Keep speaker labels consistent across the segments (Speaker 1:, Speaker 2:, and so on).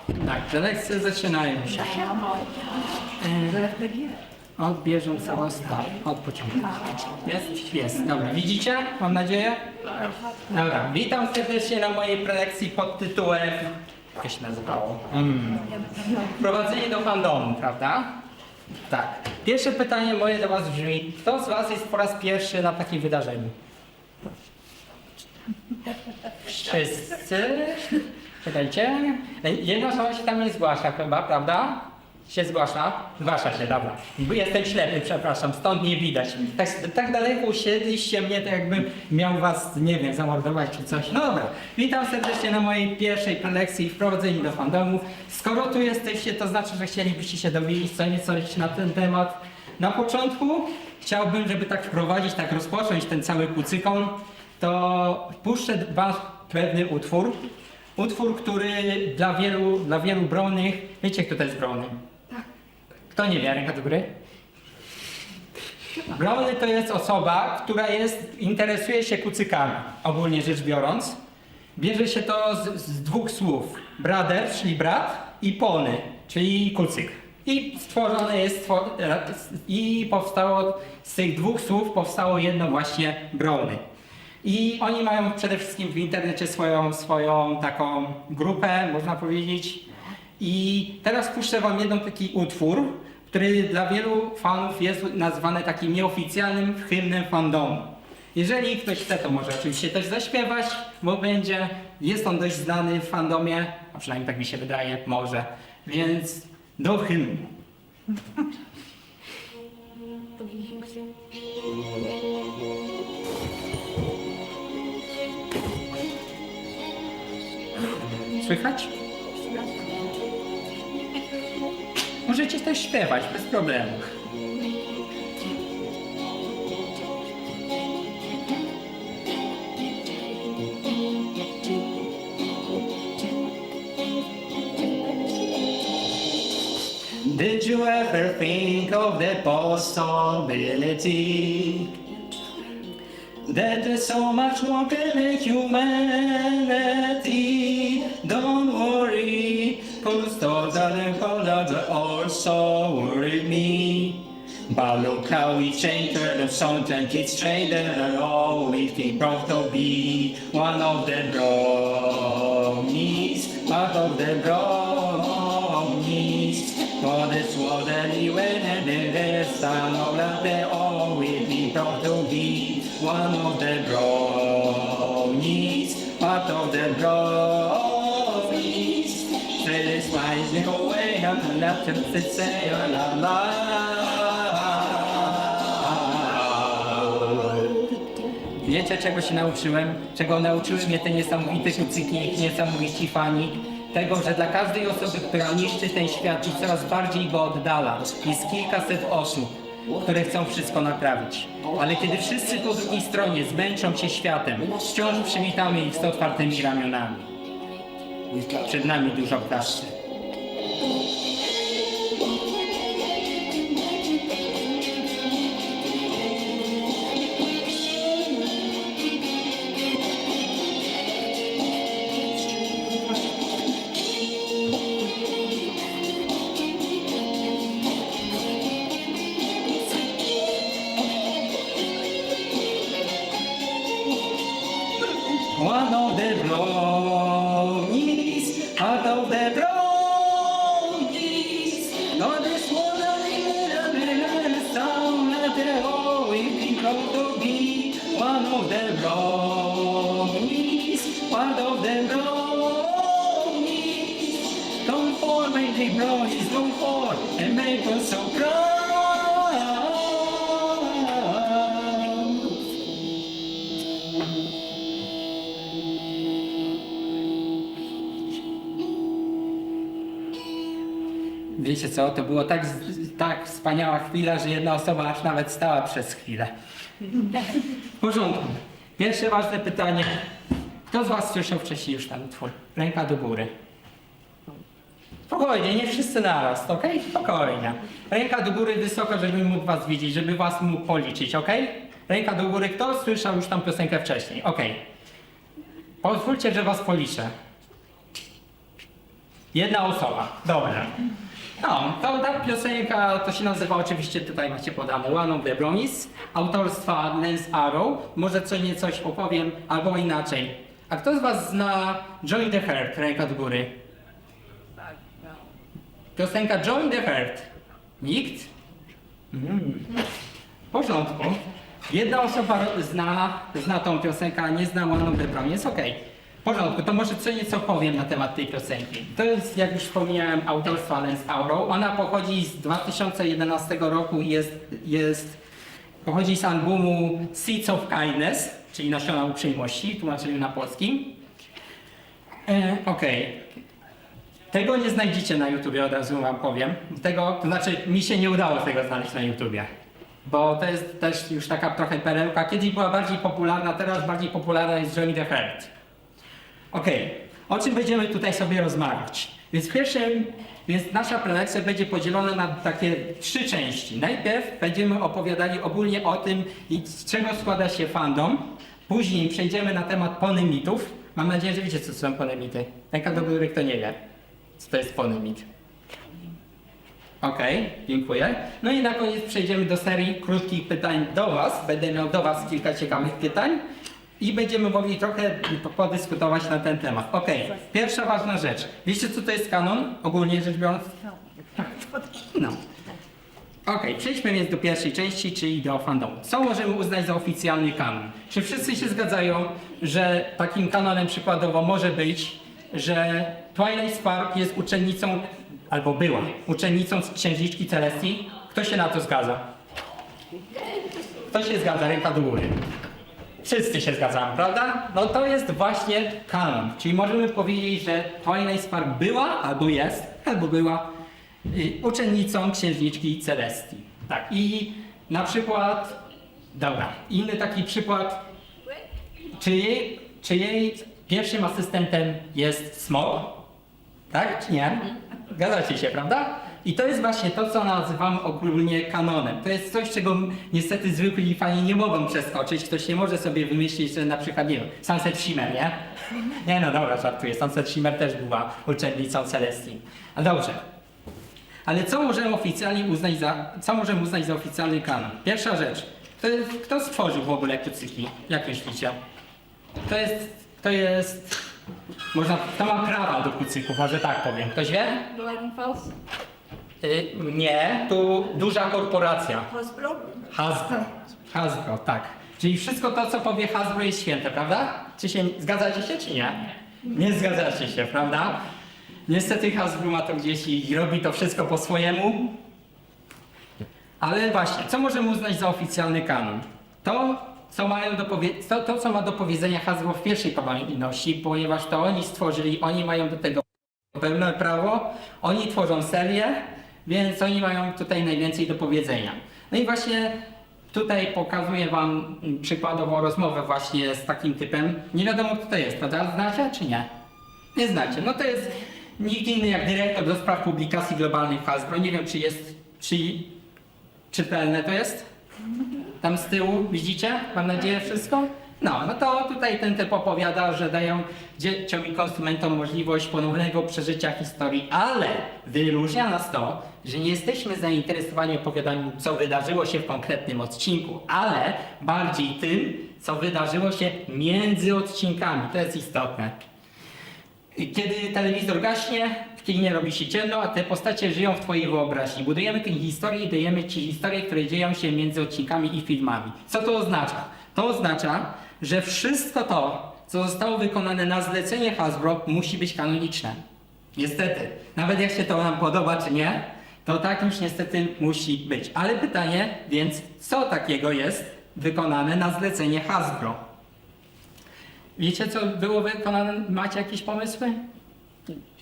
Speaker 1: Tak, prelekcje zaczynają się. Od bieżącego odpoczynku. Jest? Jest. Dobra, widzicie? Mam nadzieję? Dobra, witam serdecznie na mojej prelekcji pod tytułem... Jak się nazywało? Wprowadzenie do fandomu, prawda? Tak. Pierwsze pytanie moje do was brzmi, kto z was jest po raz pierwszy na takim wydarzeniu? Wszyscy? Czekajcie. Jedna osoba się tam nie zgłasza chyba, prawda? Się zgłasza? Zgłasza się, dobra. Jestem ślepy, przepraszam, stąd nie widać. Tak daleko usiedliście mnie, to jakbym miał was, nie wiem, zamordować czy coś. No dobra, witam serdecznie na mojej pierwszej prelekcji Wprowadzeniu do fandomu. Skoro tu jesteście, to znaczy, że chcielibyście się dowiedzieć co nieco na ten temat. Na początku chciałbym, żeby tak wprowadzić, tak rozpocząć ten cały kucykon, to puszczę wam pewny utwór. Utwór, który dla wielu Brownych... Wiecie, kto to jest Browny? Tak. Kto nie wie, ręka do góry? Browny to jest osoba, która interesuje się kucykami, ogólnie rzecz biorąc. Bierze się to z dwóch słów. Brother, czyli brat, i pony, czyli kucyk. I stworzone jest, i powstało, z tych dwóch słów powstało jedno właśnie Browny. I oni mają przede wszystkim w internecie swoją taką grupę, można powiedzieć. I teraz puszczę wam jeden taki utwór, który dla wielu fanów jest nazwany takim nieoficjalnym hymnem fandomu. Jeżeli ktoś chce, to może oczywiście też zaśpiewać, bo jest on dość znany w fandomie, a przynajmniej tak mi się wydaje, może. Więc do hymnu. Słychać? Możecie też śpiewać, bez problemu. Did you ever think of the possibility that there's so much more than humanity? Don't worry, 'cause those other colors also worry me. But look how we changed the songs and kids traded always be proud to be one of the brownies, part of the brownies. For this world anywhere and the rest are all that they always be proud to be one of the brownies, part of the brownies. Say this wise me away on the left and say la la. Wiecie, czego się nauczyłem? Czego nauczyły mnie te niesamowite kucyki, niesamowici fani? Tego, że dla każdej osoby, która niszczy ten świat i coraz bardziej go oddala, jest kilkaset osób, które chcą wszystko naprawić. Ale kiedy wszyscy po drugiej stronie zmęczą się światem, wciąż przywitamy ich z otwartymi ramionami. Przed nami dużo pracy. One of the brownies, out of the brownies. Not this one, the sound that they always be proud to be. One of the brownies, part of the brownies. Don't fall, baby brownies, don't fall, and make us so proud. Wiecie co, to było tak wspaniała chwila, że jedna osoba aż nawet stała przez chwilę. W porządku. Pierwsze ważne pytanie. Kto z was słyszał wcześniej już ten utwór? Ręka do góry. Spokojnie, nie wszyscy naraz, okej? Spokojnie. Ręka do góry wysoko, żebym mógł was widzieć, żeby was mógł policzyć, okej? Ręka do góry, kto słyszał już tą piosenkę wcześniej, okej. Pozwólcie, że was policzę. Jedna osoba, dobra. No, to ta piosenka, to się nazywa oczywiście, tutaj macie podane, One of the Promise, autorstwa Lance Arrow. Może coś opowiem, albo inaczej. A kto z was zna Join the Herd? Ręka do góry. Piosenka Join the Herd. Nikt? W porządku. Jedna osoba zna tą piosenkę, a nie zna One of the Promise, okej. W porządku, to może co nieco powiem na temat tej piosenki. To jest, jak już wspomniałem, autorstwa Lance Arrow. Ona pochodzi z 2011 roku i pochodzi z albumu Seeds of Kindness, czyli Nasiona Uprzejmości, tłumaczeniu na polski. Okej. Tego nie znajdziecie na YouTubie, od razu wam powiem. To znaczy, mi się nie udało tego znaleźć na YouTubie. Bo to jest też już taka trochę perełka. Kiedyś była bardziej popularna, teraz bardziej popularna jest Join the Herd. Okej, o czym będziemy tutaj sobie rozmawiać? Więc nasza prelekcja będzie podzielona na takie 3 części. Najpierw będziemy opowiadali ogólnie o tym, z czego składa się fandom. Później przejdziemy na temat ponemitów. Mam nadzieję, że wiecie, co są ponemity. Ręka do góry, kto nie wie, co to jest ponemit. Okej, dziękuję. No i na koniec przejdziemy do serii krótkich pytań do was. Będę miał do was kilka ciekawych pytań. I będziemy mogli trochę podyskutować na ten temat. Okej, pierwsza ważna rzecz. Wiecie, co to jest kanon, ogólnie rzecz biorąc? No. Okej, przejdźmy więc do pierwszej części, czyli do fandomu. Co możemy uznać za oficjalny kanon? Czy wszyscy się zgadzają, że takim kanonem przykładowo może być, że Twilight Spark jest uczennicą, albo była uczennicą księżniczki Celestii? Kto się na to zgadza? Kto się zgadza? Ręka do góry. Wszyscy się zgadzamy, prawda? No to jest właśnie kanon. Czyli możemy powiedzieć, że Twilight Spark była, albo była uczennicą księżniczki Celestii. Tak, i na przykład, dobra, inny taki przykład, czy jej pierwszym asystentem jest Smog? Tak, czy nie? Zgadzacie się, prawda? I to jest właśnie to, co nazywamy ogólnie kanonem. To jest coś, czego niestety zwykli fani nie mogą przeskoczyć. Ktoś nie może sobie wymyślić, że na przykład, nie wiem, Sunset Shimmer, nie? Nie no dobra, żartuję. Sunset Shimmer też była uczennicą Celestii. A dobrze. Ale co możemy uznać za oficjalny kanon? Pierwsza rzecz. Kto stworzył w ogóle kucyki? Jak myślicie? Kto ma prawa do kucyków, może tak powiem. Ktoś wie?
Speaker 2: Lightning Falls?
Speaker 1: Nie, tu duża korporacja.
Speaker 2: Hasbro?
Speaker 1: Hasbro, tak. Czyli wszystko to, co powie Hasbro, jest święte, prawda? Zgadzacie się, czy nie? Nie zgadzacie się, prawda? Niestety Hasbro ma to gdzieś i robi to wszystko po swojemu. Ale właśnie, co możemy uznać za oficjalny kanon? Co ma do powiedzenia Hasbro w pierwszej kolejności, ponieważ to oni stworzyli, oni mają do tego pełne prawo, oni tworzą serię, więc oni mają tutaj najwięcej do powiedzenia. No i właśnie tutaj pokazuję wam przykładową rozmowę właśnie z takim typem. Nie wiadomo, kto to jest, prawda? Znacie czy nie? Nie znacie. No to jest nikt inny jak dyrektor do spraw publikacji globalnych Hasbro. Nie wiem, czy czytelne to jest? Tam z tyłu, widzicie? Mam nadzieję wszystko? No to tutaj ten typ opowiada, że dają dzieciom i konsumentom możliwość ponownego przeżycia historii, ale wyróżnia nas to, że nie jesteśmy zainteresowani opowiadaniem, co wydarzyło się w konkretnym odcinku, ale bardziej tym, co wydarzyło się między odcinkami. To jest istotne. Kiedy telewizor gaśnie, w kinie robi się ciemno, a te postacie żyją w twojej wyobraźni. Budujemy tę historię i dajemy ci historie, które dzieją się między odcinkami i filmami. Co to oznacza? To oznacza, że wszystko to, co zostało wykonane na zlecenie Hasbro, musi być kanoniczne. Niestety. Nawet jak się to nam podoba, czy nie, to tak już niestety musi być. Ale pytanie, więc co takiego jest wykonane na zlecenie Hasbro? Wiecie, co było wykonane? Macie jakieś pomysły?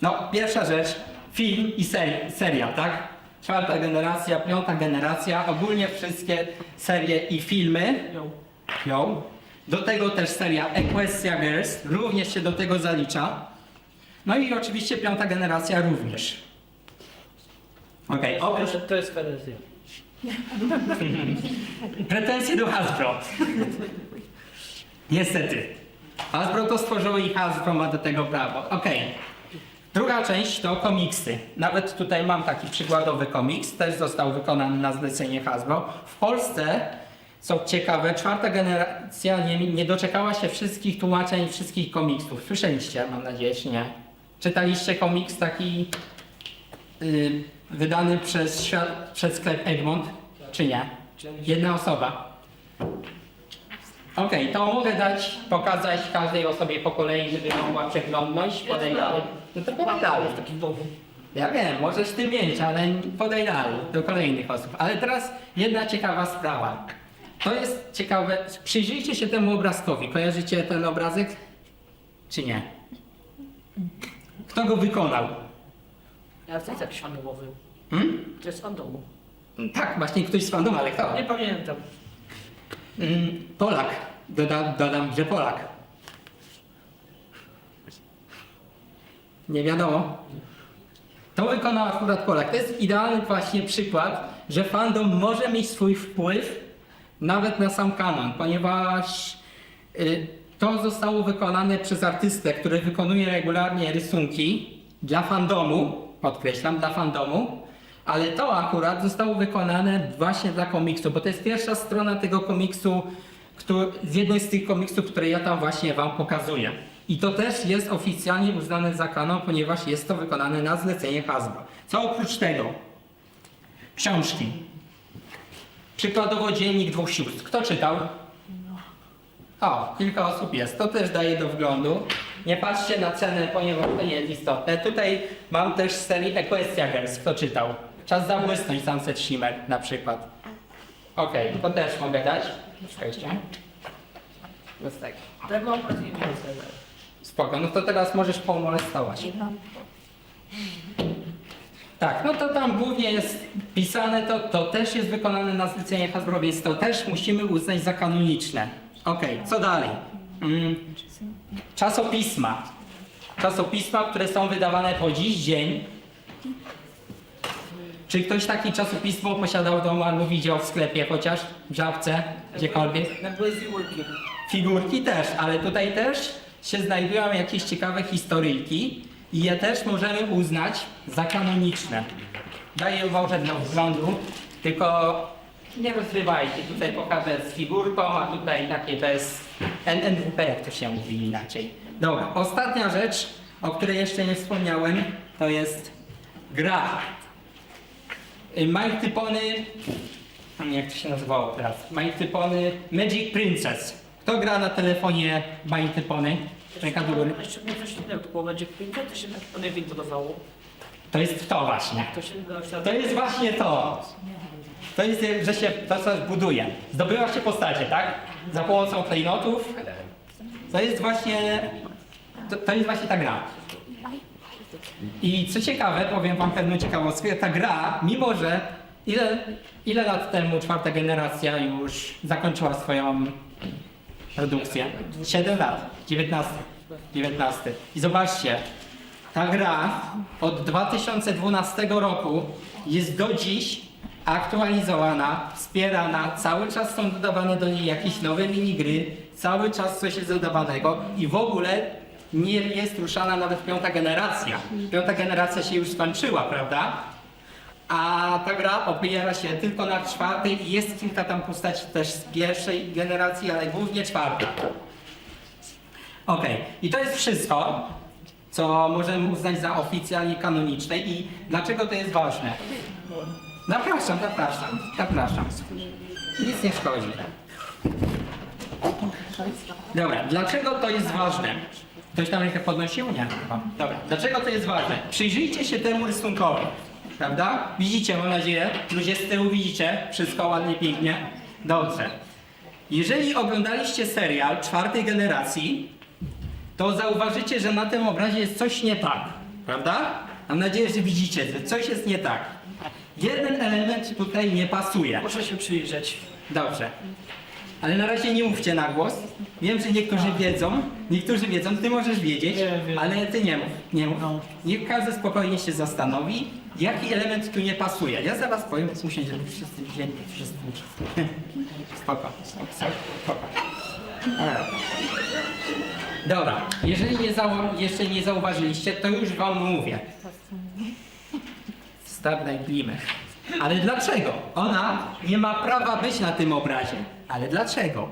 Speaker 1: No, pierwsza rzecz, film i serial, tak? 4. generacja, 5. generacja, ogólnie wszystkie serie i filmy. Do tego też seria Equestria Girls również się do tego zalicza. No i oczywiście 5. generacja również. Okej,
Speaker 3: To jest herezja.
Speaker 1: pretensje do Hasbro. Niestety. Hasbro to stworzyło i Hasbro ma do tego prawo. Okej. Druga część to komiksy. Nawet tutaj mam taki przykładowy komiks, też został wykonany na zlecenie Hasbro. W Polsce, co ciekawe, czwarta generacja nie doczekała się wszystkich tłumaczeń, wszystkich komiksów. Słyszeliście, mam nadzieję, czy nie? Czytaliście komiks taki wydany przez sklep Egmont, czy nie? Jedna osoba. Okej, to mogę pokazać każdej osobie po kolei, żeby mogła przeglądnąć. Podaj dalej. No to podaj dalej. Ja wiem, możesz ty mieć, ale podaj dalej do kolejnych osób. Ale teraz jedna ciekawa sprawa. To jest ciekawe. Przyjrzyjcie się temu obrazkowi. Kojarzycie ten obrazek? Czy nie? Kto go wykonał?
Speaker 2: Ja to jest jakiś fandomowy. To jest fandomu.
Speaker 1: Tak, właśnie ktoś z fandomu, ale kto?
Speaker 2: Nie pamiętam.
Speaker 1: Polak. Dodam, że Polak. Nie wiadomo. To wykonał akurat Polak. To jest idealny właśnie przykład, że fandom może mieć swój wpływ nawet na sam kanon, ponieważ to zostało wykonane przez artystę, który wykonuje regularnie rysunki dla fandomu, podkreślam, dla fandomu, ale to akurat zostało wykonane właśnie dla komiksu, bo to jest pierwsza strona tego komiksu, z jednej z tych komiksów, które ja tam właśnie wam pokazuję. I to też jest oficjalnie uznane za kanon, ponieważ jest to wykonane na zlecenie Hasbro. Co oprócz tego? Książki. Przykładowo Dziennik Dwóch Sióstr. Kto czytał? O, kilka osób jest. To też daje do wglądu. Nie patrzcie na cenę, ponieważ to nie jest istotne. Tutaj mam też z serii Equestria Girls. Kto czytał? Czas zabłysnąć, Sunset Shimmer na przykład. Okej, to też mogę dać. Czekajcie. Jest tak.
Speaker 2: Tak mam pracę.
Speaker 1: Spoko, no to teraz możesz pomolestować. Tak, no to tam głównie jest pisane, to też jest wykonane na zlecenie Hasbro, więc to też musimy uznać za kanoniczne. Okej, co dalej? Czasopisma. Czasopisma, które są wydawane po dziś dzień. Czy ktoś takie czasopismo posiadał w domu albo widział w sklepie chociaż, w Żabce, gdziekolwiek?
Speaker 2: Jak były figurki.
Speaker 1: Figurki też, ale tutaj też się znajdują jakieś ciekawe historyjki i je też możemy uznać za kanoniczne. Daję wam dla wzglądu, tylko nie rozrywajcie. Tutaj pokażę z figurką, a tutaj takie to jest NNWP, jak to się mówi inaczej. Dobra, ostatnia rzecz, o której jeszcze nie wspomniałem, to jest gra. Mighty Pony, jak to się nazywało teraz? Mighty Pony Magic Princess. Kto gra na telefonie Mighty Pony? Ręka do góry.
Speaker 2: Jeszcze mnie coś innego, to było Magic Pinka, to się tak poniewiń budowało.
Speaker 1: To jest to właśnie.
Speaker 2: To się
Speaker 1: To jest właśnie to. To jest, że się to coś buduje. Zdobywa się postacie, tak? Za pomocą klejnotów. To jest właśnie ta gra. I co ciekawe, powiem wam pewną ciekawostkę, ta gra, mimo że ile lat temu czwarta generacja już zakończyła swoją produkcję? 7 lat, 19. I zobaczcie, ta gra od 2012 roku jest do dziś aktualizowana, wspierana, cały czas są dodawane do niej jakieś nowe minigry, cały czas coś jest dodawanego i w ogóle nie jest ruszana nawet piąta generacja. Piąta generacja się już skończyła, prawda? A ta gra opiera się tylko na czwartej i jest kilka tam postaci też z pierwszej generacji, ale głównie czwarta. Okej, i to jest wszystko, co możemy uznać za oficjalnie kanoniczne i dlaczego to jest ważne? Zapraszam. Nic nie szkodzi. Dobra, dlaczego to jest ważne? Ktoś tam rękę podnosił? Nie. Dobra, dlaczego to jest ważne? Przyjrzyjcie się temu rysunkowi, prawda? Widzicie, mam nadzieję, ludzie z tyłu widzicie, wszystko ładnie, pięknie. Dobrze. Jeżeli oglądaliście serial czwartej generacji, to zauważycie, że na tym obrazie jest coś nie tak, prawda? Mam nadzieję, że widzicie, że coś jest nie tak. Jeden element tutaj nie pasuje.
Speaker 2: Muszę się przyjrzeć.
Speaker 1: Dobrze. Ale na razie nie mówcie na głos. Wiem, że niektórzy wiedzą, ty możesz wiedzieć,
Speaker 2: Wiem.
Speaker 1: ale ty nie mów. Niech każdy spokojnie się zastanowi, jaki element tu nie pasuje. Ja zaraz powiem, usiądź, żeby wszyscy wzięli, Spoko. Dobra, jeżeli jeszcze nie zauważyliście, to już wam mówię. Starlight Glimmer. Ale dlaczego? Ona nie ma prawa być na tym obrazie. Ale dlaczego?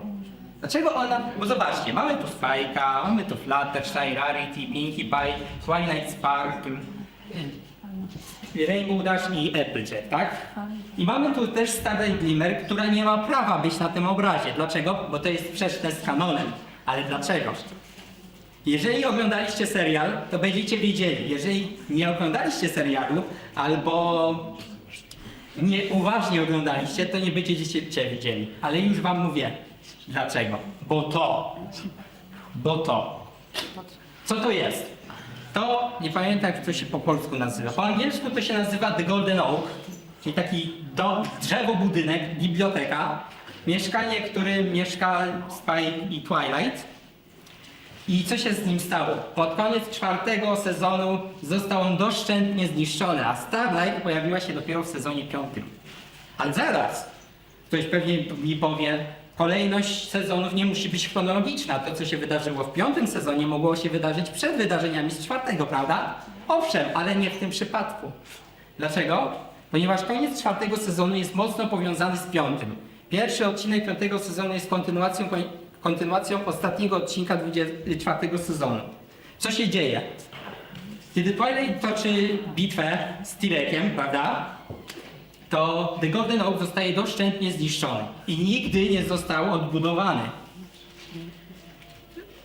Speaker 1: Dlaczego ona? Bo zobaczcie, mamy tu Spike'a, mamy tu Fluttershy, Rarity, Pinkie Pie, Twilight Sparkle, Rainbow Dash i Applejack, tak? I mamy tu też Starlight Glimmer, która nie ma prawa być na tym obrazie. Dlaczego? Bo to jest sprzeczne z kanonem. Ale dlaczego? Jeżeli oglądaliście serial, to będziecie wiedzieli. Jeżeli nie oglądaliście serialu, albo nieuważnie oglądaliście, to nie będziecie wiedzieli. Ale już wam mówię. Dlaczego? Bo to. Co to jest? To, nie pamiętam jak to się po polsku nazywa. Po angielsku to się nazywa The Golden Oak, czyli taki drzewo, budynek, biblioteka. Mieszkanie, w którym mieszka Spike i Twilight. I co się z nim stało? Pod koniec 4. sezonu został on doszczętnie zniszczony, a Starlight pojawiła się dopiero w sezonie 5. Ale zaraz! Ktoś pewnie mi powie, kolejność sezonów nie musi być chronologiczna. To, co się wydarzyło w 5. sezonie, mogło się wydarzyć przed wydarzeniami z 4., prawda? Owszem, ale nie w tym przypadku. Dlaczego? Ponieważ koniec 4. sezonu jest mocno powiązany z 5. Pierwszy odcinek 5. sezonu jest kontynuacją ostatniego odcinka 4. sezonu. Co się dzieje? Kiedy Twilight toczy bitwę z Tyrekiem, prawda? To The Golden Oak zostaje doszczętnie zniszczony i nigdy nie został odbudowany.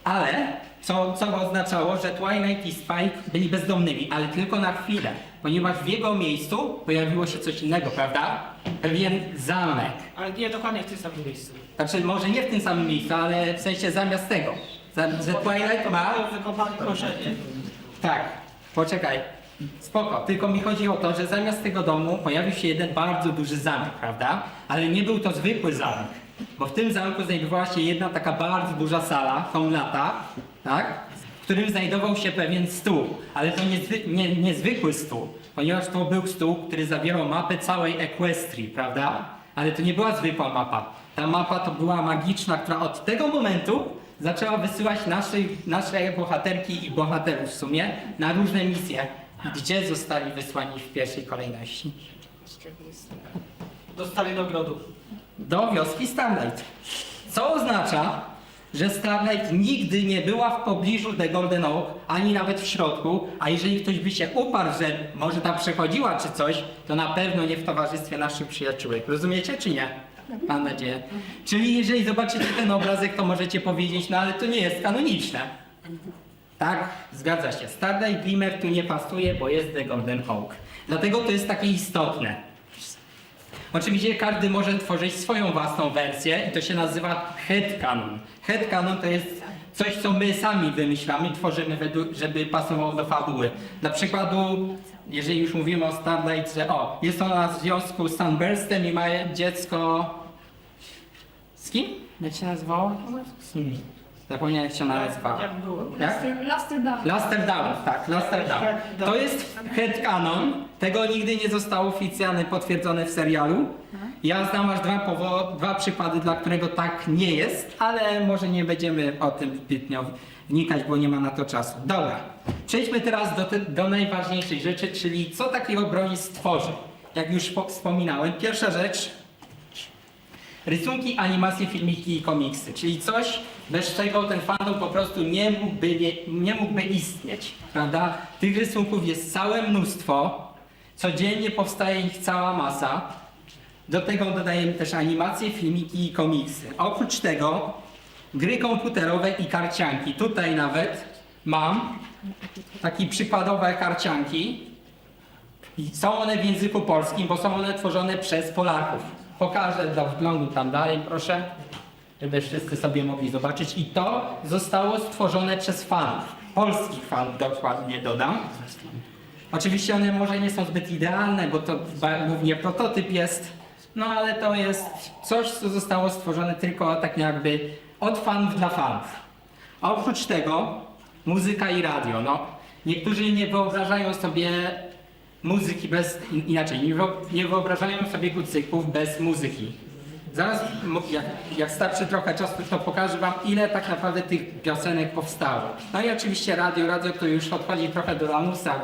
Speaker 1: Ale co oznaczało, że Twilight i Spike byli bezdomnymi, ale tylko na chwilę, ponieważ w jego miejscu pojawiło się coś innego, prawda? Pewien zamek.
Speaker 2: Ale nie dokładnie w tym samym miejscu.
Speaker 1: Znaczy może nie w tym samym miejscu, ale w sensie zamiast tego. Że Twilight ma...
Speaker 2: Wykopali korzenie.
Speaker 1: Tak, poczekaj. Spoko, tylko mi chodzi o to, że zamiast tego domu pojawił się jeden bardzo duży zamek, prawda? Ale nie był to zwykły zamek, bo w tym zamku znajdowała się jedna taka bardzo duża sala, komnata, tak? W którym znajdował się pewien stół, ale to niezwykły stół, ponieważ to był stół, który zawierał mapę całej Equestrii, prawda? Ale to nie była zwykła mapa. Ta mapa to była magiczna, która od tego momentu zaczęła wysyłać nasze bohaterki i bohaterów w sumie na różne misje. Gdzie zostali wysłani w pierwszej kolejności?
Speaker 2: Dostali do ogrodu.
Speaker 1: Do wioski Starlight. Co oznacza, że Starlight nigdy nie była w pobliżu The Golden Oak, ani nawet w środku, a jeżeli ktoś by się uparł, że może tam przechodziła czy coś, to na pewno nie w towarzystwie naszych przyjaciółek. Rozumiecie czy nie? Mam nadzieję. Czyli jeżeli zobaczycie ten obrazek, to możecie powiedzieć, no ale to nie jest kanoniczne. Tak, zgadza się. Starlight Glimmer tu nie pasuje, bo jest The Golden Oak. Dlatego to jest takie istotne. Oczywiście każdy może tworzyć swoją własną wersję i to się nazywa headcanon. Headcanon to jest coś, co my sami wymyślamy, tworzymy, żeby pasowało do fabuły. Dla przykładu, jeżeli już mówimy o Starlight, że jest ona w związku z Sunburstem i ma dziecko... Z kim? Jak się nazywało? Zapomniałem jak się ona nazywała.
Speaker 2: Jak było?
Speaker 1: Jak?
Speaker 3: Lasterdawn.
Speaker 1: Lasterdawn, tak, Lasterdawn. To jest headcanon, tego nigdy nie zostało oficjalnie potwierdzone w serialu. Ja znam aż dwa przykłady, dla którego tak nie jest, ale może nie będziemy o tym zbytnio wnikać, bo nie ma na to czasu. Dobra, przejdźmy teraz do najważniejszej rzeczy, czyli co takiego broni stworzy. Jak już wspominałem, pierwsza rzecz, rysunki, animacje, filmiki i komiksy, czyli coś, bez czego ten fandom po prostu nie mógłby istnieć, prawda? Tych rysunków jest całe mnóstwo, codziennie powstaje ich cała masa. Do tego dodajemy też animacje, filmiki i komiksy. Oprócz tego gry komputerowe i karcianki. Tutaj nawet mam takie przykładowe karcianki. I są one w języku polskim, bo są one tworzone przez Polaków. Pokażę do wglądu tam dalej, proszę, żeby wszyscy sobie mogli zobaczyć. I to zostało stworzone przez fanów. Polskich fanów dokładnie dodam. Oczywiście one może nie są zbyt idealne, bo to głównie prototyp jest. No ale to jest coś, co zostało stworzone tylko tak jakby od fanów dla fanów. A oprócz tego muzyka i radio. No, niektórzy nie wyobrażają sobie muzyki bez, inaczej, nie wyobrażają sobie kucyków bez muzyki. Zaraz, jak starczy trochę czasu, to pokażę wam, ile tak naprawdę tych piosenek powstało. No i oczywiście radio to już odchodzi trochę do lamusa,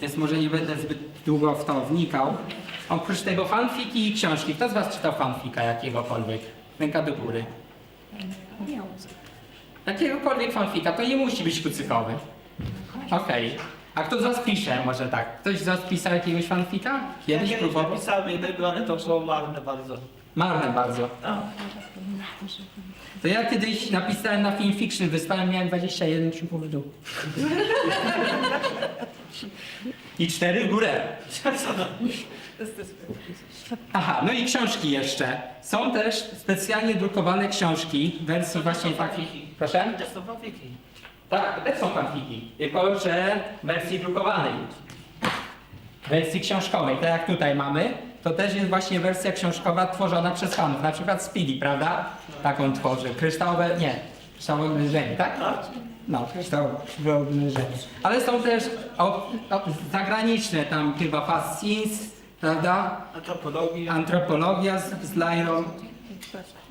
Speaker 1: więc może nie będę zbyt długo w to wnikał. Oprócz tego fanfiki i książki. Kto z was czytał fanfika jakiegokolwiek? Ręka do góry. Jakiegokolwiek fanfika, to nie musi być kucykowy. Okej. A kto z was pisze? Może tak. Ktoś z was pisał jakiegoś fanfika? Kiedyś próbował?
Speaker 3: Napisałem jednego, ale to było marne bardzo.
Speaker 1: Marne bardzo.
Speaker 3: A,
Speaker 1: To ja kiedyś napisałem na Film Fiction, wysłałem, miałem 21 kciuków w dół. I 4 w górę. Aha, no i książki jeszcze. Są też specjalnie drukowane książki w wersji właśnie takich. Proszę?
Speaker 3: to są fanfiki.
Speaker 1: Tak, to też są fanfiki. Tylko, że w wersji drukowanej. W wersji książkowej, tak jak tutaj mamy, to też jest właśnie wersja książkowa tworzona przez fanów. Na przykład Speedy, prawda? Taką tworzy. Kryształowe gryzienie, tak? No, kryształowe gryzienie. Ale są też zagraniczne, tam chyba Fascins, prawda? Antropologia z Lajrą.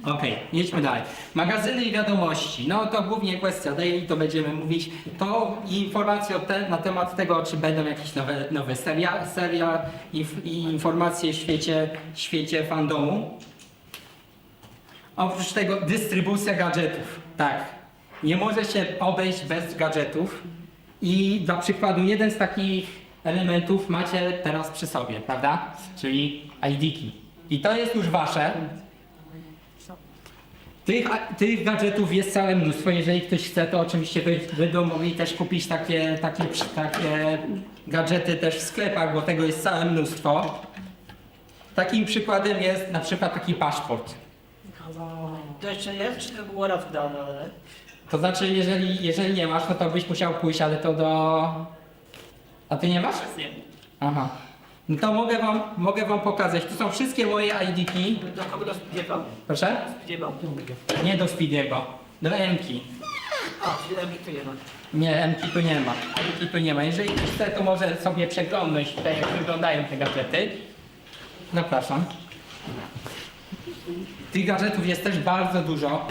Speaker 1: Okej, jedźmy dalej. Magazyny i wiadomości. No to głównie kwestia daily, to będziemy mówić. To informacje na temat tego, czy będą jakieś nowe seria i informacje w świecie fandomu. Oprócz tego dystrybucja gadżetów. Tak, nie może się obejść bez gadżetów. I dla przykładu jeden z takich elementów macie teraz przy sobie, prawda? Czyli ID-ki. I to jest już wasze. Tych gadżetów jest całe mnóstwo. Jeżeli ktoś chce, to oczywiście będą mogli też kupić takie gadżety też w sklepach, bo tego jest całe mnóstwo. Takim przykładem jest na przykład taki paszport.
Speaker 3: To jeszcze jest, czy to było raz dane?
Speaker 1: To znaczy, jeżeli nie masz, no to byś musiał pójść, ale to do... A ty nie masz?
Speaker 3: Nie.
Speaker 1: Aha. No to mogę wam pokazać. Tu są wszystkie moje ID-ki.
Speaker 3: Do kogo do Speedy'ego?
Speaker 1: Proszę?
Speaker 3: Speedy'ego.
Speaker 1: Nie do Speedy'ego. Do M-ki.
Speaker 3: A, czyli tu nie ma.
Speaker 1: Nie, M-ki tu nie ma. M-ki tu nie ma. Jeżeli ktoś chce, to może sobie przeglądnąć tutaj, jak wyglądają te gadżety. Zapraszam. Tych gadżetów jest też bardzo dużo.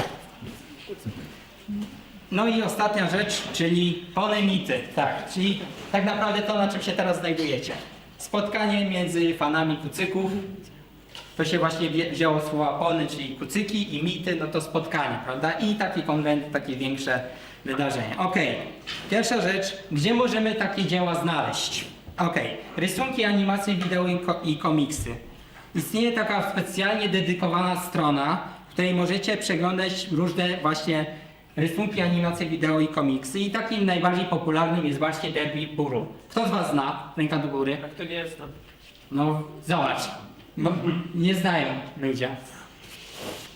Speaker 1: No i ostatnia rzecz, czyli polemity. Tak, czyli tak naprawdę to, na czym się teraz znajdujecie. Spotkanie między fanami kucyków. To się właśnie wzięło słowa pony, czyli kucyki, i mity, no to spotkanie, prawda? I taki konwent, takie większe wydarzenie. Okej, pierwsza rzecz, gdzie możemy takie dzieła znaleźć? Okej, rysunki, animacje, wideo i komiksy. Istnieje taka specjalnie dedykowana strona, w której możecie przeglądać różne właśnie rysunki, animacje, wideo i komiksy. I takim najbardziej popularnym jest właśnie Derby Buru. Kto z was zna? Ręka do góry.
Speaker 3: Jak to nie jest tam.
Speaker 1: No, zobacz. Bo nie znają ludzie.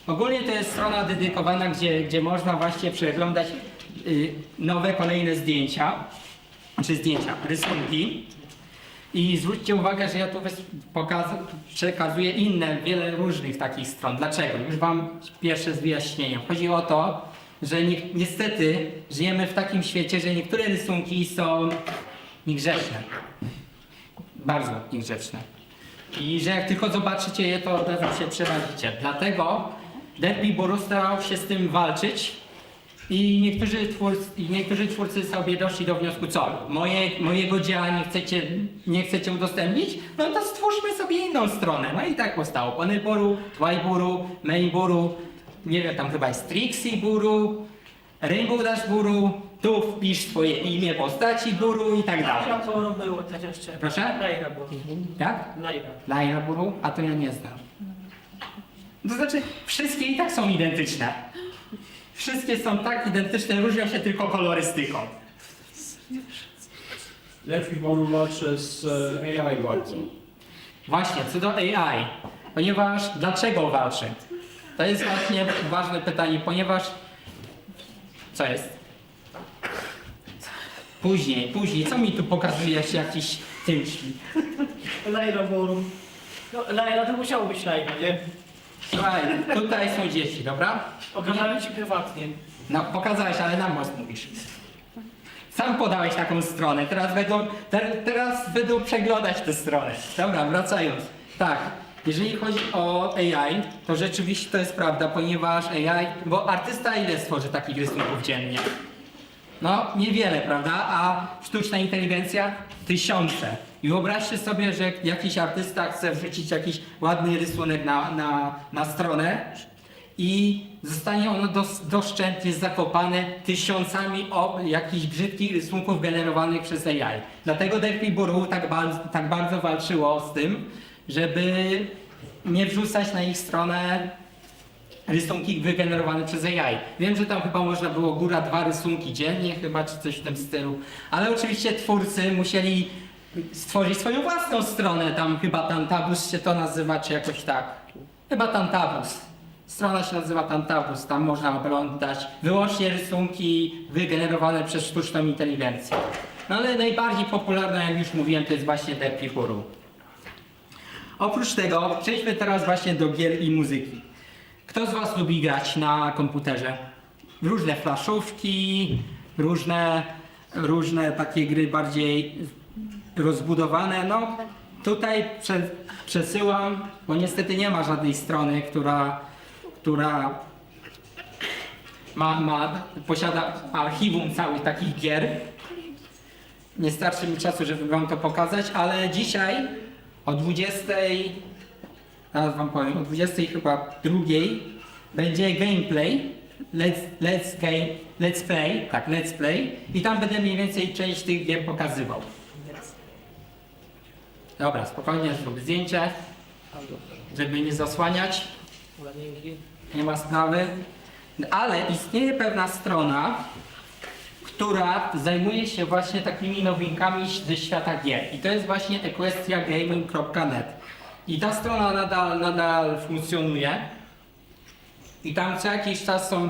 Speaker 1: Ogólnie to jest strona dedykowana, gdzie można właśnie przeglądać nowe, kolejne zdjęcia, rysunki. I zwróćcie uwagę, że ja tu przekazuję wiele różnych takich stron. Dlaczego? Już wam pierwsze z wyjaśnieniem. Chodzi o to, że niestety żyjemy w takim świecie, że niektóre rysunki są niegrzeczne. Bardzo niegrzeczne. I że jak tylko zobaczycie je, to od razu się przerazicie. Dlatego Derby Buru starał się z tym walczyć i niektórzy twórcy sobie doszli do wniosku, co? Mojego dzieła nie chcecie udostępnić? No to stwórzmy sobie inną stronę. No i tak powstało Pony Buru, Twi Buru, Main Buru, nie wiem, tam chyba jest Trixie Buru, Rainbow Dash Buru, tu wpisz swoje imię postaci Buru i tak dalej.
Speaker 3: Tam co było też jeszcze.
Speaker 1: Proszę?
Speaker 3: Lajra było.
Speaker 1: Jak?
Speaker 3: Lajra.
Speaker 1: Lyra Buru? A to ja nie znam. To znaczy, wszystkie i tak są identyczne. Wszystkie są tak identyczne, różnią się tylko kolorystyką.
Speaker 4: Lepiej Buru walczy z AI walczy.
Speaker 1: Właśnie, co do AI. Dlaczego walczy? To jest właśnie ważne pytanie, ponieważ... Co jest? Później, co mi tu pokazujesz jakiś tymś?
Speaker 3: Lajra było. No, Lajra to musiało być Lajra, nie?
Speaker 1: Słuchaj, tutaj są dzieci, dobra?
Speaker 3: Pokazałem ci prywatnie.
Speaker 1: No, pokazałeś, ale na most mówisz. Sam podałeś taką stronę, teraz będą przeglądać tę stronę. Dobra, wracając. Tak, Jeżeli chodzi o AI, to rzeczywiście to jest prawda, ponieważ AI, bo artysta ile stworzy takich rysunków dziennie? No, niewiele, prawda? A sztuczna inteligencja? Tysiące. I wyobraźcie sobie, że jakiś artysta chce wrzucić jakiś ładny rysunek na stronę i zostanie ono doszczętnie zakopane tysiącami jakichś brzydkich rysunków generowanych przez AI. Dlatego Delphi Buru tak bardzo walczyło z tym, żeby nie wrzucać na ich stronę rysunki wygenerowane przez AI. Wiem, że tam chyba można było góra 2 rysunki dziennie chyba, czy coś w tym stylu, ale oczywiście twórcy musieli stworzyć swoją własną stronę, tam chyba Tantabus się to nazywa, czy jakoś tak. Chyba Tantabus. Strona się nazywa Tantabus, tam można oglądać wyłącznie rysunki wygenerowane przez sztuczną inteligencję. No ale najbardziej popularna, jak już mówiłem, to jest właśnie Delphi Buru. Oprócz tego przejdźmy teraz właśnie do gier i muzyki. Kto z Was lubi grać na komputerze? Różne flaszówki, różne takie gry bardziej rozbudowane. No tutaj przesyłam, bo niestety nie ma żadnej strony, która posiada archiwum całych takich gier. Nie starczy mi czasu, żeby Wam to pokazać, ale dzisiaj o 20, teraz Wam powiem, o 20 chyba drugiej będzie gameplay, let's play i tam będę mniej więcej część tych gier pokazywał. Dobra, spokojnie, zrób zdjęcie, żeby nie zasłaniać, nie ma sprawy, ale istnieje pewna strona, która zajmuje się właśnie takimi nowinkami ze świata gier. I to jest właśnie equestriagaming.net. I ta strona nadal funkcjonuje. I tam co jakiś czas są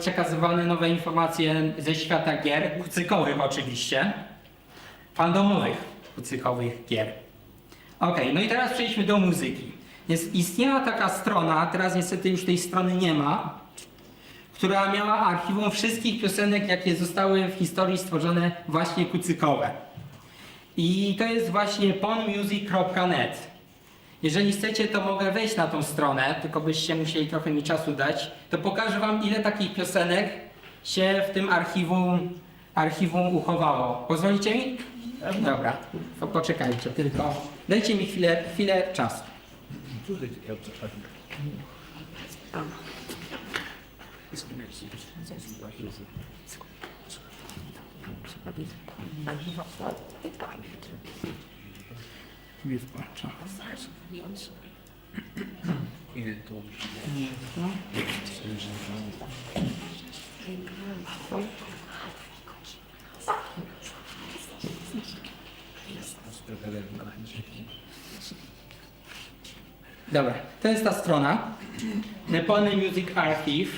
Speaker 1: przekazywane nowe informacje ze świata gier, kucykowych oczywiście, fandomowych kucykowych gier. Ok, no i teraz przejdźmy do muzyki. Istniała taka strona, teraz niestety już tej strony nie ma, która miała archiwum wszystkich piosenek, jakie zostały w historii stworzone właśnie kucykowe. I to jest właśnie ponmusic.net. Jeżeli chcecie, to mogę wejść na tą stronę, tylko byście musieli trochę mi czasu dać, to pokażę Wam, ile takich piosenek się w tym archiwum uchowało. Pozwolicie mi? Dobra, to poczekajcie tylko. Dajcie mi chwilę czasu. Dobra, to jest ta strona Nepony Music Archive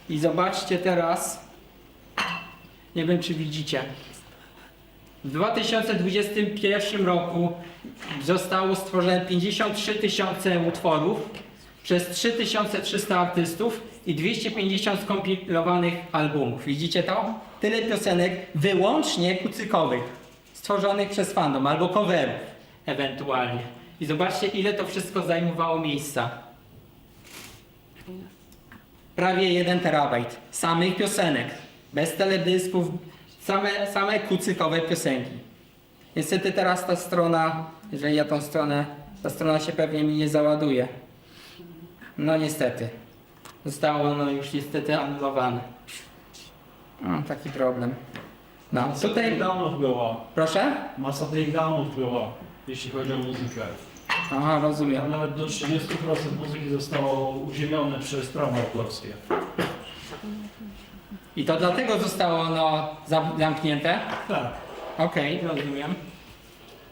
Speaker 1: i zobaczcie teraz, nie wiem czy widzicie, w 2021 roku zostało stworzone 53 000 utworów przez 3300 artystów i 250 skompilowanych albumów. Widzicie to? Tyle piosenek wyłącznie kucykowych, stworzonych przez fandom albo coverów ewentualnie. I zobaczcie, ile to wszystko zajmowało miejsca. Prawie 1 terabajt samych piosenek, bez teledysków, same kucykowe piosenki. Niestety teraz ta strona, jeżeli ja ta strona się pewnie mi nie załaduje. No niestety. Zostało ono już niestety anulowane. Taki problem. No,
Speaker 4: Masa
Speaker 1: tutaj...
Speaker 4: takedownów była.
Speaker 1: Proszę?
Speaker 4: Masa takedownów była, jeśli chodzi o muzykę.
Speaker 1: Aha, rozumiem.
Speaker 4: A nawet do 30% muzyki zostało uziemione przez prawa autorskie.
Speaker 1: I to dlatego zostało ono zamknięte?
Speaker 4: Tak.
Speaker 1: Okej, rozumiem.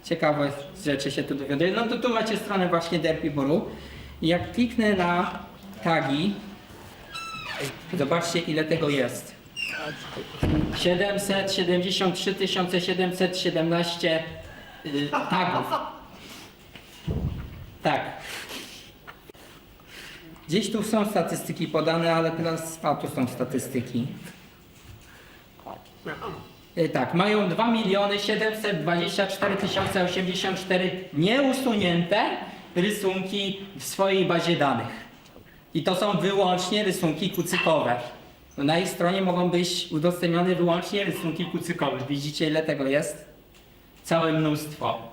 Speaker 1: Ciekawe rzeczy się tu dowiaduję. No to tu macie stronę właśnie Delphi Buru. I jak kliknę na tagi, zobaczcie ile tego jest. 773 717 tagów. Tak. Gdzieś tu są statystyki podane, ale teraz, tu są statystyki. Tak, mają 2 724 084 nieusunięte rysunki w swojej bazie danych. I to są wyłącznie rysunki kucykowe. No na ich stronie mogą być udostępnione wyłącznie rysunki kucykowe. Widzicie, ile tego jest? Całe mnóstwo.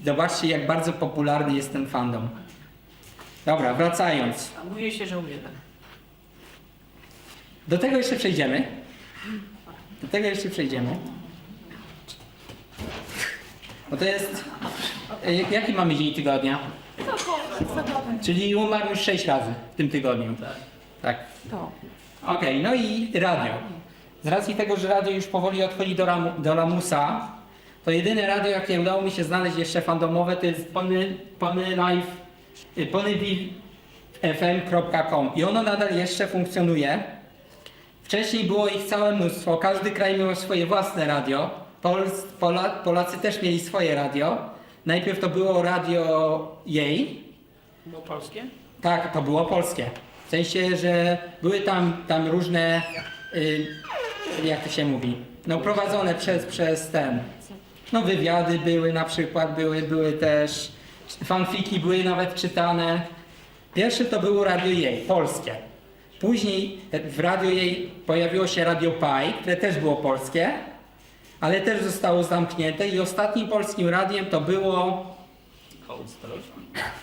Speaker 1: Zobaczcie, jak bardzo popularny jest ten fandom. Dobra, wracając.
Speaker 2: A mówi się, że umiemy.
Speaker 1: Do tego jeszcze przejdziemy. Do tego jeszcze przejdziemy. No to jest... Jaki mamy dzień tygodnia? Czyli umarł już 6 razy w tym tygodniu. Tak.
Speaker 2: To.
Speaker 1: Okej, no i radio. Z racji tego, że radio już powoli odchodzi do lamusa, to jedyne radio, jakie udało mi się znaleźć jeszcze fandomowe, to jest ponyvillefm.com i ono nadal jeszcze funkcjonuje. Wcześniej było ich całe mnóstwo, każdy kraj miał swoje własne radio. Polacy też mieli swoje radio. Najpierw to było radio jej.
Speaker 2: Było polskie?
Speaker 1: Tak, to było polskie. W sensie, że były tam różne, jak to się mówi, no prowadzone przez ten, no wywiady były na przykład, były też, fanfiki były nawet czytane. Pierwsze to było Radio Jej, polskie. Później w Radio Jej pojawiło się Radio Pi, które też było polskie, ale też zostało zamknięte i ostatnim polskim radiem to było...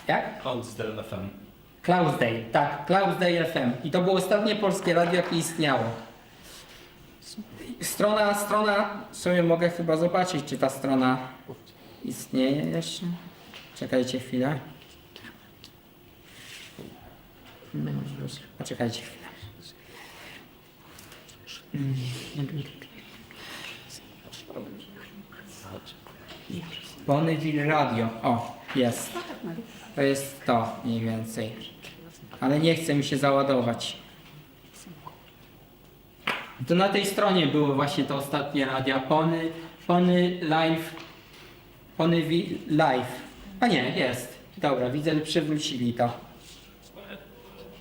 Speaker 1: Jak?
Speaker 4: Cloudsdale FM.
Speaker 1: Cloudsdale, tak, Cloudsdale FM. I to było ostatnie polskie radio, jakie istniało. Strona, w sumie mogę chyba zobaczyć, czy ta strona istnieje jeszcze. Czekajcie chwilę. Poczekajcie chwilę. Bonneville Radio, o, jest. To jest to mniej więcej. Ale nie chce mi się załadować. To na tej stronie były właśnie te ostatnie radia. Pony Live. A nie, jest. Dobra, widzę, że przywrócili to.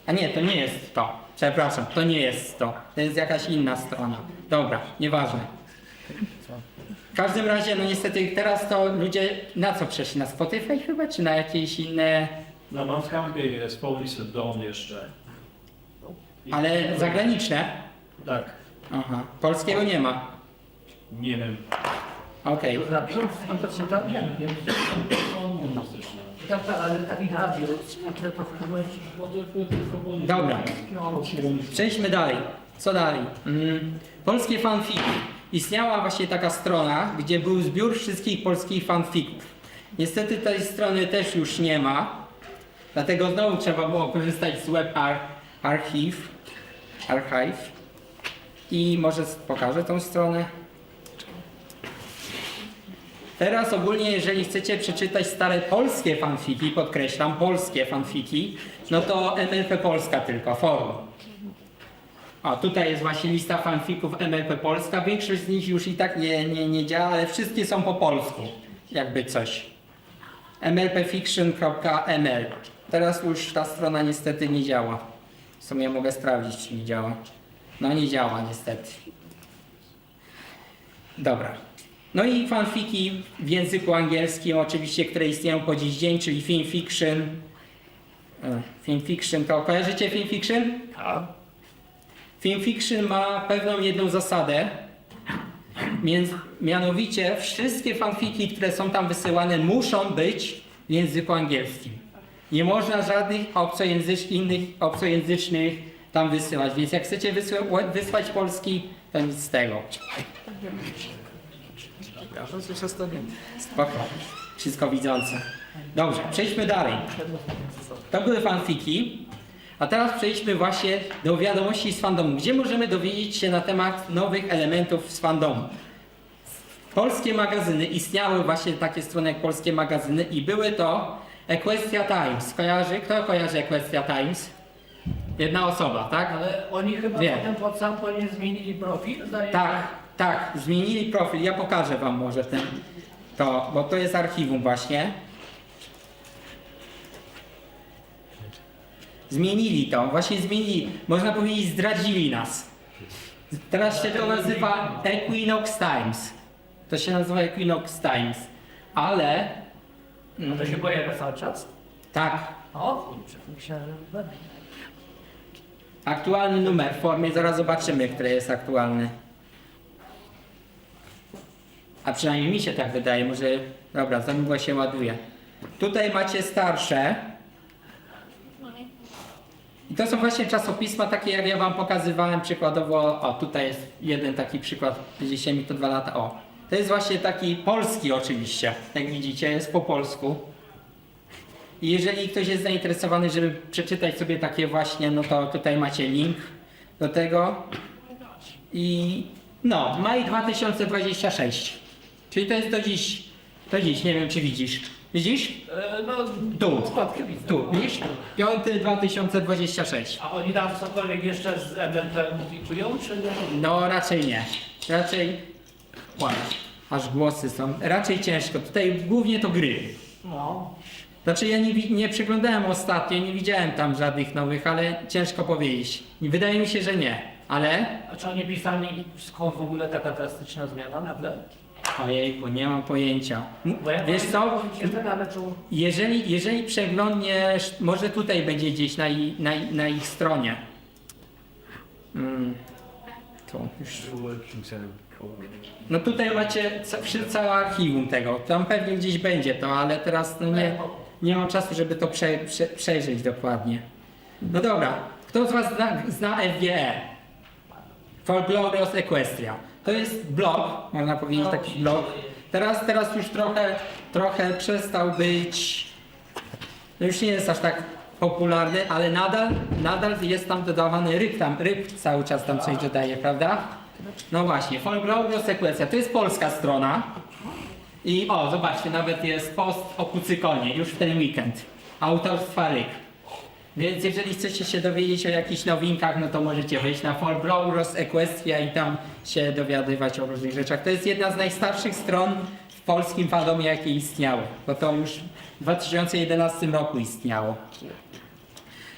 Speaker 1: A nie, to nie jest to. Przepraszam, to nie jest to. To jest jakaś inna strona. Dobra, nieważne. W każdym razie, no niestety teraz to ludzie na co przeszli? Na Spotify chyba, czy na jakieś inne...
Speaker 4: Na Bandcampie jest Police at Dawn jeszcze.
Speaker 1: Ale zagraniczne?
Speaker 4: Tak.
Speaker 1: Aha, polskiego nie ma.
Speaker 4: Nie wiem.
Speaker 1: Okej.
Speaker 2: Tak, ale taki radio, które
Speaker 1: Dobra, przejdźmy dalej. Co dalej? Polskie fanfiki. Istniała właśnie taka strona, gdzie był zbiór wszystkich polskich fanfików. Niestety tej strony też już nie ma, dlatego znowu trzeba było korzystać z Web Archive. I może pokażę tą stronę. Teraz ogólnie, jeżeli chcecie przeczytać stare polskie fanfiki, podkreślam, polskie fanfiki, no to MLP Polska tylko, forum. A tutaj jest właśnie lista fanfików MLP Polska. Większość z nich już i tak nie działa, ale wszystkie są po polsku, jakby coś. mlpfiction.ml. Teraz już ta strona niestety nie działa. W sumie mogę sprawdzić, czy nie działa. No nie działa niestety. Dobra. No i fanfiki w języku angielskim oczywiście, które istnieją po dziś dzień, czyli Film Fiction. Film Fiction, to kojarzycie Film Fiction?
Speaker 4: Tak.
Speaker 1: Film Fiction ma pewną jedną zasadę. Mianowicie wszystkie fanfiki, które są tam wysyłane, muszą być w języku angielskim. Nie można żadnych innych obcojęzycznych tam wysyłać, więc jak chcecie wysłać polski, to nic z tego. Spoko, wszystko widzące. Dobrze, przejdźmy dalej. To były fanfiki, a teraz przejdźmy właśnie do wiadomości z fandomu. Gdzie możemy dowiedzieć się na temat nowych elementów z fandomu? Polskie magazyny, istniały właśnie takie strony jak Polskie Magazyny i były to Equestria Times. Kto kojarzy Equestria Times? Jedna osoba, tak?
Speaker 2: Ale oni chyba
Speaker 1: Wiem.
Speaker 2: potem pod sam koniec zmienili profil, zdaje się.
Speaker 1: Tak, zmienili profil. Ja pokażę wam może bo to jest archiwum właśnie. Zmienili to, właśnie zmienili, można powiedzieć zdradzili nas. Teraz się to nazywa Equinox Times. To się nazywa Equinox Times, ale
Speaker 3: A to się pojawia cały czas?
Speaker 1: Tak.
Speaker 3: O kurczę, myślałem, że
Speaker 1: Aktualny numer w formie, zaraz zobaczymy, który jest aktualny. A przynajmniej mi się tak wydaje, może... Dobra, za długo się ładuje. Tutaj macie starsze. I to są właśnie czasopisma takie, jak ja wam pokazywałem przykładowo. O, tutaj jest jeden taki przykład, widzicie mi to 2 lata. O, to jest właśnie taki polski oczywiście, jak widzicie, jest po polsku. I jeżeli ktoś jest zainteresowany, żeby przeczytać sobie takie właśnie, no to tutaj macie link do tego. I no, maj 2026. Czyli to jest do dziś, nie wiem czy widzisz. Widzisz?
Speaker 3: no,
Speaker 1: Tu,
Speaker 3: spadkiem widzę.
Speaker 1: tu, widzisz? 5/2026.
Speaker 3: A oni tam cokolwiek jeszcze z eventem publikują, czy nie?
Speaker 1: No raczej nie. Raczej... Ła, aż głosy są. Raczej ciężko. Tutaj głównie to gry.
Speaker 3: No.
Speaker 1: Znaczy ja nie przeglądałem ostatnio, nie widziałem tam żadnych nowych, ale ciężko powiedzieć. Wydaje mi się, że nie. Ale...
Speaker 3: A czy oni pisali, skąd w ogóle taka drastyczna zmiana nagle?
Speaker 1: Ojejku, nie mam pojęcia.
Speaker 3: Bo ja
Speaker 1: Wiesz co?
Speaker 3: Ale to...
Speaker 1: Jeżeli przeglądniesz, może tutaj będzie gdzieś na ich stronie. Tu już. No tutaj macie całe archiwum tego. Tam pewnie gdzieś będzie to, ale teraz no nie mam czasu, żeby to przejrzeć dokładnie. No dobra, kto z was zna FGE? Folklorios Equestria. To jest blog, można powiedzieć taki blog. Teraz już trochę przestał być, no już nie jest aż tak popularny, ale nadal jest tam dodawany ryb cały czas tam coś dodaje, prawda? No właśnie, Folklorios Equestria, to jest polska strona. I o, zobaczcie, nawet jest post o kucykonie, już w ten weekend. Autorstwa ryb. Więc jeżeli chcecie się dowiedzieć o jakichś nowinkach, no to możecie wejść na Folklorios Equestria i tam się dowiadywać o różnych rzeczach. To jest jedna z najstarszych stron w polskim fandomie, jakie istniały, bo to już w 2011 roku istniało.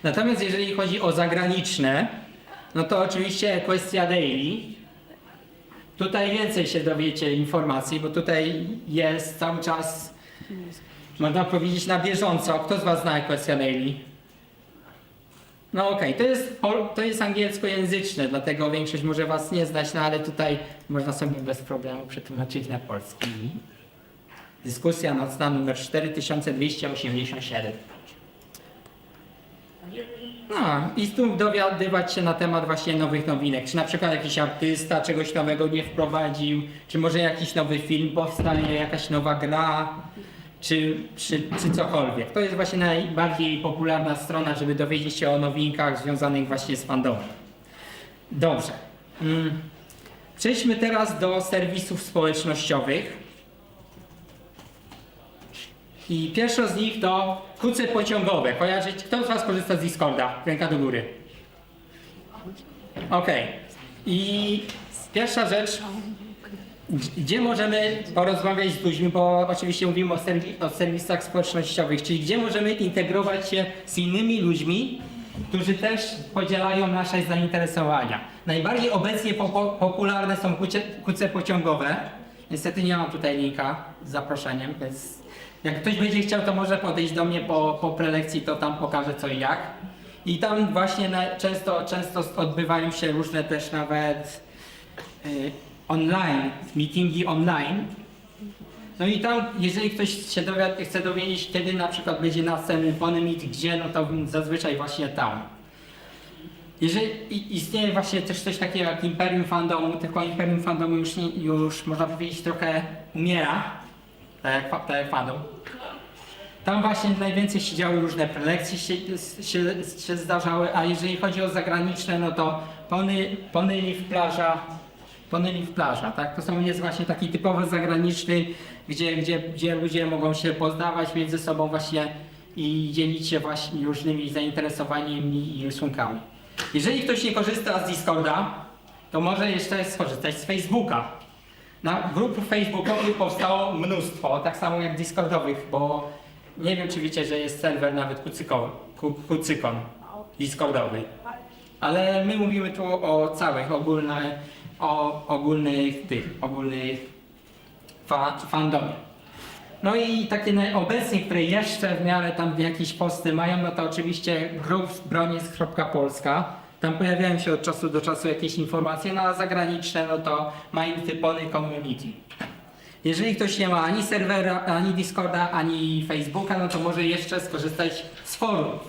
Speaker 1: Natomiast jeżeli chodzi o zagraniczne, no to oczywiście Equestria Daily. Tutaj więcej się dowiecie informacji, bo tutaj jest cały czas, można powiedzieć, na bieżąco. Kto z was zna Equestria Daily? No okej, to jest angielskojęzyczne, dlatego większość może was nie znać, no ale tutaj można sobie bez problemu przetłumaczyć na polski. Dyskusja nocna numer 4287. No i tu dowiadywać się na temat właśnie nowych nowinek, czy na przykład jakiś artysta czegoś nowego nie wprowadził, czy może jakiś nowy film powstanie, jakaś nowa gra, czy cokolwiek. To jest właśnie najbardziej popularna strona, żeby dowiedzieć się o nowinkach związanych właśnie z fandomem. Dobrze. Przejdźmy teraz do serwisów społecznościowych. I pierwsza z nich to kuce pociągowe. Kojarzycie? Kto z was korzysta z Discorda? Ręka do góry. Okej. I pierwsza rzecz, gdzie możemy porozmawiać z ludźmi, bo oczywiście mówimy o serwisach społecznościowych, czyli gdzie możemy integrować się z innymi ludźmi, którzy też podzielają nasze zainteresowania. Najbardziej obecnie popularne są kuce pociągowe. Niestety nie mam tutaj linka z zaproszeniem, więc jak ktoś będzie chciał, to może podejść do mnie po prelekcji, to tam pokażę co i jak. I tam właśnie często odbywają się różne też nawet online, meetingi online. No i tam, jeżeli ktoś się chce dowiedzieć, kiedy na przykład będzie następny meet, gdzie, no to zazwyczaj właśnie tam. Jeżeli istnieje właśnie też coś takiego jak Imperium Fandomu, tylko Imperium Fandomu już można powiedzieć trochę umiera, tak jak fandom. Tam właśnie najwięcej się działy różne prelekcje się zdarzały, a jeżeli chodzi o zagraniczne, no to Ponyliv Plaża, tak? To jest właśnie taki typowy zagraniczny, gdzie ludzie mogą się poznawać między sobą właśnie i dzielić się właśnie różnymi zainteresowaniami i rysunkami. Jeżeli ktoś nie korzysta z Discorda, to może jeszcze skorzystać z Facebooka. Na grup facebookowych powstało mnóstwo, tak samo jak Discordowych, bo nie wiem czy wiecie, że jest serwer nawet Kucykon Discordowy. Ale my mówimy tu o całych ogólnych fandomie. No i takie obecnie, które jeszcze w miarę tam jakieś posty mają, no to oczywiście broniec.polska. Tam pojawiają się od czasu do czasu jakieś informacje, no a zagraniczne, no to Mindtypony Community. Jeżeli ktoś nie ma ani serwera, ani Discorda, ani Facebooka, no to może jeszcze skorzystać z forum,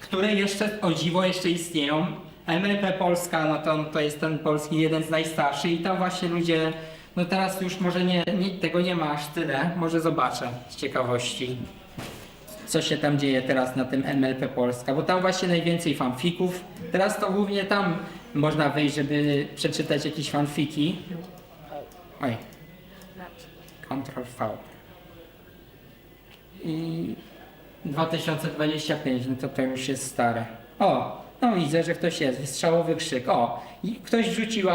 Speaker 1: które jeszcze, o dziwo, jeszcze istnieją. MLP Polska, no to jest ten polski jeden z najstarszych i tam właśnie ludzie, no teraz już może tego nie ma aż tyle, może zobaczę z ciekawości, co się tam dzieje teraz na tym MLP Polska, bo tam właśnie najwięcej fanfików. Teraz to głównie tam można wejść, żeby przeczytać jakieś fanfiki. Oj. Ctrl-V. I 2025, no to już jest stare. O, no widzę, że ktoś jest, wystrzałowy krzyk. O, i ktoś wrzucił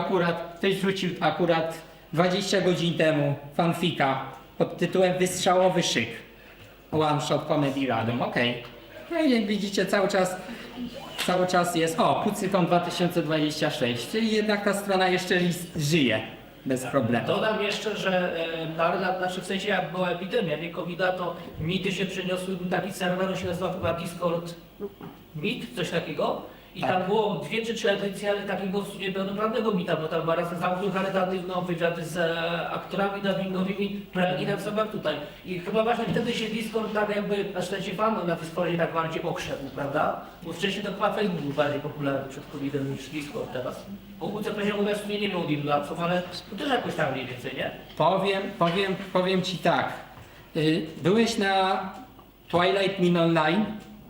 Speaker 1: akurat 20 godzin temu fanfika pod tytułem Wystrzałowy szyk. One Shot Comedy Radom, okej. No i jak widzicie cały czas jest, o, Kucykon 2026, czyli jednak ta strona jeszcze żyje bez problemu.
Speaker 3: Dodam jeszcze, że w sensie jak była epidemia, nie COVID-a, to mity się przeniosły, był taki serwer, on się nazywa chyba Discord Meet, coś takiego. I
Speaker 1: Tak.
Speaker 3: tam było 2 czy 3 edycje takiego niepełnoprawnego mita, bo tam była raz zamknął charytatywną, wywiady z aktorami dubbingowymi, prelegi tak samo jak tutaj. I chyba właśnie wtedy się Discord tak jakby, znaczy się fandom na Discordzie tak bardziej okrzepł, prawda? Bo wcześniej to chyba Facebook był bardziej popularny przed COVID-em niż Discord teraz. Po ogóle poziomowe w sumie nie miał dimlapsów, ale to też jakoś tam mniej więcej, nie?
Speaker 1: Powiem ci tak. Byłeś na Twilight Mean Online?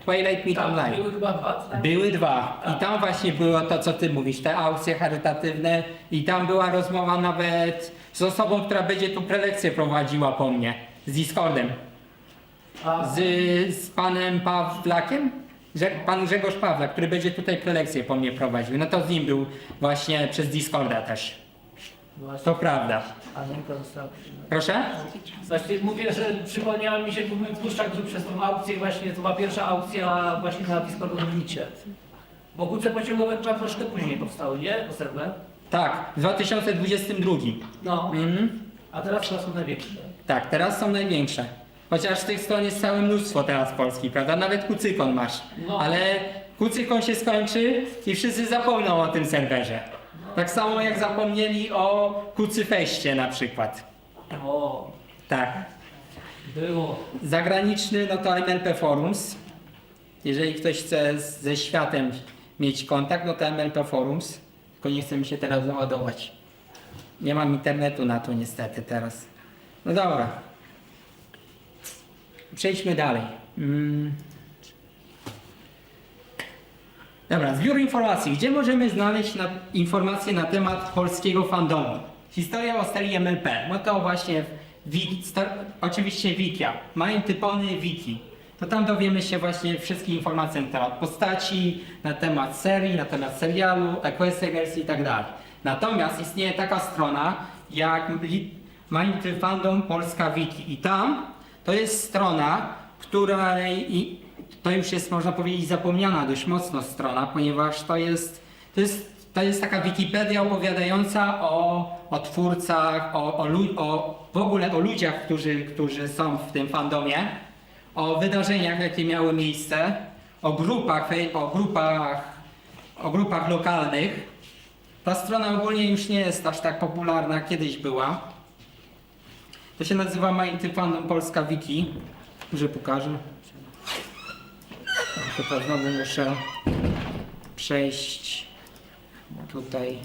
Speaker 1: Twilight Mean
Speaker 3: Tak,
Speaker 1: Online.
Speaker 3: były chyba 2. Tak?
Speaker 1: Były 2 i tam właśnie było to, co ty mówisz, te aukcje charytatywne i tam była rozmowa nawet z osobą, która będzie tu prelekcję prowadziła po mnie, z Discordem,
Speaker 3: A,
Speaker 1: z panem Pawlakiem, pan Grzegorz Pawlak, który będzie tutaj prelekcję po mnie prowadził, no to z nim był właśnie przez Discorda też,
Speaker 3: właśnie.
Speaker 1: to prawda.
Speaker 3: A nie to
Speaker 1: Proszę?
Speaker 3: Właśnie mówię, że przypomniała mi się, bo mój Tłuszczak, że przez tą aukcję właśnie, to była pierwsza aukcja właśnie na Discordowym micie. Bo kuce pociągowe chyba troszkę później powstały, nie? Po serwer.
Speaker 1: Tak, w 2022.
Speaker 3: No,
Speaker 1: Mhm.
Speaker 3: a teraz chyba są największe.
Speaker 1: Tak, teraz są największe. Chociaż tych stron jest całe mnóstwo teraz polskich, prawda? Nawet Kucykon masz.
Speaker 3: No.
Speaker 1: Ale Kucykon się skończy i wszyscy zapomną o tym serwerze. Tak samo jak zapomnieli o Kucyfeście na przykład.
Speaker 3: O,
Speaker 1: Tak.
Speaker 3: było.
Speaker 1: Zagraniczny, no to MLP Forums. Jeżeli ktoś chce ze światem mieć kontakt, no to MLP Forums. Tylko nie chce mi się teraz załadować. Nie mam internetu na to niestety teraz. No dobra. Przejdźmy dalej. Dobra, zbiór informacji. Gdzie możemy znaleźć informacje na temat polskiego fandomu? Historia o serii MLP. No to właśnie oczywiście Wikia. Mindtypony Wiki. To tam dowiemy się właśnie wszystkich informacji na temat postaci, na temat serii, na temat serialu, Equesters i tak dalej. Natomiast istnieje taka strona jak Mindtyfandom Polska Wiki i tam to jest strona, której to już jest, można powiedzieć, zapomniana dość mocno strona, ponieważ to jest taka Wikipedia opowiadająca o twórcach, w ogóle o ludziach, którzy są w tym fandomie, o wydarzeniach, jakie miały miejsce, o grupach lokalnych. Ta strona ogólnie już nie jest aż tak popularna, kiedyś była. To się nazywa Mindtypandom Polska Wiki. Może pokażę. Tylko znowu muszę przejść tutaj.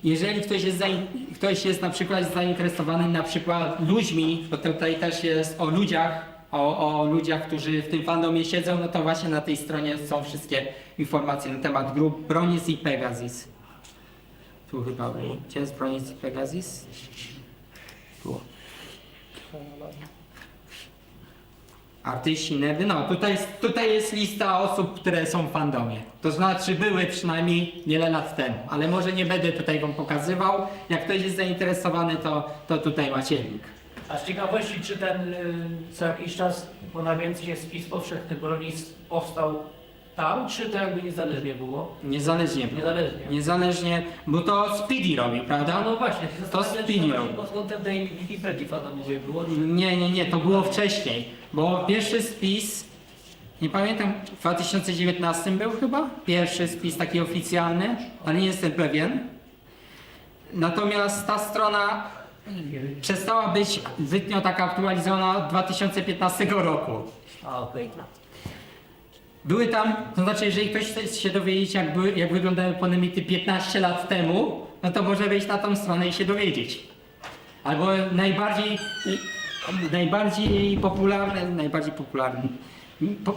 Speaker 1: Jeżeli ktoś jest na przykład zainteresowany na przykład ludźmi, bo tutaj też jest o ludziach, którzy w tym fandomie siedzą, no to właśnie na tej stronie są wszystkie informacje na temat grup Broniec i Pegasus. Tu chyba było. Gdzie jest Broniec i Pegasus? Tu. Artyści, nerdy, no tutaj jest lista osób, które są w fandomie. To znaczy były przynajmniej wiele lat temu, ale może nie będę tutaj wam pokazywał. Jak ktoś jest zainteresowany, to tutaj macie link.
Speaker 3: A z ciekawości, czy ten co jakiś czas ponawiający się spis powszechny broni powstał tam, czy to jakby niezależnie było?
Speaker 1: Niezależnie było.
Speaker 3: Niezależnie.
Speaker 1: Niezależnie, bo to Speedy robił, prawda?
Speaker 3: No właśnie,
Speaker 1: To Spinio.
Speaker 3: pod kątem tej Wikipedii fandomowej było.
Speaker 1: Nie, to było wcześniej, bo pierwszy spis, nie pamiętam, w 2019 był chyba? Pierwszy spis taki oficjalny, ale nie jestem pewien. Natomiast ta strona przestała być zbytnio taka aktualizowana od 2015 roku.
Speaker 3: A, okej.
Speaker 1: Były tam, to znaczy jeżeli ktoś chce się dowiedzieć jak wyglądały ponemity 15 lat temu, no to może wejść na tą stronę i się dowiedzieć. Albo najbardziej popularny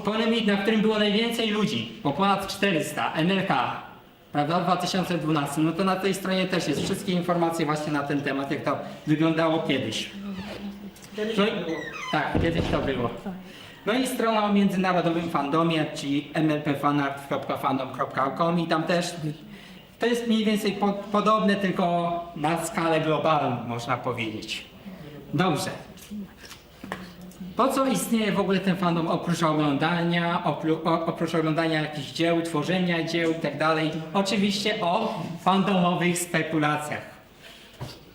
Speaker 1: ponemit, na którym było najwięcej ludzi, bo ponad 400, NLK, prawda, w 2012, no to na tej stronie też jest wszystkie informacje właśnie na ten temat, jak to wyglądało kiedyś. No i, tak, kiedyś to było. No i strona o międzynarodowym fandomie, czyli mlpfanart.fandom.com i tam też to jest mniej więcej podobne, tylko na skalę globalną, można powiedzieć. Dobrze. Po co istnieje w ogóle ten fandom oprócz oglądania jakichś dzieł, tworzenia dzieł i tak dalej? Oczywiście o fandomowych spekulacjach.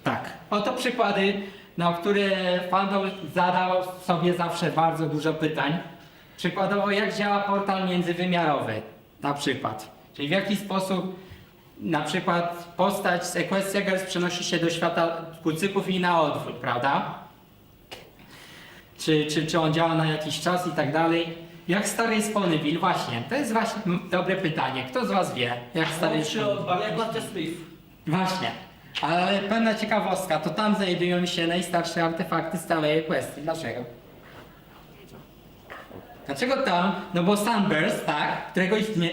Speaker 1: Tak, oto przykłady, na które fandom zadał sobie zawsze bardzo dużo pytań. Przykładowo, jak działa portal międzywymiarowy, na przykład. Czyli w jaki sposób na przykład postać z Equestria Girls przenosi się do świata kucyków i na odwrót, prawda? Czy on działa na jakiś czas i tak dalej. Jak stary jest Ponyville? Właśnie, to jest właśnie dobre pytanie. Kto z was wie, jak stary jest Ponyville?
Speaker 3: Jak Walter Smith.
Speaker 1: Właśnie, ale pewna ciekawostka, to tam znajdują się najstarsze artefakty z całej Equestrii. Dlaczego? Dlaczego tam? No bo Sunburst, tak,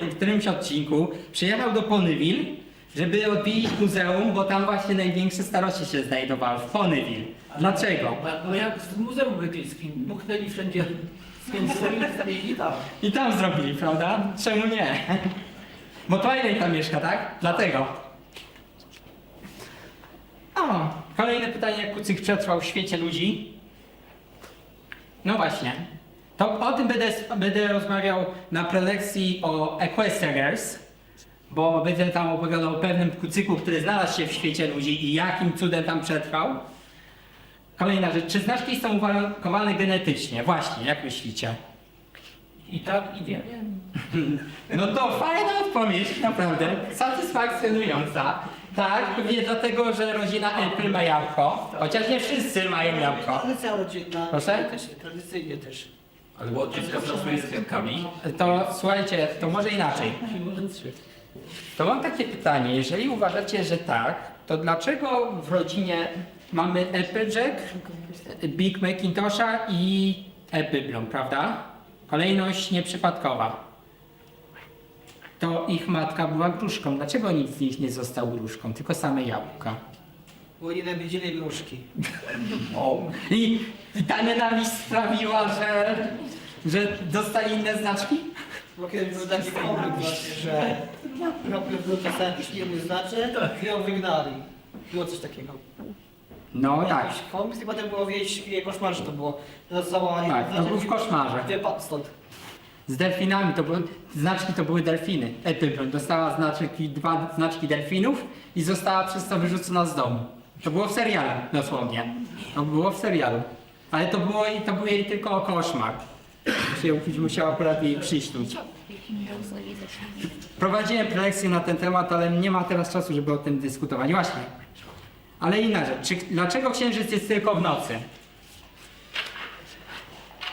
Speaker 1: w którymś odcinku przyjechał do Ponyville, żeby odwiedzić muzeum, bo tam właśnie największe starocie się znajdowały, w Ponyville. Dlaczego?
Speaker 3: No jak w Muzeum Brytyjskim, muchnęli wszędzie stawili tam.
Speaker 1: I tam zrobili, prawda? Czemu nie? Bo Twilight tam mieszka, tak? Dlatego. O, kolejne pytanie, jak kucyk przetrwał w świecie ludzi? No właśnie. To o tym będę rozmawiał na prelekcji o Equestria Girls, bo będę tam opowiadał o pewnym kucyku, który znalazł się w świecie ludzi i jakim cudem tam przetrwał. Kolejna rzecz, czy znaczki są uwarunkowane genetycznie? Właśnie, jak myślicie?
Speaker 3: I tak, i nie.
Speaker 1: No to fajna odpowiedź, naprawdę, satysfakcjonująca. Tak, pewnie dlatego, że rodzina Apple ma jabłko, chociaż nie wszyscy mają jabłko.
Speaker 2: Tradycja rodzinna.
Speaker 1: Proszę?
Speaker 2: Tradycyjnie też.
Speaker 5: Ale łodziska pracuje z kwiatkami.
Speaker 1: To słuchajcie, to może inaczej. To mam takie pytanie, jeżeli uważacie, że tak, to dlaczego w rodzinie mamy Applejack, Big Macintosha i Apple Bloom, prawda? Kolejność nieprzypadkowa. To ich matka była gruszką. Dlaczego nikt z nich nie został gruszką, tylko same jabłka?
Speaker 2: Bo nienawidzili gruszki.
Speaker 1: I ta nienawiść sprawiła, że dostali inne znaczki?
Speaker 2: Bo kiedyś był taki konflikt właśnie, że Kropel był dostał jakiś firmy znaczy i ją wygnali. Było coś takiego.
Speaker 1: No tak.
Speaker 2: Jakiś konflikt i potem było wieść koszmar, że to było. Teraz zawołanie.
Speaker 1: Tak, to był w koszmarze.
Speaker 2: Wypadł stąd.
Speaker 1: Z delfinami znaczki to były delfiny. Apple dostała dwa znaczki delfinów i została przez to wyrzucona z domu. To było w serialu, dosłownie. To było w serialu. Ale to był jej tylko koszmar. Musiała akurat jej przyśnić. Prowadziłem prelekcję na ten temat, ale nie ma teraz czasu, żeby o tym dyskutować. Właśnie. Ale inna rzecz. Dlaczego księżyc jest tylko w nocy?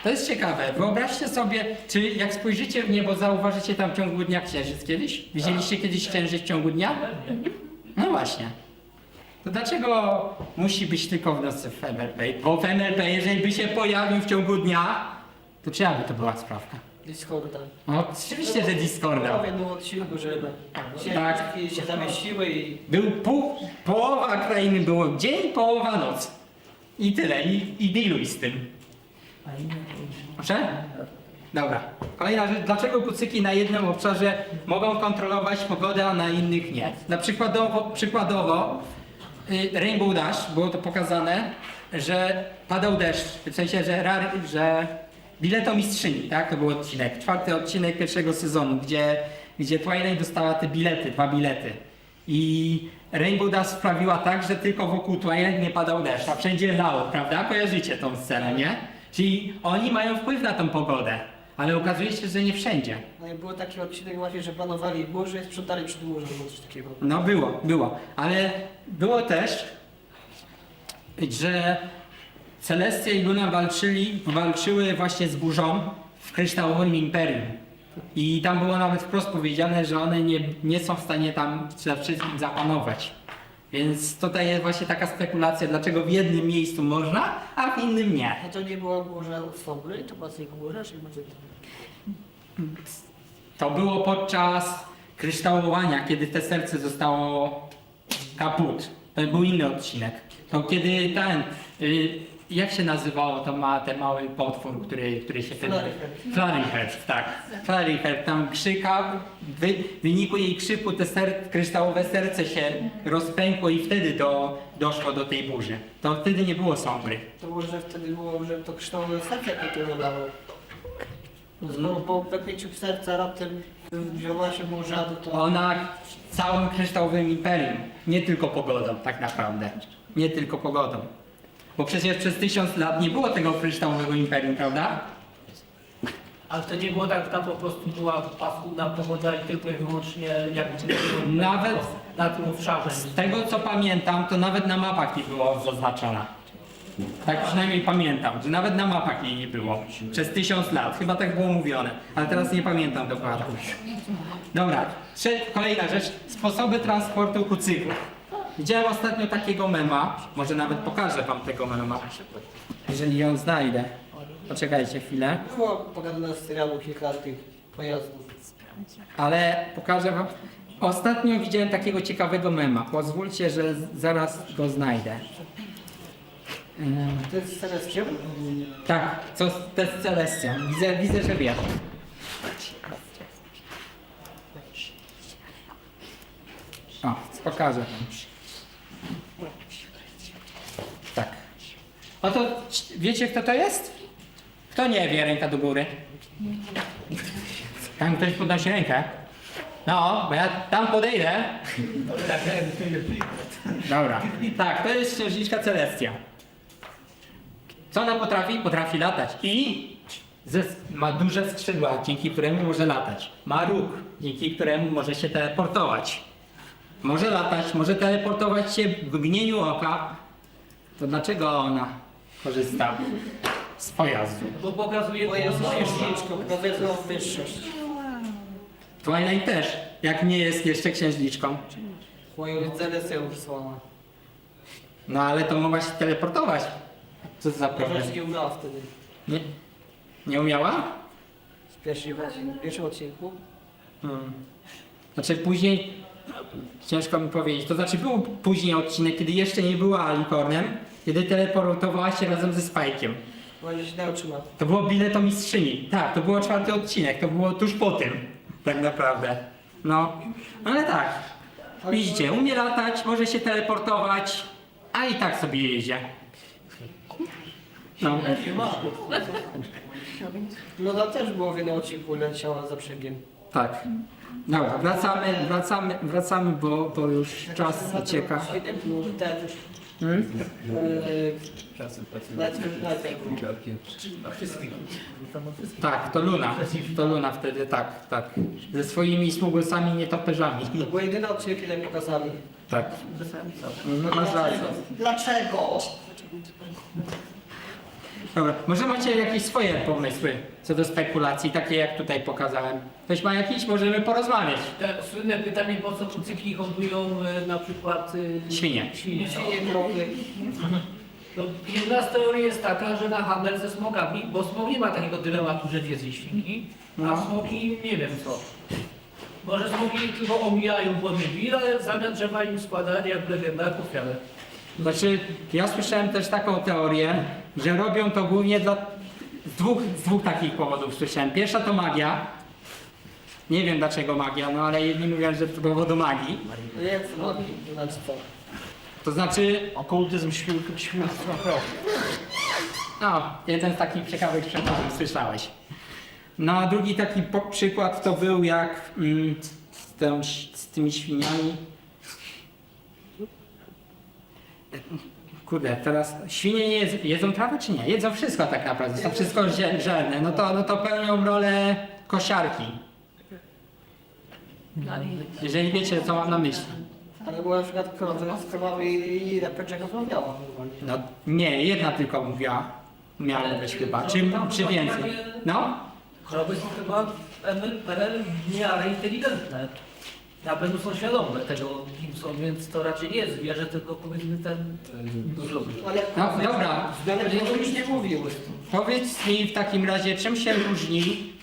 Speaker 1: To jest ciekawe. Wyobraźcie sobie, czy jak spojrzycie w niebo, zauważycie tam w ciągu dnia księżyc kiedyś? Widzieliście kiedyś księżyc w ciągu dnia? No właśnie. To dlaczego musi być tylko w nocy w MLP? Bo w MLP, jeżeli by się pojawił w ciągu dnia, to czyja by to była sprawka?
Speaker 2: Discorda.
Speaker 1: No oczywiście, że Discorda.
Speaker 2: Połowie było od siły, żeby
Speaker 1: Tak.
Speaker 2: się zamieściły i
Speaker 1: Był połowa krainy było dzień, połowa noc. I tyle. I dealuj z tym. Proszę? Dobra. Kolejna rzecz. Dlaczego kucyki na jednym obszarze mogą kontrolować pogodę, a na innych nie? Na przykładowo Rainbow Dash było to pokazane, że padał deszcz. W sensie, że biletomistrzyni, tak? To był odcinek, 4. odcinek pierwszego sezonu, gdzie Twilight dostała te bilety, 2 bilety. I Rainbow Dash sprawiła tak, że tylko wokół Twilight nie padał deszcz, a wszędzie lało, prawda? Kojarzycie tą scenę, nie? Czyli oni mają wpływ na tą pogodę, ale okazuje się, że nie wszędzie.
Speaker 2: No i był taki odcinek właśnie, że planowali burzę i sprzątali przed burzą, było coś takiego.
Speaker 1: No było, ale było też, że Celestia i Luna walczyły właśnie z burzą w Kryształowym Imperium. I tam było nawet wprost powiedziane, że one nie są w stanie tam za wszystkim zapanować. Więc tutaj jest właśnie taka spekulacja, dlaczego w jednym miejscu można, a w innym nie.
Speaker 2: No to nie była burza Sombry, to była tylko burza, czy może...
Speaker 1: To było podczas kryształowania, kiedy te serce zostało kaput. To był inny odcinek. To kiedy jak się nazywało ten mały potwór, który się wtedy... Flaryhead, tak. Flaryhead tam krzykał, w wyniku jej krzyku te kryształowe serce się rozpękło i wtedy doszło do tej burzy. To wtedy nie było Sombry.
Speaker 2: To było, że wtedy było, że to kształtowe serce jakie to dało. No po pęknięciu serca raptem wzięła się burza, to...
Speaker 1: Ona całym kryształowym imperium, nie tylko pogodą tak naprawdę. Nie tylko pogodą. Bo przecież przez 1000 lat nie było tego kryształowego imperium, prawda?
Speaker 3: Ale to nie było tak, tam po prostu była paskudna pogoda i tylko i wyłącznie jakby
Speaker 1: Nawet
Speaker 3: na tym obszarze.
Speaker 1: z tego co pamiętam, to nawet na mapach nie było zaznaczona. Tak przynajmniej pamiętam, że nawet na mapach jej nie było. Przez 1000 lat, chyba tak było mówione, ale teraz nie pamiętam dokładnie. Dobra, kolejna rzecz, sposoby transportu kucyków. Widziałem ostatnio takiego mema, może nawet pokażę wam tego mema, jeżeli ją znajdę. Poczekajcie chwilę,
Speaker 2: Było pokazane z serialu kilka tych pojazdów.
Speaker 1: ale pokażę wam. Ostatnio widziałem takiego ciekawego mema, pozwólcie, że zaraz go znajdę.
Speaker 2: To jest Celestium?
Speaker 1: Tak, to jest Celestia. Widzę, że wiesz. O, pokażę wam. Tak. Oto, wiecie kto to jest? Kto nie wie, ręka do góry. Tam ktoś podnosi rękę. No, bo ja tam podejdę. Dobra. Tak, to jest księżniczka Celestia. Co ona potrafi? Potrafi latać. I ma duże skrzydła, dzięki któremu może latać. Ma róg, dzięki któremu może się teleportować. Może latać, może teleportować się w mgnieniu oka. To dlaczego ona korzysta z pojazdu?
Speaker 3: Bo pokazuje
Speaker 2: Bo jest
Speaker 3: to,
Speaker 2: księżniczką, powiedzą wyższość.
Speaker 1: Twilight też, jak nie jest jeszcze księżniczką.
Speaker 2: Moją Celestium wysłała.
Speaker 1: No ale to mogła się teleportować. Co za problem?
Speaker 2: Może nie udała wtedy.
Speaker 1: Nie, nie umiała?
Speaker 2: W pierwszym odcinku.
Speaker 1: Znaczy później, ciężko mi powiedzieć, to znaczy był później odcinek, kiedy jeszcze nie była Alicornem, kiedy teleportowała się razem ze Spike'iem.
Speaker 2: Może się nauczyła.
Speaker 1: To było biletomistrzyni. Tak, to było 4. odcinek, to było tuż po tym. Tak naprawdę. No, ale tak. Widzicie, umie latać, może się teleportować, a i tak sobie jedzie. No.
Speaker 2: Loda też było w jednym odcinku, leciała za brzegiem.
Speaker 1: Tak. Dobra, wracamy, bo już czas ucieka.
Speaker 2: Ten...
Speaker 1: Tak, to Luna wtedy, tak. Ze swoimi smugłysami nietoperzami.
Speaker 2: To był jedyny odcinek, kiedy mi pokazali.
Speaker 1: Tak. No, masz rację.
Speaker 2: Dlaczego?
Speaker 1: Dobra, może macie jakieś swoje pomysły co do spekulacji, takie jak tutaj pokazałem. Ktoś ma jakieś? Możemy porozmawiać.
Speaker 3: Te słynne pytanie, po co kucyki hodują na przykład
Speaker 1: Świnie.
Speaker 3: Świnie.
Speaker 2: Nie krowy.
Speaker 3: No, jedna z teorii jest taka, że na handel ze smokami, bo smok nie ma takiego dylematu, że nie zje świnki, a
Speaker 1: No.
Speaker 3: smoki nie wiem co. Może smoki tylko omijają podniebi, ale w zamian trzeba im składać jak w legendach ofiarę.
Speaker 1: Znaczy, ja słyszałem też taką teorię, że robią to głównie z dwóch takich powodów słyszałem. Pierwsza to magia. Nie wiem dlaczego magia, no ale jedni mówią, że to powodu magii.
Speaker 2: Nie, to znaczy co?
Speaker 1: To znaczy,
Speaker 4: Okultyzm świństwa prochu.
Speaker 1: No, jeden z takich ciekawych przykładów słyszałeś. No a drugi taki przykład to był jak z tymi świniami. Kurde, teraz świnie nie jedzą trawę czy nie? Jedzą wszystko tak naprawdę, są wszystko żerne. No to pełnią rolę kosiarki. Jeżeli wiecie co mam na myśli.
Speaker 2: Ale była na przykład krowa z krowami i lepeczek rozmawiała.
Speaker 1: No nie, jedna tylko mówiła. Miała być chyba, czy więcej. No?
Speaker 3: Choroby są chyba w miarę inteligentne. Na pewno są świadome tego, kim są, więc to raczej nie jest zwierzę, tylko powiedzmy ten dużo.
Speaker 2: Ale
Speaker 1: No dobra,
Speaker 2: Zwierzęta już nie mówiły.
Speaker 1: powiedz mi w takim razie, czym się różni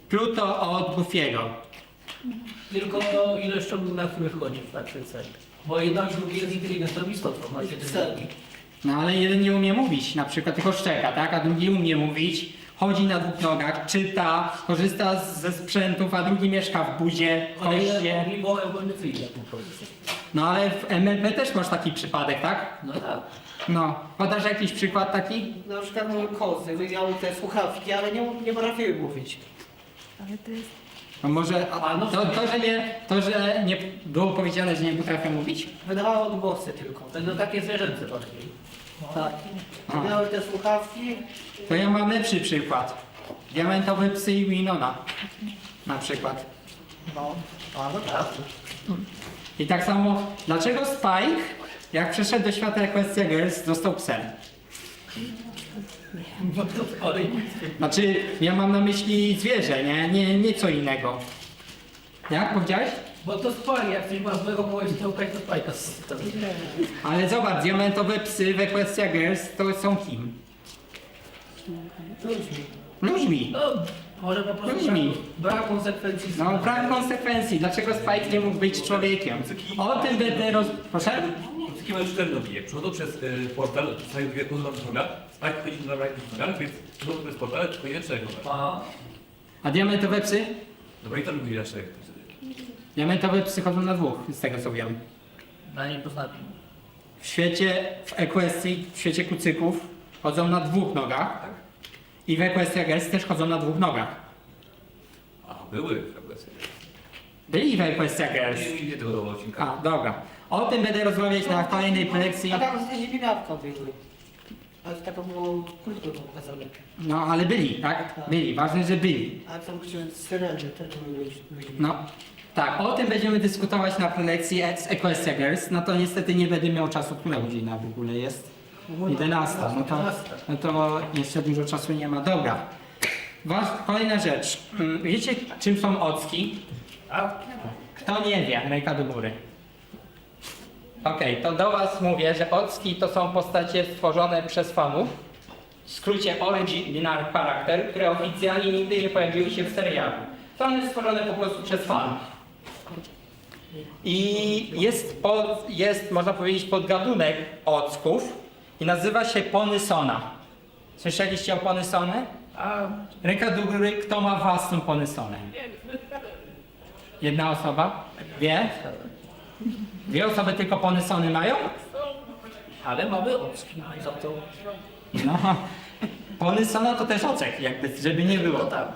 Speaker 1: Pluto od Goofiego?
Speaker 3: Tylko ilością, na których chodzi w praktyce. Bo jedna i drugi jest inteligentną istotą, macie
Speaker 2: Serki.
Speaker 1: No ale jeden nie umie mówić, na przykład tylko szczeka, tak? A drugi umie mówić, chodzi na dwóch nogach, czyta, korzysta ze sprzętów, a drugi mieszka w budzie, w koście.
Speaker 3: Oni było ewolucyjne po prostu.
Speaker 1: No ale w MLP też masz taki przypadek, tak?
Speaker 3: No tak.
Speaker 1: No, podasz jakiś przykład taki?
Speaker 2: Na przykład kozy wymiały te słuchawki, ale nie potrafiły mówić.
Speaker 1: No może że nie było powiedziane, że nie potrafią mówić?
Speaker 2: Wydawały odgłosy tylko.
Speaker 3: No takie zwierzęce bardziej.
Speaker 2: Tak. Miały te słuchawki.
Speaker 1: To ja mam lepszy przykład. Diamentowe psy i Winona. Na przykład.
Speaker 2: No, no tak.
Speaker 1: I tak samo, dlaczego Spike, jak przeszedł do świata Equestria Girls, został psem?
Speaker 3: No to chory.
Speaker 1: Znaczy, ja mam na myśli zwierzę, nie co innego. Jak powiedziałeś?
Speaker 3: Bo to spali, jak coś ma złego powiedz, to łukać do spajka.
Speaker 1: Ale zobacz, diamentowe psy w Equestria Girls to są kim? Ludźmi.
Speaker 3: No, może po prostu
Speaker 1: Ludźmi.
Speaker 3: brak konsekwencji.
Speaker 1: No, brak konsekwencji. Dlaczego Spike nie mógł być człowiekiem? O tym będę Proszę?
Speaker 5: Kucyki mają 4 nogi. Jak przychodzą przez portal, dostają dwie noga, Spike chodzi na rajkę nogach, więc przychodzą przez portal, tylko jeden człowiek noga.
Speaker 3: A,
Speaker 1: A diamentowe psy?
Speaker 5: Dobra, i tam mówi na czterech.
Speaker 1: Diamentowe psy chodzą na dwóch, z tego co wiem.
Speaker 3: na nie poznapi.
Speaker 1: W świecie, w Equestrii, w świecie kucyków chodzą na dwóch nogach.
Speaker 5: Tak?
Speaker 1: I w Equestria Girls też chodzą na dwóch nogach.
Speaker 5: A, były w ogóle.
Speaker 1: Byli w Equestria Girls.
Speaker 5: Nie widzę tego do odcinka.
Speaker 1: A, dobra. O tym będę rozmawiać na kolejnej prelekcji.
Speaker 2: A tam z ziemniawką były. Ale to było kulturą pokazane.
Speaker 1: No, ale byli, tak? Byli. Ważne, że byli.
Speaker 2: A tam chciałem syreny też były ludźmi.
Speaker 1: No. Tak, o tym będziemy dyskutować na prelekcji z Equestria Girls. No to niestety nie będę miał czasu. Która godzina w ogóle jest? 11. No to jeszcze dużo czasu nie ma. Dobra. Kolejna rzecz. Wiecie, czym są ocki? Kto nie wie, ręka do góry. Okej, to do was mówię, że ocki to są postacie stworzone przez fanów. W skrócie Original Character, które oficjalnie nigdy nie pojawiły się w serialu. Są one stworzone po prostu przez fanów. I jest można powiedzieć, podgadunek ocków i nazywa się Ponysona. Słyszeliście o Ponysonę?
Speaker 3: A,
Speaker 1: Ręka do góry, kto ma własną Ponysonę? Jedna osoba? Wie? Dwie osoby tylko Ponysony mają?
Speaker 3: ale mamy ocki za to.
Speaker 1: No, Ponysona to też ocek, jakby, żeby nie było.
Speaker 3: No tak.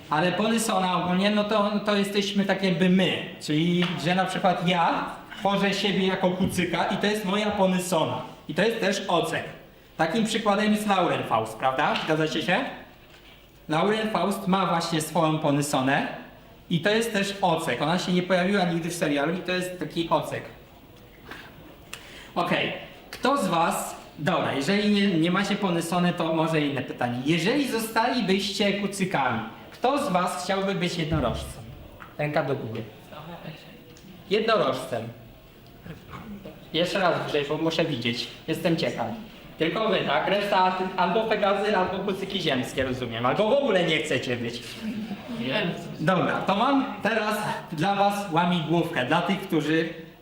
Speaker 1: Ale Ponysona ogólnie, no to jesteśmy tak jakby my. Czyli, że na przykład ja tworzę siebie jako kucyka i to jest moja Ponysona. I to jest też ocek. Takim przykładem jest Lauren Faust, prawda? Zgadzacie się? Lauren Faust ma właśnie swoją Ponysonę i to jest też ocek. Ona się nie pojawiła nigdy w serialu i to jest taki ocek. Okej. Kto z was, dobra, jeżeli nie macie Ponysony, to może inne pytanie. Jeżeli zostalibyście kucykami, kto z was chciałby być jednorożcem? Ręka do góry. Jednorożcem. Jeszcze raz wyżej, bo muszę widzieć. Jestem ciekaw. Tylko wy, tak? Reszta albo Pegazy, albo kucyki ziemskie, rozumiem. Albo w ogóle nie chcecie być.
Speaker 3: Nie.
Speaker 1: Dobra, to mam teraz dla was łamigłówkę. Dla tych,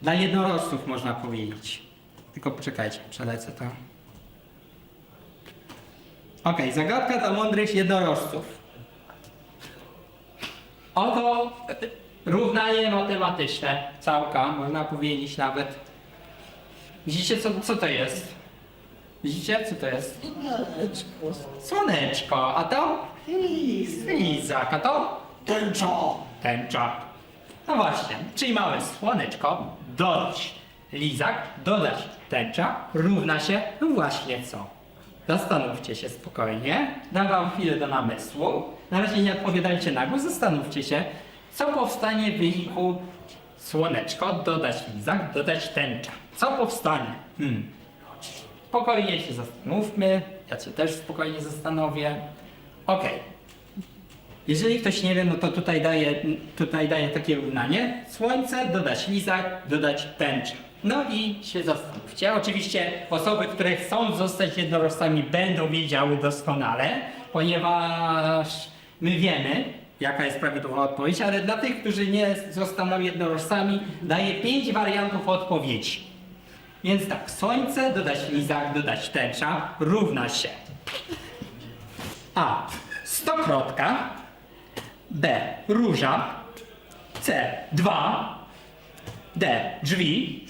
Speaker 1: dla jednorożców można powiedzieć. Tylko poczekajcie, przelecę to. Okej, zagadka dla mądrych jednorożców. Oto równanie matematyczne, całka, można powiedzieć nawet. Widzicie co to jest? Widzicie, co to jest? Słoneczko, a to? Lizak, a to? Tęcza. No właśnie, czyli mamy słoneczko, dodać lizak, dodać tęcza, równa się, no właśnie co? Zastanówcie się spokojnie, dam wam chwilę do namysłu. Na razie nie odpowiadajcie na głos, zastanówcie się, co powstanie w wyniku słoneczko, dodać lizak, dodać tęcza. Co powstanie? Spokojnie się zastanówmy, ja się też spokojnie zastanowię. Okej. Jeżeli ktoś nie wie, no to tutaj daję takie równanie. Słońce, dodać lizak, dodać tęczę. No i się zastanówcie. Oczywiście osoby, które chcą zostać jednorożcami, będą wiedziały doskonale, ponieważ my wiemy, jaka jest prawidłowa odpowiedź, ale dla tych, którzy nie zostaną jednorożcami, daję 5 wariantów odpowiedzi. Więc tak, słońce, dodać lizak, dodać tęcza, równa się A. Stokrotka, B. Róża, C. 2, D. Drzwi,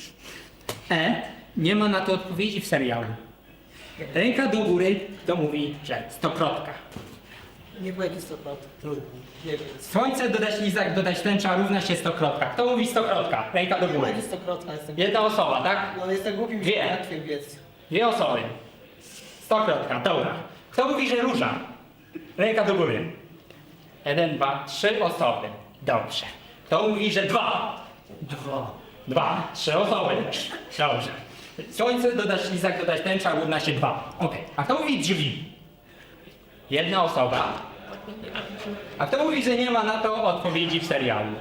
Speaker 1: E. Nie ma na to odpowiedzi w serialu. Ręka do góry, kto mówi, że stokrotka.
Speaker 2: Nie będzie 100%. Trudno. Nie wiem.
Speaker 1: Słońce, dodać lizak, dodać tęcza, równa się stokrotka. Kto mówi stokrotka? Ręka do
Speaker 2: Nie
Speaker 1: góry.
Speaker 2: będzie 100%, jestem.
Speaker 1: Jedna osoba, tak?
Speaker 2: No jestem głupim,
Speaker 1: Dwie.
Speaker 2: że łatwiej biec.
Speaker 1: 2 osoby. Stokrotka, dobra. Kto mówi, że róża? Ręka do góry. 1, 2, 3 osoby. Dobrze. Kto mówi, że 2? 2, 3 osoby. Dobrze. Słońce, dodać lizak, dodać tęcza, równa się 2. Okej. A kto mówi drzwi? 1 osoba. A kto mówi, że nie ma na to odpowiedzi w serialu?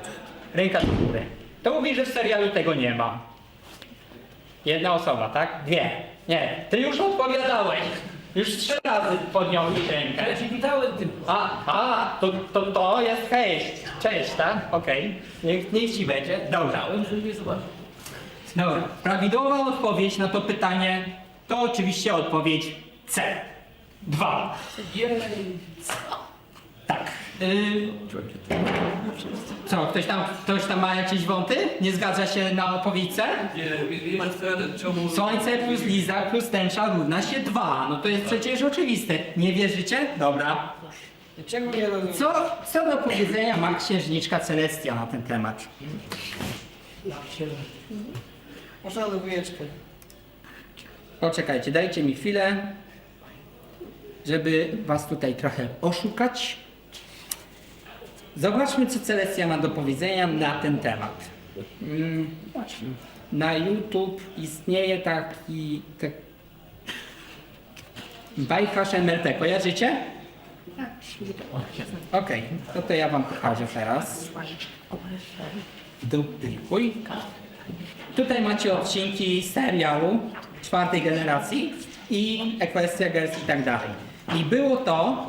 Speaker 1: Ręka do góry. Kto mówi, że w serialu tego nie ma? 1 osoba, tak? 2. Nie, ty już odpowiadałeś. Już 3 razy podniosłeś rękę.
Speaker 3: Ja się witałem tym.
Speaker 1: To jest cześć, tak? Okej. Niech ci będzie. Dobra.
Speaker 3: Dałem, że nie zobaczył.
Speaker 1: Dobra. Prawidłowa odpowiedź na to pytanie to oczywiście odpowiedź C. 2. Tak. Co, ktoś tam ma jakieś wąty? Nie zgadza się na odpowiedź C?
Speaker 5: Nie ma czemu...
Speaker 1: Słońce plus lizak plus tęcza równa się 2. No to jest przecież oczywiste. Nie wierzycie? Dobra.
Speaker 2: Czego nie rozumiem?
Speaker 1: Co do powiedzenia ma księżniczka Celestia na ten temat?
Speaker 2: Można na dwójeczkę.
Speaker 1: Poczekajcie, dajcie mi chwilę, żeby was tutaj trochę oszukać. Zobaczmy, co Celestia ma do powiedzenia na ten temat. Właśnie. Na YouTube istnieje taki bajkarz MLT. Kojarzycie? Okej, to ja wam pokażę teraz. Duplikuj. Tutaj macie odcinki serialu 4. generacji i Equestria Girls i tak dalej. I było to,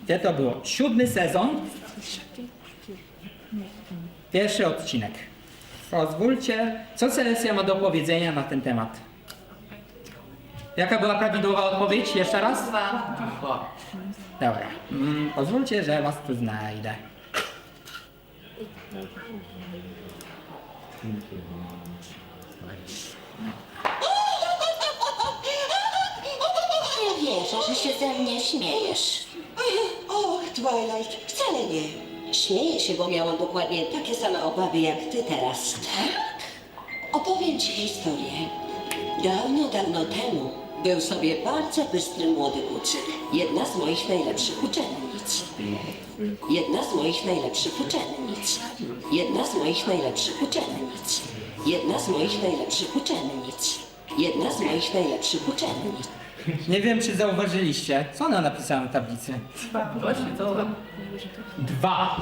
Speaker 1: gdzie to było? 7. sezon, 1. odcinek. Pozwólcie, co Celestia ma do powiedzenia na ten temat? Jaka była prawidłowa odpowiedź? Jeszcze raz?
Speaker 3: 2.
Speaker 1: Dobra. Pozwólcie, że was tu znajdę.
Speaker 6: Nie wierzę, że się ze mnie śmiejesz.
Speaker 7: Och, Twilight, wcale nie.
Speaker 6: Śmieję się, bo miałam dokładnie takie same obawy jak ty teraz. Opowiem ci historię. Dawno, dawno temu był sobie bardzo bystry młody kucyk. Jedna z moich najlepszych uczennic. Jedna z moich najlepszych uczennic. Jedna z moich najlepszych uczennic. Jedna z moich najlepszych uczennic. Jedna z moich najlepszych uczennic.
Speaker 1: Nie wiem, czy zauważyliście, co ona napisała na tablicy.
Speaker 3: Właśnie to.
Speaker 1: 2.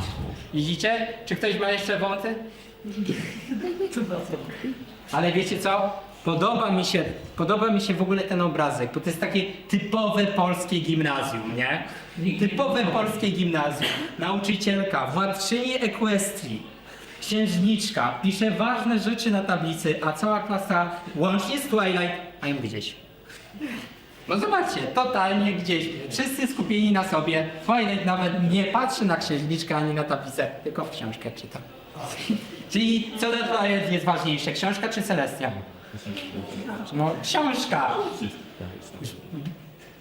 Speaker 1: Widzicie? Czy ktoś ma jeszcze wąty? Ale wiecie co? Podoba mi się w ogóle ten obrazek, bo to jest takie typowe polskie gimnazjum, nie? Typowe polskie gimnazjum. Nauczycielka, władczyni Equestrii, księżniczka, pisze ważne rzeczy na tablicy, a cała klasa, łącznie z Twilight, mają gdzieś. No zobaczcie, totalnie gdzieś. Wszyscy skupieni na sobie. Twilight nawet nie patrzy na księżniczkę ani na tablicę, tylko w książkę czyta. Czyli co dla Twilight jest ważniejsze, książka czy Celestia? No, książka.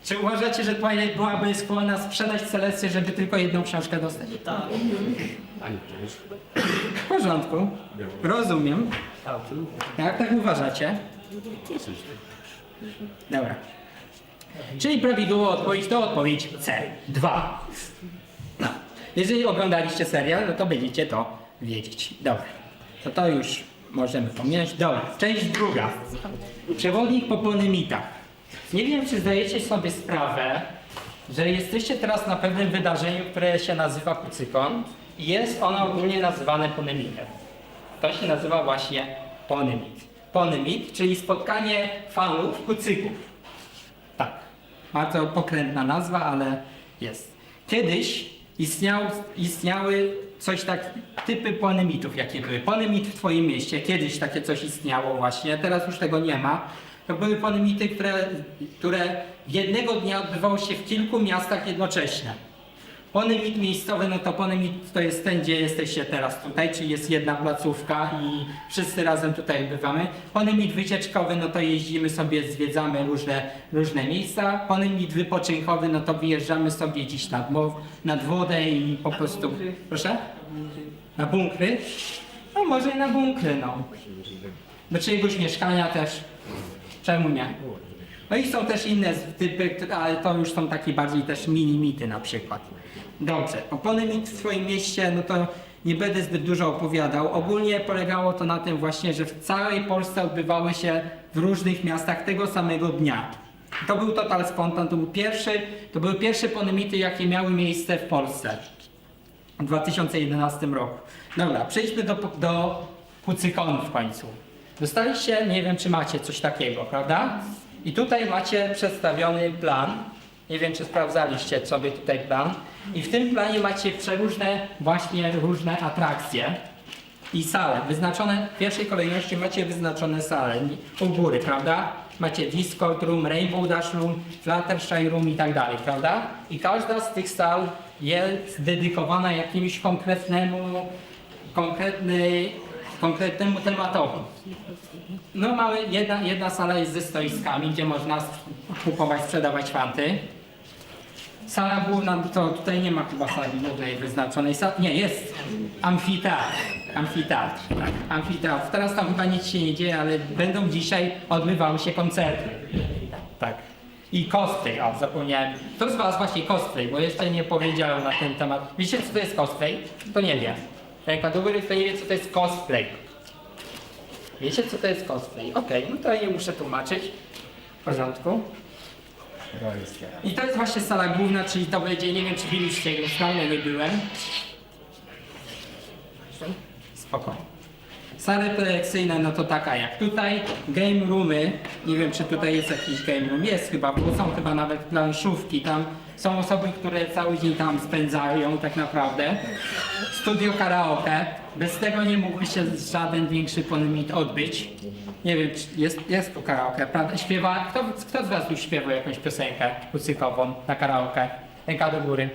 Speaker 1: Czy uważacie, że Twilight byłaby skłonna sprzedać Celestię, żeby tylko jedną książkę dostać?
Speaker 2: Tak.
Speaker 1: W porządku. Rozumiem. Jak tak uważacie? Dobra. Czyli prawidłowa odpowiedź to odpowiedź C. 2. No. Jeżeli oglądaliście serial, no to będziecie to wiedzieć. Dobra. To już możemy pominąć. Dobra. Część druga. Przewodnik po ponemitach. Nie wiem, czy zdajecie sobie sprawę, że jesteście teraz na pewnym wydarzeniu, które się nazywa Kucykon i jest ono ogólnie nazywane ponemitem. To się nazywa właśnie ponemit. Ponemit, czyli spotkanie fanów kucyków. Tak. Bardzo pokrętna nazwa, ale jest. Kiedyś istniały coś tak, typy ponemitów, jakie były. Ponemit w twoim mieście, kiedyś takie coś istniało właśnie, teraz już tego nie ma. To były ponemity, które jednego dnia odbywało się w kilku miastach jednocześnie. Ponemit miejscowy, no to ponemit to jest ten, gdzie jesteście teraz tutaj, czyli jest jedna placówka i wszyscy razem tutaj bywamy. Ponemit wycieczkowy, no to jeździmy sobie, zwiedzamy różne miejsca. Ponemit wypoczynkowy, no to wyjeżdżamy sobie gdzieś nad wodę i po prostu... Proszę? Na bunkry? No może i na bunkry, no. Do czyjegoś mieszkania też. Czemu nie? No i są też inne typy, ale to już są takie bardziej też mini-mity na przykład. Dobrze, o ponemit w swoim mieście, no to nie będę zbyt dużo opowiadał. Ogólnie polegało to na tym właśnie, że w całej Polsce odbywały się w różnych miastach tego samego dnia. To był total spontan, to były pierwsze ponemity, jakie miały miejsce w Polsce w 2011 roku. Dobra, przejdźmy do Kucykonu w końcu. Dostaliście, nie wiem czy macie coś takiego, prawda? I tutaj macie przedstawiony plan. Nie wiem czy sprawdzaliście sobie tutaj plan. I w tym planie macie różne atrakcje i sale. Wyznaczone, w pierwszej kolejności macie wyznaczone sale u góry, prawda? Macie Disco Room, Rainbow Dash Room, Fluttershy Room i tak dalej, prawda? I każda z tych sal jest dedykowana jakimś konkretnemu tematowi. No mamy, jedna sala jest ze stoiskami, gdzie można kupować, sprzedawać fanty. Sala główna, to tutaj nie ma chyba sali w ogóle wyznaczonej. Nie, jest amfiteatr. Tak, amfiteatr. Teraz tam chyba nic się nie dzieje, ale będą dzisiaj odbywały się koncerty. Tak. I cosplay, o zapomniałem. Kto z was właśnie cosplay, bo jeszcze nie powiedziałem na ten temat. Wiecie co to jest cosplay? To nie wie. Ręka do góry, kto nie wie co to jest cosplay. Wiecie co to jest cosplay? Okej, no to nie muszę tłumaczyć. W porządku. I to jest właśnie sala główna, czyli to będzie, nie wiem czy byliście już, no nie byłem. Spoko. Sale prelekcyjne, no to taka jak tutaj, game roomy, nie wiem czy tutaj jest jakiś game room, jest chyba, bo są chyba nawet planszówki, tam są osoby, które cały dzień tam spędzają tak naprawdę. Studio karaoke, bez tego nie mógłby się żaden większy ponemit odbyć. Nie wiem, czy jest tu karaoke, prawda? Śpiewa, kto z was tu śpiewa jakąś piosenkę kucykową na karaoke? Ręka do góry.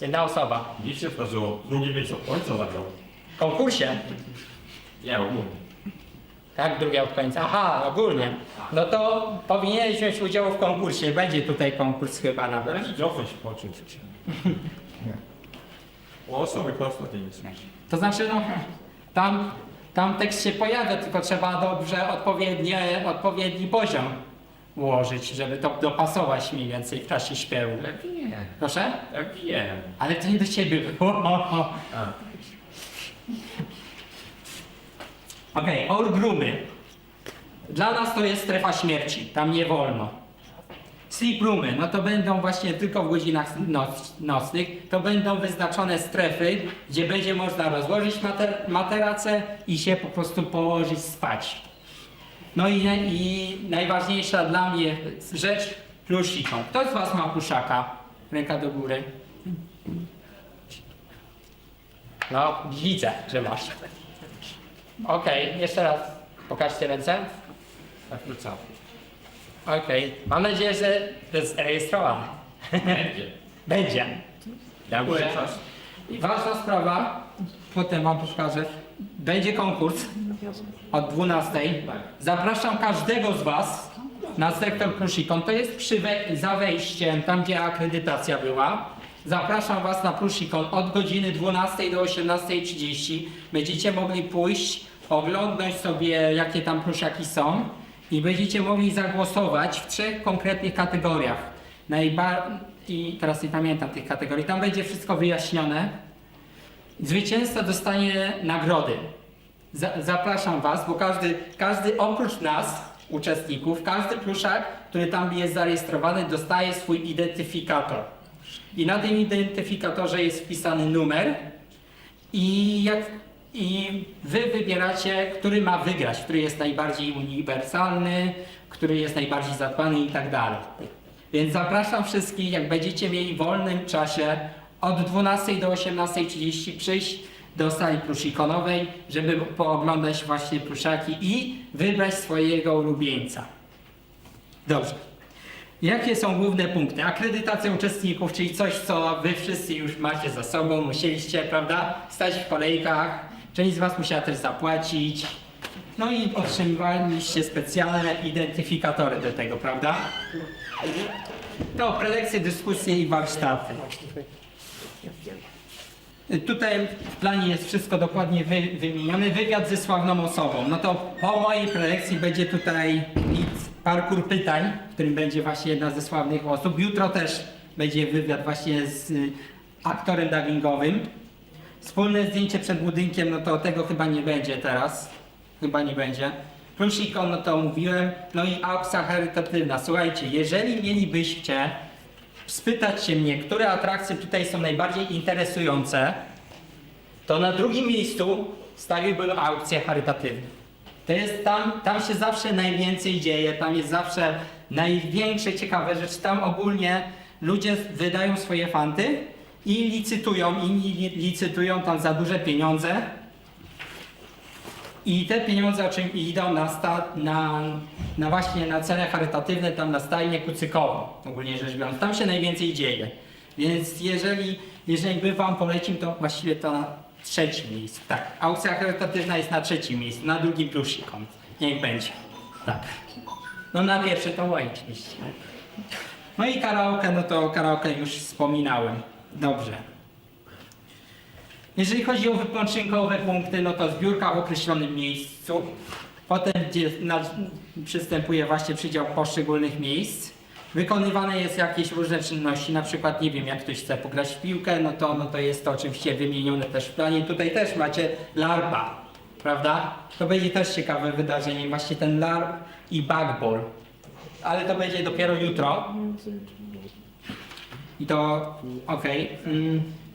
Speaker 1: Jedna osoba.
Speaker 8: Nic się zdarzyło. Drugi miesiąc ojca zagrał.
Speaker 1: W konkursie.
Speaker 8: Nie, ogólnie.
Speaker 1: Tak, drugie od końca. Aha, ogólnie. No to powinieneś wziąć udział w konkursie. Będzie tutaj konkurs chyba nawet.
Speaker 8: Widziałem się poczuć. Osoby prosto nie.
Speaker 1: To znaczy, no, tam tekst się pojawia, tylko trzeba dobrze odpowiedni poziom ułożyć, żeby to dopasować mniej więcej w czasie śpiewu.
Speaker 8: Nie.
Speaker 1: Proszę?
Speaker 8: Nie.
Speaker 1: Ale to nie do ciebie. Okej, orgroomy. Dla nas to jest strefa śmierci, tam nie wolno. Sleep roomy, no to będą właśnie tylko w godzinach nocnych, to będą wyznaczone strefy, gdzie będzie można rozłożyć materace i się po prostu położyć spać. No i najważniejsza dla mnie rzecz, plusiką. Kto z was ma pluszaka? Ręka do góry. No, widzę, że masz. Okej, jeszcze raz. Pokażcie ręce.
Speaker 8: Tak wrócam.
Speaker 1: Okej, mam nadzieję, że to jest zarejestrowane.
Speaker 8: Będzie.
Speaker 1: Będzie.
Speaker 8: Dziękuję.
Speaker 1: I ważna sprawa, potem wam pokażę. Będzie konkurs. od 12. Zapraszam każdego z Was na sektor Pruszikon. To jest za wejściem, tam gdzie akredytacja była. Zapraszam Was na Pruszikon od godziny 12 do 18:30. Będziecie mogli pójść, oglądnąć sobie, jakie tam pruszaki są i będziecie mogli zagłosować w 3 konkretnych kategoriach. I teraz nie pamiętam tych kategorii. Tam będzie wszystko wyjaśnione. Zwycięzca dostanie nagrody. Zapraszam Was, bo każdy oprócz nas, uczestników, każdy pluszak, który tam jest zarejestrowany, dostaje swój identyfikator. I na tym identyfikatorze jest wpisany numer i Wy wybieracie, który ma wygrać, który jest najbardziej uniwersalny, który jest najbardziej zadbany i tak dalej. Więc zapraszam wszystkich, jak będziecie mieli w wolnym czasie od 12 do 18:30 przyjść do sali pruszikonowej, żeby pooglądać właśnie pluszaki i wybrać swojego ulubieńca. Dobrze. Jakie są główne punkty? Akredytacja uczestników, czyli coś, co Wy wszyscy już macie za sobą, musieliście, prawda, stać w kolejkach, część z Was musiała też zapłacić, no i otrzymywaliście specjalne identyfikatory do tego, prawda? To prelekcje, dyskusje i warsztaty. Tutaj w planie jest wszystko dokładnie wymienione. Wywiad ze sławną osobą. No to po mojej prelekcji będzie tutaj parkour pytań, w którym będzie właśnie jedna ze sławnych osób. Jutro też będzie wywiad właśnie z aktorem dubbingowym. Wspólne zdjęcie przed budynkiem, no to tego chyba nie będzie teraz. Chyba nie będzie. Pruszikon, no to mówiłem. No i aukcja charytatywna. Słuchajcie, jeżeli mielibyście spytać się mnie, które atrakcje tutaj są najbardziej interesujące, to na drugim miejscu stawiłbym aukcje charytatywne. To jest tam się zawsze najwięcej dzieje, tam jest zawsze największe ciekawe rzeczy. Tam ogólnie ludzie wydają swoje fanty i licytują, inni licytują tam za duże pieniądze. I te pieniądze idą na właśnie na cele charytatywne, tam na stajnię kucykową, ogólnie rzecz biorąc. Tam się najwięcej dzieje. Więc jeżeli by Wam polecił, to właściwie to na 3. miejscu. Tak, aukcja charytatywna jest na 3. miejscu, na 2. Pruszikon. Niech będzie. Tak. No na 1 to oczywiście. No i karaoke, no to karaoke już wspominałem. Dobrze. Jeżeli chodzi o wypoczynkowe punkty, no to zbiórka w określonym miejscu. Potem, gdzie przystępuje właśnie przydział poszczególnych miejsc. Wykonywane jest jakieś różne czynności, na przykład, nie wiem, jak ktoś chce pograć w piłkę, no to jest to oczywiście wymienione też w planie. Tutaj też macie LARPa, prawda? To będzie też ciekawe wydarzenie, właśnie ten LARP i backball. Ale to będzie dopiero jutro. I to, okej.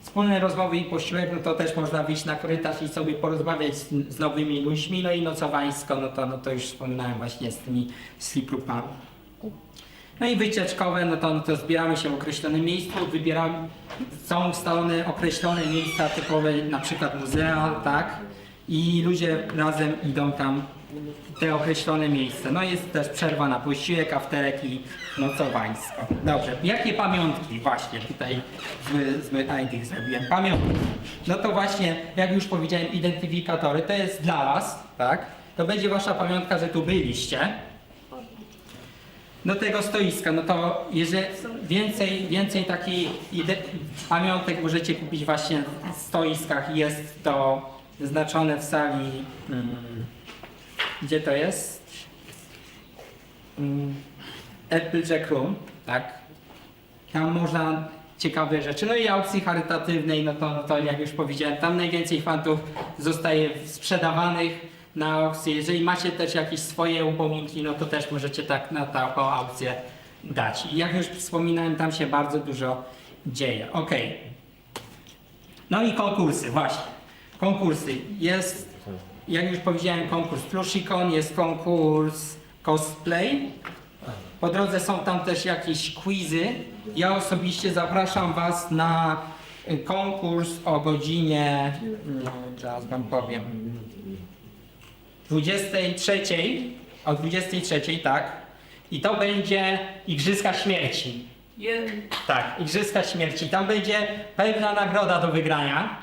Speaker 1: Wspólne rozmowy i posiłek, no to też można wyjść na korytarz i sobie porozmawiać z nowymi ludźmi, no i nocowańsko, no to już wspominałem właśnie z tymi sleeproomami. No i wycieczkowe, no to zbieramy się w określonym miejscu, są ustalone określone miejsca typowe, na przykład muzea, tak? I ludzie razem idą tam w te określone miejsca. No jest też przerwa na posiłek, afterek i nocowańsko. Dobrze, jakie pamiątki? Właśnie tutaj zły ID zrobiłem. Pamiątki. No to właśnie, jak już powiedziałem, identyfikatory, to jest dla Was, tak? To będzie Wasza pamiątka, że tu byliście. Do tego stoiska, no to jeżeli więcej takich pamiątek możecie kupić właśnie w stoiskach. Jest to zaznaczone w sali, gdzie to jest? Applejack Room, tak? Tam można ciekawe rzeczy, no i aukcji charytatywnej, no to jak już powiedziałem, tam najwięcej fantów zostaje sprzedawanych na aukcję. Jeżeli macie też jakieś swoje upominki, no to też możecie tak na taką aukcję dać. I jak już wspominałem, tam się bardzo dużo dzieje. Ok. No i konkursy, właśnie. Konkursy. Jest, jak już powiedziałem, konkurs Pruszikon, jest konkurs cosplay. Po drodze są tam też jakieś quizy. Ja osobiście zapraszam Was na konkurs o godzinie, zaraz Wam powiem, 23, o 23, tak. I to będzie Igrzyska Śmierci. Tak, Igrzyska Śmierci. Tam będzie pewna nagroda do wygrania.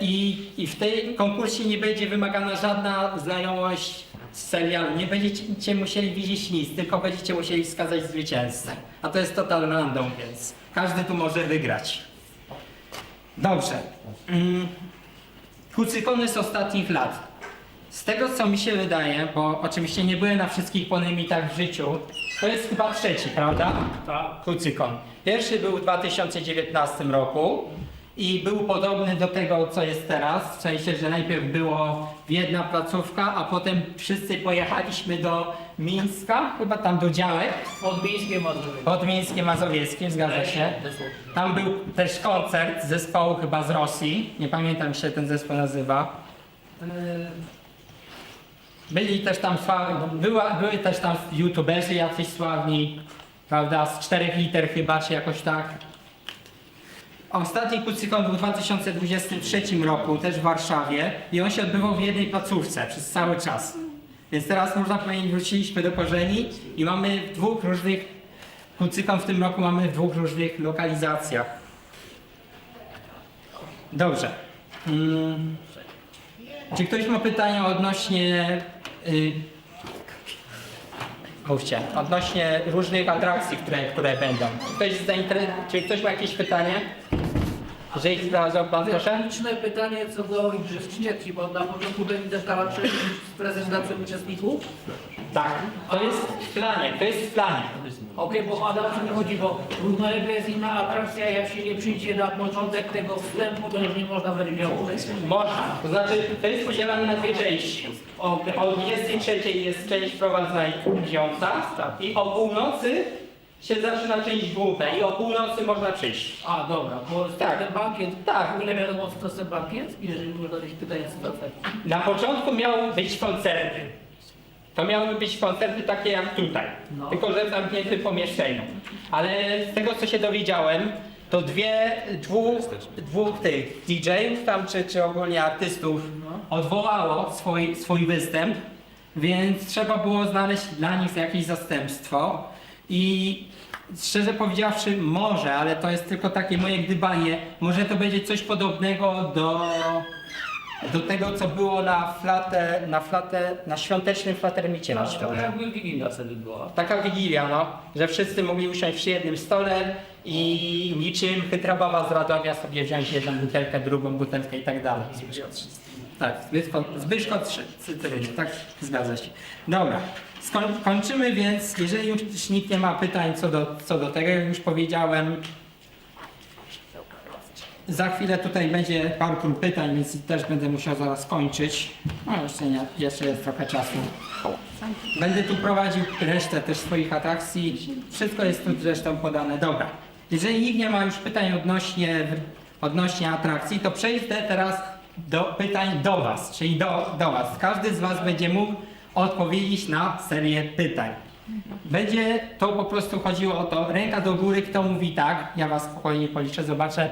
Speaker 1: I w tej konkursie nie będzie wymagana żadna znajomość z serialu. Nie będziecie musieli widzieć nic, tylko będziecie musieli wskazać zwycięzcę. A to jest total random, więc każdy tu może wygrać. Dobrze. Kucykony z ostatnich lat. Z tego co mi się wydaje, bo oczywiście nie byłem na wszystkich ponemitach w życiu, to jest chyba trzeci, prawda?
Speaker 3: Tak.
Speaker 1: Kucykon. Pierwszy był w 2019 roku i był podobny do tego, co jest teraz. W sensie, że najpierw było jedna placówka, a potem wszyscy pojechaliśmy do Mińska, chyba tam do działek,
Speaker 3: Pod Mińskiem Mazowieckim.
Speaker 1: pod Mińskiem Mazowieckim, zgadza się. Tam był też koncert zespołu chyba z Rosji, nie pamiętam jak się ten zespół nazywa. Byli też tam były też tam youtuberzy jacyś sławni, prawda, z 4 liter chyba, czy jakoś tak. Ostatni Kucykon był w 2023 roku, też w Warszawie i on się odbywał w jednej placówce przez cały czas. Więc teraz można powiedzieć, wróciliśmy do korzeni i mamy w dwóch różnych, Kucykon w tym roku mamy w dwóch różnych lokalizacjach. Dobrze. Czy ktoś ma pytania odnośnie mówcie, odnośnie różnych atrakcji, które będą? Czy ktoś ma jakieś pytanie? Jeżeli sprawdzał pan, proszę?
Speaker 3: Techniczne pytanie co do ścieżki, bo na początku będzie też talaczy z prezentacją uczestników.
Speaker 1: Tak, to jest w planie, to jest w planie.
Speaker 3: Okej, bo Adam, o co mi chodzi, bo równolegle jest inna atrakcja, jak się nie przyjdzie na początek tego wstępu, to już nie można będzie miało.
Speaker 1: Można, to znaczy to jest podzielane na dwie części. O 23 jest część prowadzona i kupiąca i o północy się zaczyna część główna i o północy można przyjść.
Speaker 3: A, dobra, bo
Speaker 1: Tak.
Speaker 3: ten bankiet,
Speaker 1: Tak.
Speaker 3: w ogóle wiadomo co to jest ten bankiet? Jeżeli można jakieś pytania z tego.
Speaker 1: Na początku miały być koncerty. To miały być koncerty takie jak tutaj,
Speaker 3: No.
Speaker 1: tylko że w zamkniętym pomieszczeniu. Ale z tego co się dowiedziałem, to dwóch tych DJ-ów tam, czy ogólnie artystów odwołało swój występ, więc trzeba było znaleźć dla nich jakieś zastępstwo. I szczerze powiedziawszy, może, ale to jest tylko takie moje gdybanie, może to będzie coś podobnego do tego, co było na świątecznym flatermicie na
Speaker 3: To
Speaker 1: świąt.
Speaker 3: jakby Wigilia wtedy była.
Speaker 1: Taka wigilia, no, że wszyscy mogli usiąść przy jednym stole i niczym chytra baba z Radomia sobie wziąć jedną butelkę, drugą butelkę i tak dalej. Tak, Zbyszko Cytryny, tak, zgadza się. Dobra, kończymy więc, jeżeli już nikt nie ma pytań co do tego, jak już powiedziałem, za chwilę tutaj będzie parę pytań, więc też będę musiał zaraz kończyć. No jeszcze nie, jeszcze jest trochę czasu. Będę tu prowadził resztę też swoich atrakcji. Wszystko jest tu zresztą podane. Dobra. Jeżeli nikt nie ma już pytań odnośnie atrakcji, to przejdę teraz do pytań do Was, czyli do Was. Każdy z Was będzie mógł odpowiedzieć na serię pytań. Będzie to po prostu chodziło o to, ręka do góry, kto mówi tak, ja Was spokojnie policzę, zobaczę,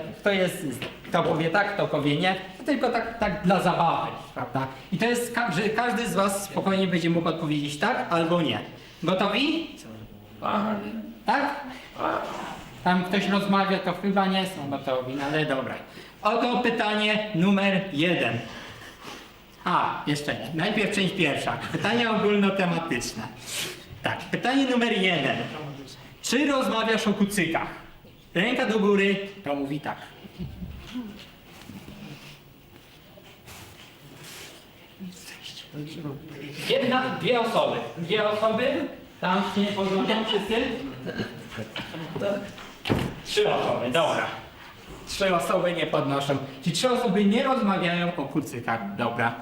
Speaker 1: kto powie tak, kto powie nie, to tylko tak dla zabawy, prawda? I to jest, że każdy z Was spokojnie będzie mógł odpowiedzieć tak albo nie. Gotowi? Tak? Tam ktoś rozmawia, to chyba nie są gotowi, no ale dobra. Oto pytanie numer 1. Jeszcze nie. Najpierw część pierwsza. Pytania ogólnotematyczne. Tak, pytanie numer 1. Czy rozmawiasz o kucykach? Ręka do góry, to mówi tak. Dwie osoby. Tam się nie podglądam wszyscy? 3 osoby, dobra. 3 osoby nie podnoszą. Czyli 3 osoby nie rozmawiają o kucykach, dobra.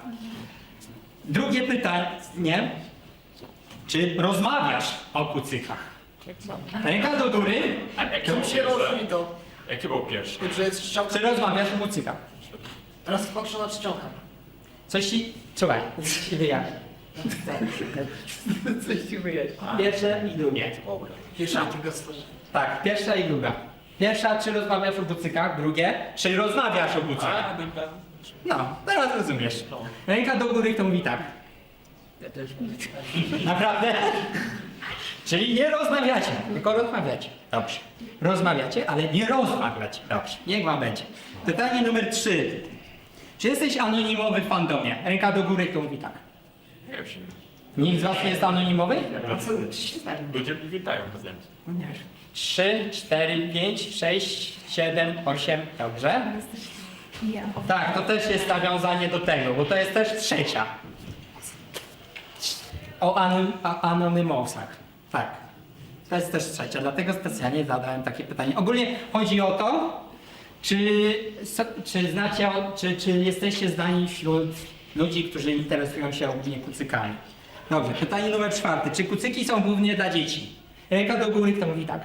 Speaker 1: Drugie pytanie. Czy rozmawiasz o kucykach? Ręka do góry.
Speaker 8: Czym się różni to? Jaki był pierwszy?
Speaker 1: Czy rozmawiasz o kucykach?
Speaker 2: Teraz patrzę na czcionkę.
Speaker 1: Coś ci... Słuchaj, coś ci wyjaśnię.
Speaker 2: Coś ci wyjedzie.
Speaker 1: Pierwsze i drugie.
Speaker 2: Pierwsza tego stworzy.
Speaker 1: Tak, pierwsza i druga. Pierwsza, czy rozmawiasz o kucykach? Drugie, czy rozmawiasz o kucykach? No, teraz rozumiesz. Ręka do góry, to mówi tak.
Speaker 3: Ja też.
Speaker 1: Naprawdę? Czyli nie rozmawiacie, tylko rozmawiacie. Dobrze. Rozmawiacie, ale nie rozmawiacie. Dobrze, niech wam będzie. Pytanie numer 3. Czy jesteś anonimowy w fandomie? Ręka do góry, kto mówi tak.
Speaker 8: Nie wiem.
Speaker 1: Nikt z was nie jest anonimowy?
Speaker 8: Ludzie witają bez mnie.
Speaker 1: 3, 4, 5, 6, 7, 8. Dobrze. Tak, to też jest nawiązanie do tego, bo to jest też trzecia. O anonymowcach. Tak. To jest też trzecia, dlatego specjalnie zadałem takie pytanie. Ogólnie chodzi o to, czy znacie, czy jesteście zdani wśród ludzi, którzy interesują się ogólnie kucykami. Dobrze, pytanie numer 4. Czy kucyki są głównie dla dzieci? Ręka do góry, kto mówi tak?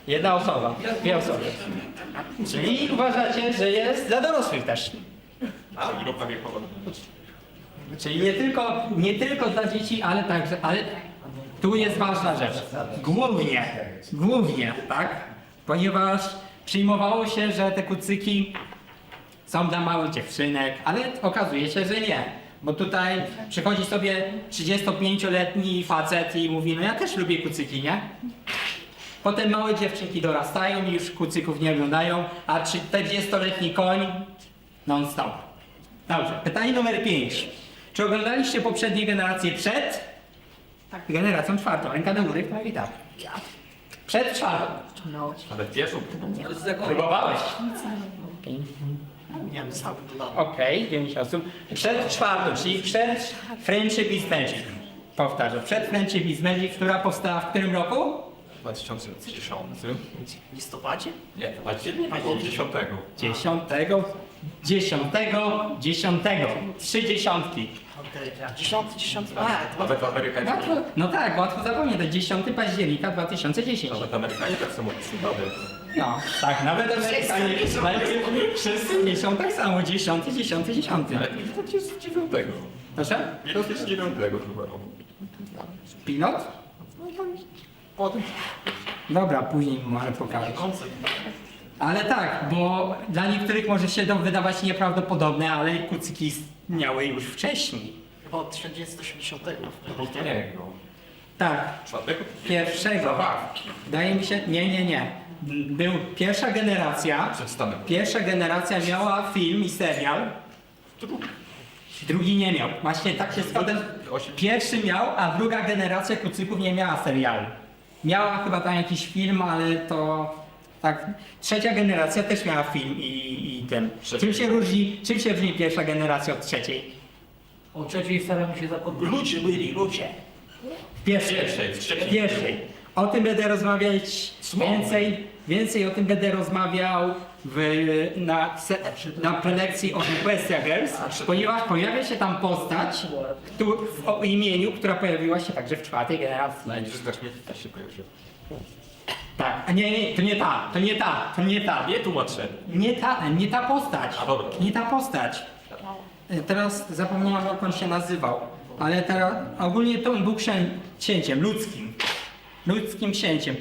Speaker 1: Jedna osoba, dwie osoby. Czyli uważacie, że jest dla dorosłych też.
Speaker 8: A, grupa wiekowa.
Speaker 1: Czyli nie tylko dla dzieci, ale także, ale tu jest ważna rzecz. Głównie, tak? Ponieważ przyjmowało się, że te kucyki są dla małych dziewczynek, ale okazuje się, że nie. Bo tutaj przychodzi sobie 35-letni facet i mówi, no ja też lubię kucyki, nie? Potem małe dziewczynki dorastają i już kucyków nie oglądają, a 40-letni koń non-stop. Dobrze, pytanie numer 5. Czy oglądaliście poprzednie generacje przed generacją czwartą? Ręka do góry, kto mówi tak? Przed czwartą.
Speaker 8: Ale pierwszą.
Speaker 1: Próbowałeś?
Speaker 2: Nie wiem, sam dla.
Speaker 1: Okej, 9 osób. Przed czwartą, czyli przed Friendship is Magic. Powtarzam, przed Friendship is Magic, która powstała w którym roku?
Speaker 8: 2010.
Speaker 2: W listopadzie?
Speaker 8: Nie, 2010.
Speaker 1: 10. 3 dziesiątki.
Speaker 2: Okej, 10. A,
Speaker 8: Nawet Amerykanie.
Speaker 1: No tak, łatwo zapamiętać. 10 października 2010.
Speaker 8: Nawet Amerykanie tak samo pisali.
Speaker 1: No, tak, nawet Amerykanie wszyscy piszą tak samo. 10.
Speaker 8: Ale to jest 9.
Speaker 1: Proszę?
Speaker 8: To jest 9 chyba.
Speaker 1: Pilot? Dobra, później może pokażę. Ale tak, bo dla niektórych może się to wydawać nieprawdopodobne, ale kucyki istniały już wcześniej.
Speaker 2: Chyba od 1980.
Speaker 8: Nie,
Speaker 1: Tak,
Speaker 8: 4.
Speaker 1: pierwszego. Wydaje mi się, nie. Był pierwsza generacja.
Speaker 8: Przed Stanem.
Speaker 1: Pierwsza generacja miała film i serial. Drugi nie miał. Właśnie tak się składa. Pierwszy miał, a druga generacja kucyków nie miała serialu. Miała chyba tam jakiś film, ale to tak. Trzecia generacja też miała film i ten. Czym się różni pierwsza generacja od trzeciej?
Speaker 3: O trzeciej staramy się zapomnieć.
Speaker 1: Ludzie. Pierwszej.
Speaker 8: Trzeciej.
Speaker 1: Pierwszej. O tym będę rozmawiać więcej o tym będę rozmawiał na prelekcji o Equestria Girls, ponieważ pojawia się tam postać o imieniu, która pojawiła się także w czwartej generacji.
Speaker 8: Najpierw znacznie też się pojawił.
Speaker 1: Tak, a nie, to nie ta.
Speaker 8: Nie tłumaczę.
Speaker 1: Nie ta postać.
Speaker 8: A, dobra.
Speaker 1: Nie ta postać. Teraz zapomniałem, jak on się nazywał, ale teraz ogólnie to on był księciem ludzkim księciem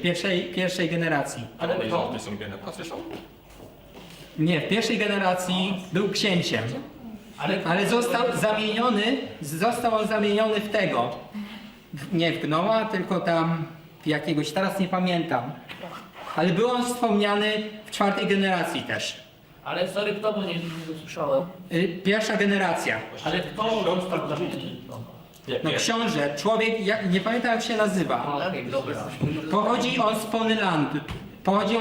Speaker 1: pierwszej generacji.
Speaker 8: Ale to są generacje są?
Speaker 1: Nie, w pierwszej generacji był księciem, ale został on zamieniony w tego. Nie w gnoma, tylko tam w jakiegoś, teraz nie pamiętam. Ale był on wspomniany w czwartej generacji też.
Speaker 3: Ale sorry, kto, bo nie słyszałem.
Speaker 1: Pierwsza generacja.
Speaker 3: Ale kto został dla mnie?
Speaker 1: No książę, człowiek, nie pamiętam jak się nazywa.
Speaker 3: Dobra.
Speaker 1: Pochodzi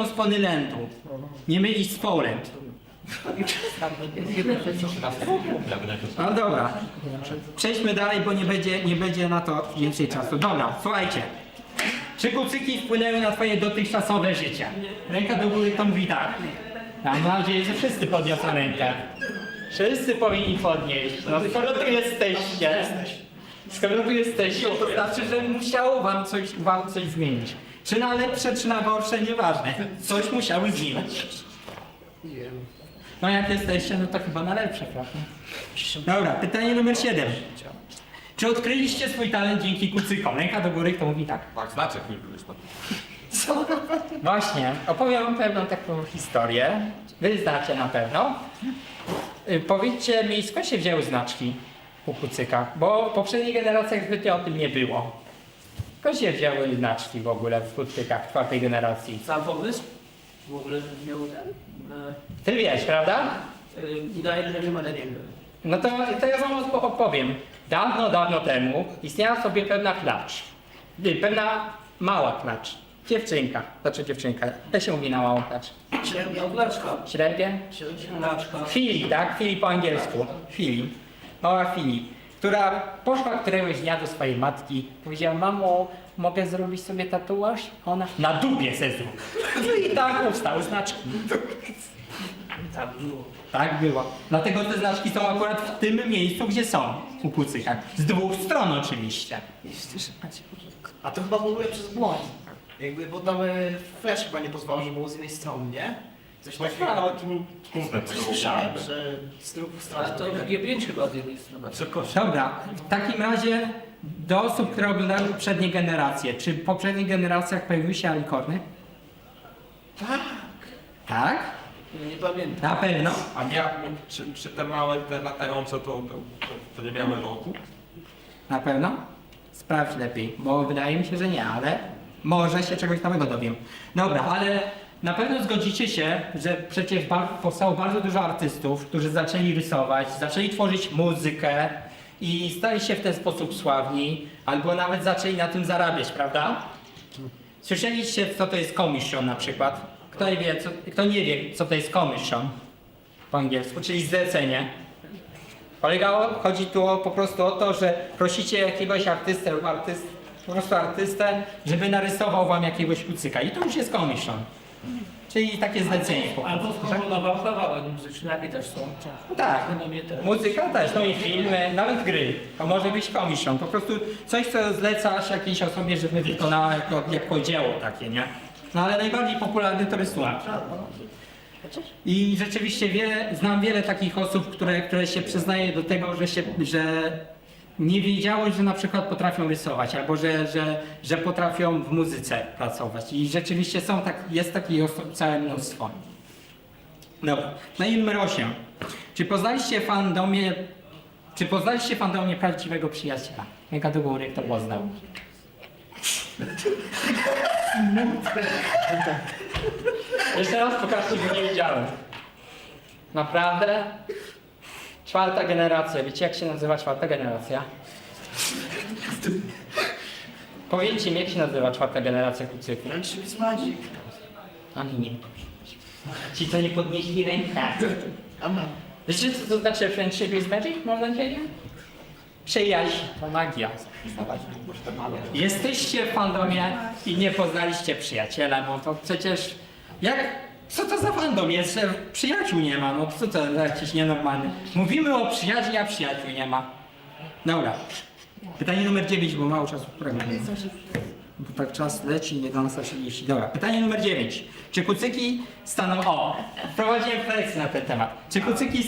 Speaker 1: on z Ponylandu. Nie mylić z Poland. No dobra. Przejdźmy dalej, bo nie będzie na to więcej czasu. Dobra, słuchajcie. Czy kucyki wpłynęły na twoje dotychczasowe życie? Ręka do góry, to mówi tak. Mam nadzieję, że wszyscy podniosą rękę. Wszyscy powinni podnieść. No skoro tu jesteście, to znaczy, że musiało wam coś zmienić. Czy na lepsze, czy na gorsze, nieważne. Coś musiały zmienić. No jak jesteście, no to chyba na lepsze, prawda? Dobra, pytanie numer 7. Czy odkryliście swój talent dzięki kucykom? Ręka do góry, kto mówi tak.
Speaker 8: Tak, znaczek mi już
Speaker 1: Co? Właśnie, opowiem wam pewną taką historię. Wy znacie na pewno. Powiedzcie mi, skąd się wzięły znaczki u kucykach? Bo w poprzednich generacjach zbytnio o tym nie było. Skąd się wzięły znaczki w ogóle w kucykach w czwartej generacji?
Speaker 3: Sam pomysł? W ogóle miał ten...
Speaker 1: Ty wiesz, prawda?
Speaker 3: Wydaje mi się, że ma, ale nie wiem.
Speaker 1: No to ja wam opowiem. Dawno temu istniała sobie pewna klacz. Pewna mała klacz. Dziewczynka. Znaczy dziewczynka. Jak się mówi na małą klacz?
Speaker 3: Średnia oglaczka.
Speaker 1: Średnie?
Speaker 3: Średniaczka.
Speaker 1: Filip, tak? Filip po angielsku. Filip. Mała Filip. Która poszła któregoś dnia do swojej matki. Powiedziała, mamo, mogę zrobić sobie tatuaż? Ona na dupie se zrób. No i tak powstały znaczki.
Speaker 3: Tak było.
Speaker 1: Tak było. Dlatego te znaczki są akurat w tym miejscu, gdzie są u kucyka. Z dwóch stron oczywiście.
Speaker 2: A to chyba w ogóle przez błąd. Jakby, bo tam flash chyba nie pozwalał, żeby było z jednej strony, nie? Coś takiego.
Speaker 8: No,
Speaker 2: Słyszałem, że z drugiej strony.
Speaker 3: Ale to G5 chyba z jednej strony.
Speaker 1: Dobra, w takim razie do osób, które oglądały poprzednie generacje. Czy w poprzednich generacjach pojawiły się alikorny?
Speaker 2: Tak.
Speaker 1: Tak?
Speaker 3: Nie pamiętam.
Speaker 1: Na pewno.
Speaker 8: A czy te małe, te latające to nie miały lotu?
Speaker 1: Na pewno? Sprawdź lepiej, bo wydaje mi się, że nie, ale może się czegoś nowego dowiem. Dobra, ale na pewno zgodzicie się, że przecież powstało bardzo dużo artystów, którzy zaczęli rysować, zaczęli tworzyć muzykę i stali się w ten sposób sławni, albo nawet zaczęli na tym zarabiać, prawda? Słyszeliście, co to jest commission na przykład? Kto nie wie, co to jest commission po angielsku, czyli zlecenie? Chodzi tu po prostu o to, że prosicie jakiegoś artystę lub po prostu artystę, żeby narysował wam jakiegoś kucyka i to już jest commission. Czyli takie zlecenie.
Speaker 3: Albo skomponował kawałek muzyczny, jakie też są.
Speaker 1: Tak,
Speaker 3: No mnie też.
Speaker 1: muzyka też, no i filmy, nawet gry. To może być commission. Po prostu coś, co zlecasz jakiejś osobie, żeby wykonała jako dzieło takie, nie? No ale najbardziej popularny to rysunek. I rzeczywiście znam wiele takich osób, które się przyznaje do tego, że nie wiedziały, że na przykład potrafią rysować, albo że potrafią w muzyce pracować. I rzeczywiście jest takich osób całe mnóstwo. Dobra, no i numer 8. Czy poznaliście w fandomie prawdziwego przyjaciela? Ręka do góry, kto poznał? Jeszcze raz pokażcie, bo nie wiedziałem. Naprawdę? 4. generacja. Wiecie, jak się nazywa 4. generacja? Powiedzcie mi, jak się nazywa 4. generacja kucyków.
Speaker 2: Friendship Magic.
Speaker 1: Oni nie. Ci, co nie podnieśli rękę.
Speaker 2: Amen.
Speaker 1: Wiecie, co to znaczy friendship is magic, mam nadzieję? Przyjaźń to magia. Jesteście w fandomie i nie poznaliście przyjaciela, no to przecież co to za fandom jest, że przyjaciół nie ma, no co to za jakiś nienormalny. Mówimy o przyjaźni, a przyjaciół nie ma. Dobra. Pytanie numer 9, bo mało czasu programu. Bo tak czas leci, nie do nas 30. Dobra, pytanie numer 9. Czy kucyki wprowadziłem refleksję na ten temat. Czy kucyki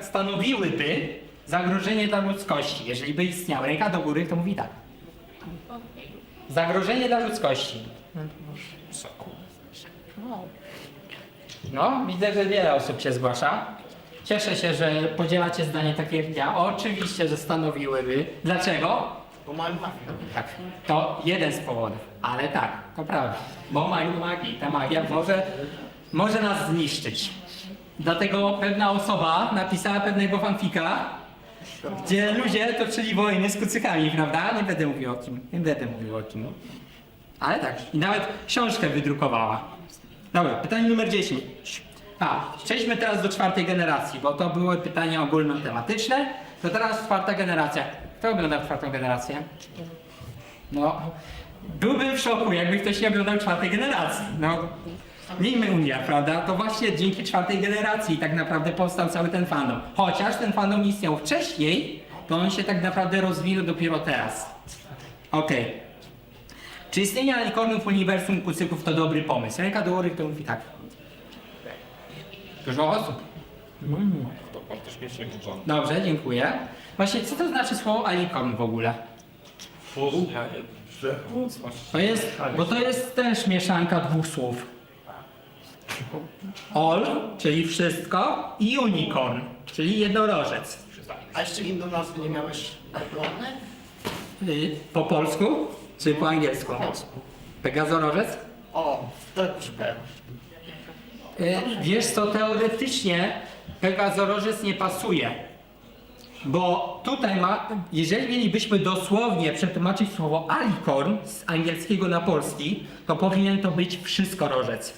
Speaker 1: stanowiłyby zagrożenie dla ludzkości, jeżeli by istniały? Ręka do góry, to mówi tak. Zagrożenie dla ludzkości. No, widzę, że wiele osób się zgłasza. Cieszę się, że podzielacie zdanie takie jak ja. Oczywiście, że stanowiłyby. Dlaczego?
Speaker 2: Bo mają magię.
Speaker 1: Tak, to jeden z powodów, ale tak, to prawda, bo mają magię. Ta magia może nas zniszczyć. Dlatego pewna osoba napisała pewnego fanfika, gdzie ludzie toczyli wojny z kucykami, prawda? Nie będę mówił o kim. Ale tak, i nawet książkę wydrukowała. Dobra, pytanie numer 10. Przejdźmy teraz do 4. generacji, bo to były pytania ogólnotematyczne. To teraz 4. generacja. Kto oglądał 4. generację? No, byłbym w szoku, jakby ktoś nie oglądał 4. generacji. No, miejmy Unia, prawda? To właśnie dzięki 4. generacji tak naprawdę powstał cały ten fandom. Chociaż ten fandom istniał wcześniej, to on się tak naprawdę rozwinął dopiero teraz. Okej. Czy istnienie alikornów w uniwersum kucyków to dobry pomysł? Ręka do góry, kto mówi tak. Dużo osób.
Speaker 8: To bardzo śmiesznie wygląda.
Speaker 1: Dobrze, dziękuję. Właśnie, co to znaczy słowo alikorn w ogóle? To jest też mieszanka dwóch słów. All, czyli wszystko, i unicorn, czyli jednorożec.
Speaker 2: A jeszcze inną nazwy nie miałeś obrony?
Speaker 1: Po polsku czy po angielsku? Pegazorożec?
Speaker 2: O, to już wiem.
Speaker 1: Wiesz co, teoretycznie pegazorożec nie pasuje. Bo tutaj jeżeli mielibyśmy dosłownie przetłumaczyć słowo alicorn z angielskiego na polski, to powinien to być wszystkorożec.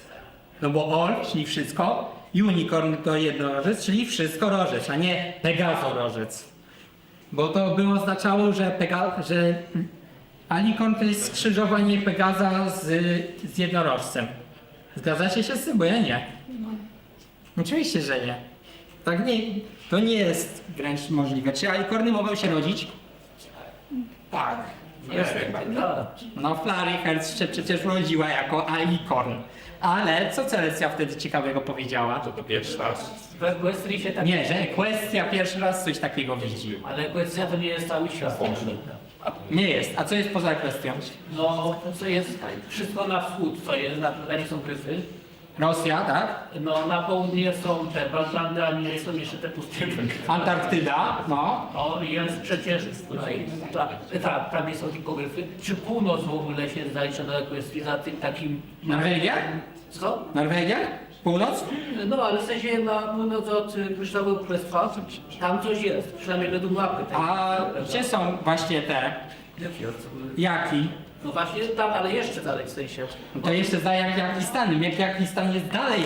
Speaker 1: No bo all, czyli wszystko, unicorn to jednorożec, czyli wszystkorożec, a nie pegazorożec. Bo to by oznaczało, że alicorn to jest skrzyżowanie Pegaza z jednorożcem. Zgadzacie się z tym? Bo ja nie. Oczywiście, że nie. Tak nie, to nie jest wręcz możliwe. Czy alikorny mogą się rodzić? Tak. No Flary Hertz się przecież urodziła jako alikorn. Ale co Celestia wtedy ciekawego powiedziała?
Speaker 8: To pierwszy raz.
Speaker 3: W Equestrii się tak...
Speaker 1: Nie, że Equestria pierwszy raz coś takiego widzi.
Speaker 3: Ale Equestria to nie jest cały świat.
Speaker 1: Nie jest. A co jest poza Equestrią?
Speaker 3: No, to jest wszystko na wschód, co jest, na nie są Gryfy.
Speaker 1: Rosja, tak?
Speaker 3: No, na południe są te Balkandy, a nie są jeszcze te pustynie.
Speaker 1: Antarktyda, no.
Speaker 3: O, jest przecież tutaj, tam nie są tylko Gryfy. Czy północ w ogóle się zalicza do Equestrii za tym takim...
Speaker 1: Norwegia?
Speaker 3: Co?
Speaker 1: Norwegia? Północ?
Speaker 3: No, ale w sensie na północ od Kryształowego Królestwa, tam coś jest, przynajmniej według mapy. Tak?
Speaker 1: A gdzie są właśnie te? Jaki?
Speaker 3: No właśnie tam, ale jeszcze dalej w sensie.
Speaker 1: No to jeszcze za Jakistanem. Jakistan jest dalej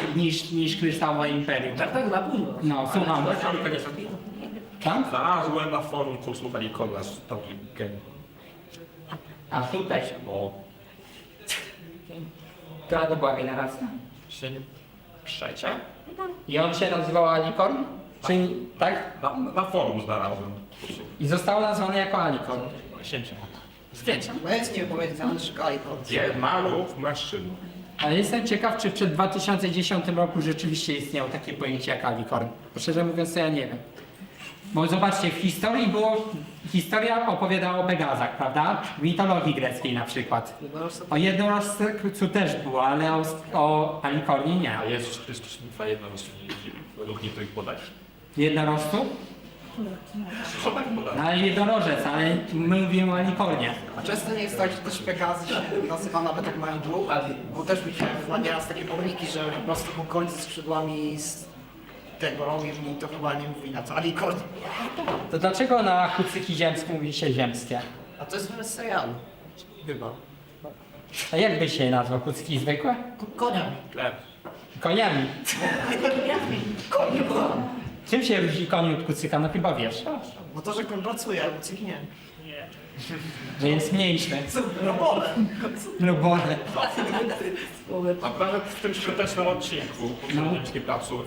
Speaker 1: niż Kryształowe Imperium.
Speaker 3: Tak, na północ.
Speaker 1: No, słucham. Tam?
Speaker 8: Znalazłem na forum kursów Alikona z takim gen.
Speaker 1: A tutaj.
Speaker 8: No,
Speaker 1: Która to była generacja?
Speaker 8: się nie... Trzecia?
Speaker 1: I on się nazywał Alicorn? Czy tak?
Speaker 8: Na forum znalazłem.
Speaker 1: I zostało nazwane jako Alicorn.
Speaker 8: Księcia.
Speaker 1: Zdjęcia.
Speaker 2: Obecnie powiedziałem, że Alikon.
Speaker 8: Malów mężczyzn.
Speaker 1: Ale jestem ciekaw, czy przed 2010 roku rzeczywiście istniało takie pojęcie jak Alicorn. Bo szczerze mówiąc, to ja nie wiem. Bo zobaczcie, w historii historia opowiadała o Pegazach, prawda? W mitologii greckiej na przykład. O jednorożcu też było, ale o Alicornie nie.
Speaker 8: A Jezus Chrystus nie trwa jedno według niektórych podań.
Speaker 1: Jednorożcu?
Speaker 8: Co tak podań?
Speaker 1: No, ale jednorożec, ale my mówimy o Alicornie.
Speaker 2: A często nie jest tak, że też Pegazy się nazywa nawet jak mają dług, bo też widziałem nieraz takie pomniki, że po prostu po końcu skrzydłami z tego robią i to chyba nie mówi na co Alikon.
Speaker 1: To dlaczego na kucyki ziemskie mówi się ziemskie?
Speaker 2: A to jest wymysł serialu. Chyba.
Speaker 1: A jak by się je nazwał? Kucyki zwykłe?
Speaker 2: Koniami.
Speaker 8: Chleb.
Speaker 1: Koniami. Czym się różni koń od kucyka? No chyba wiesz,
Speaker 2: Bo to, że koń pracuje, a Lucyk nie.
Speaker 1: że jest mniejszy.
Speaker 2: Robole.
Speaker 1: Lubone.
Speaker 8: A nawet w tym świątecznym odcinku po placu.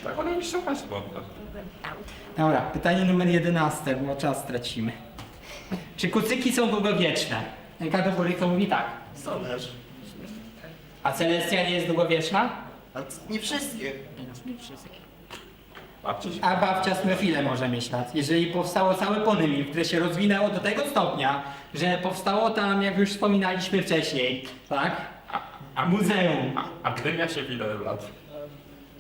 Speaker 8: Tak, one mi się chyba.
Speaker 1: Dobra, pytanie numer 11, bo czas tracimy. Czy kucyki są długowieczne? Kategoryka mówi tak.
Speaker 2: Zależy.
Speaker 1: A Celestia nie jest długowieczna?
Speaker 2: Ale nie wszystkie.
Speaker 1: A babcia Smefile może mieć lat. Jeżeli powstało całe Ponyville, które się rozwinęło do tego stopnia, że powstało tam, jak już wspominaliśmy wcześniej, tak? A muzeum.
Speaker 8: A Gdynia się ile lat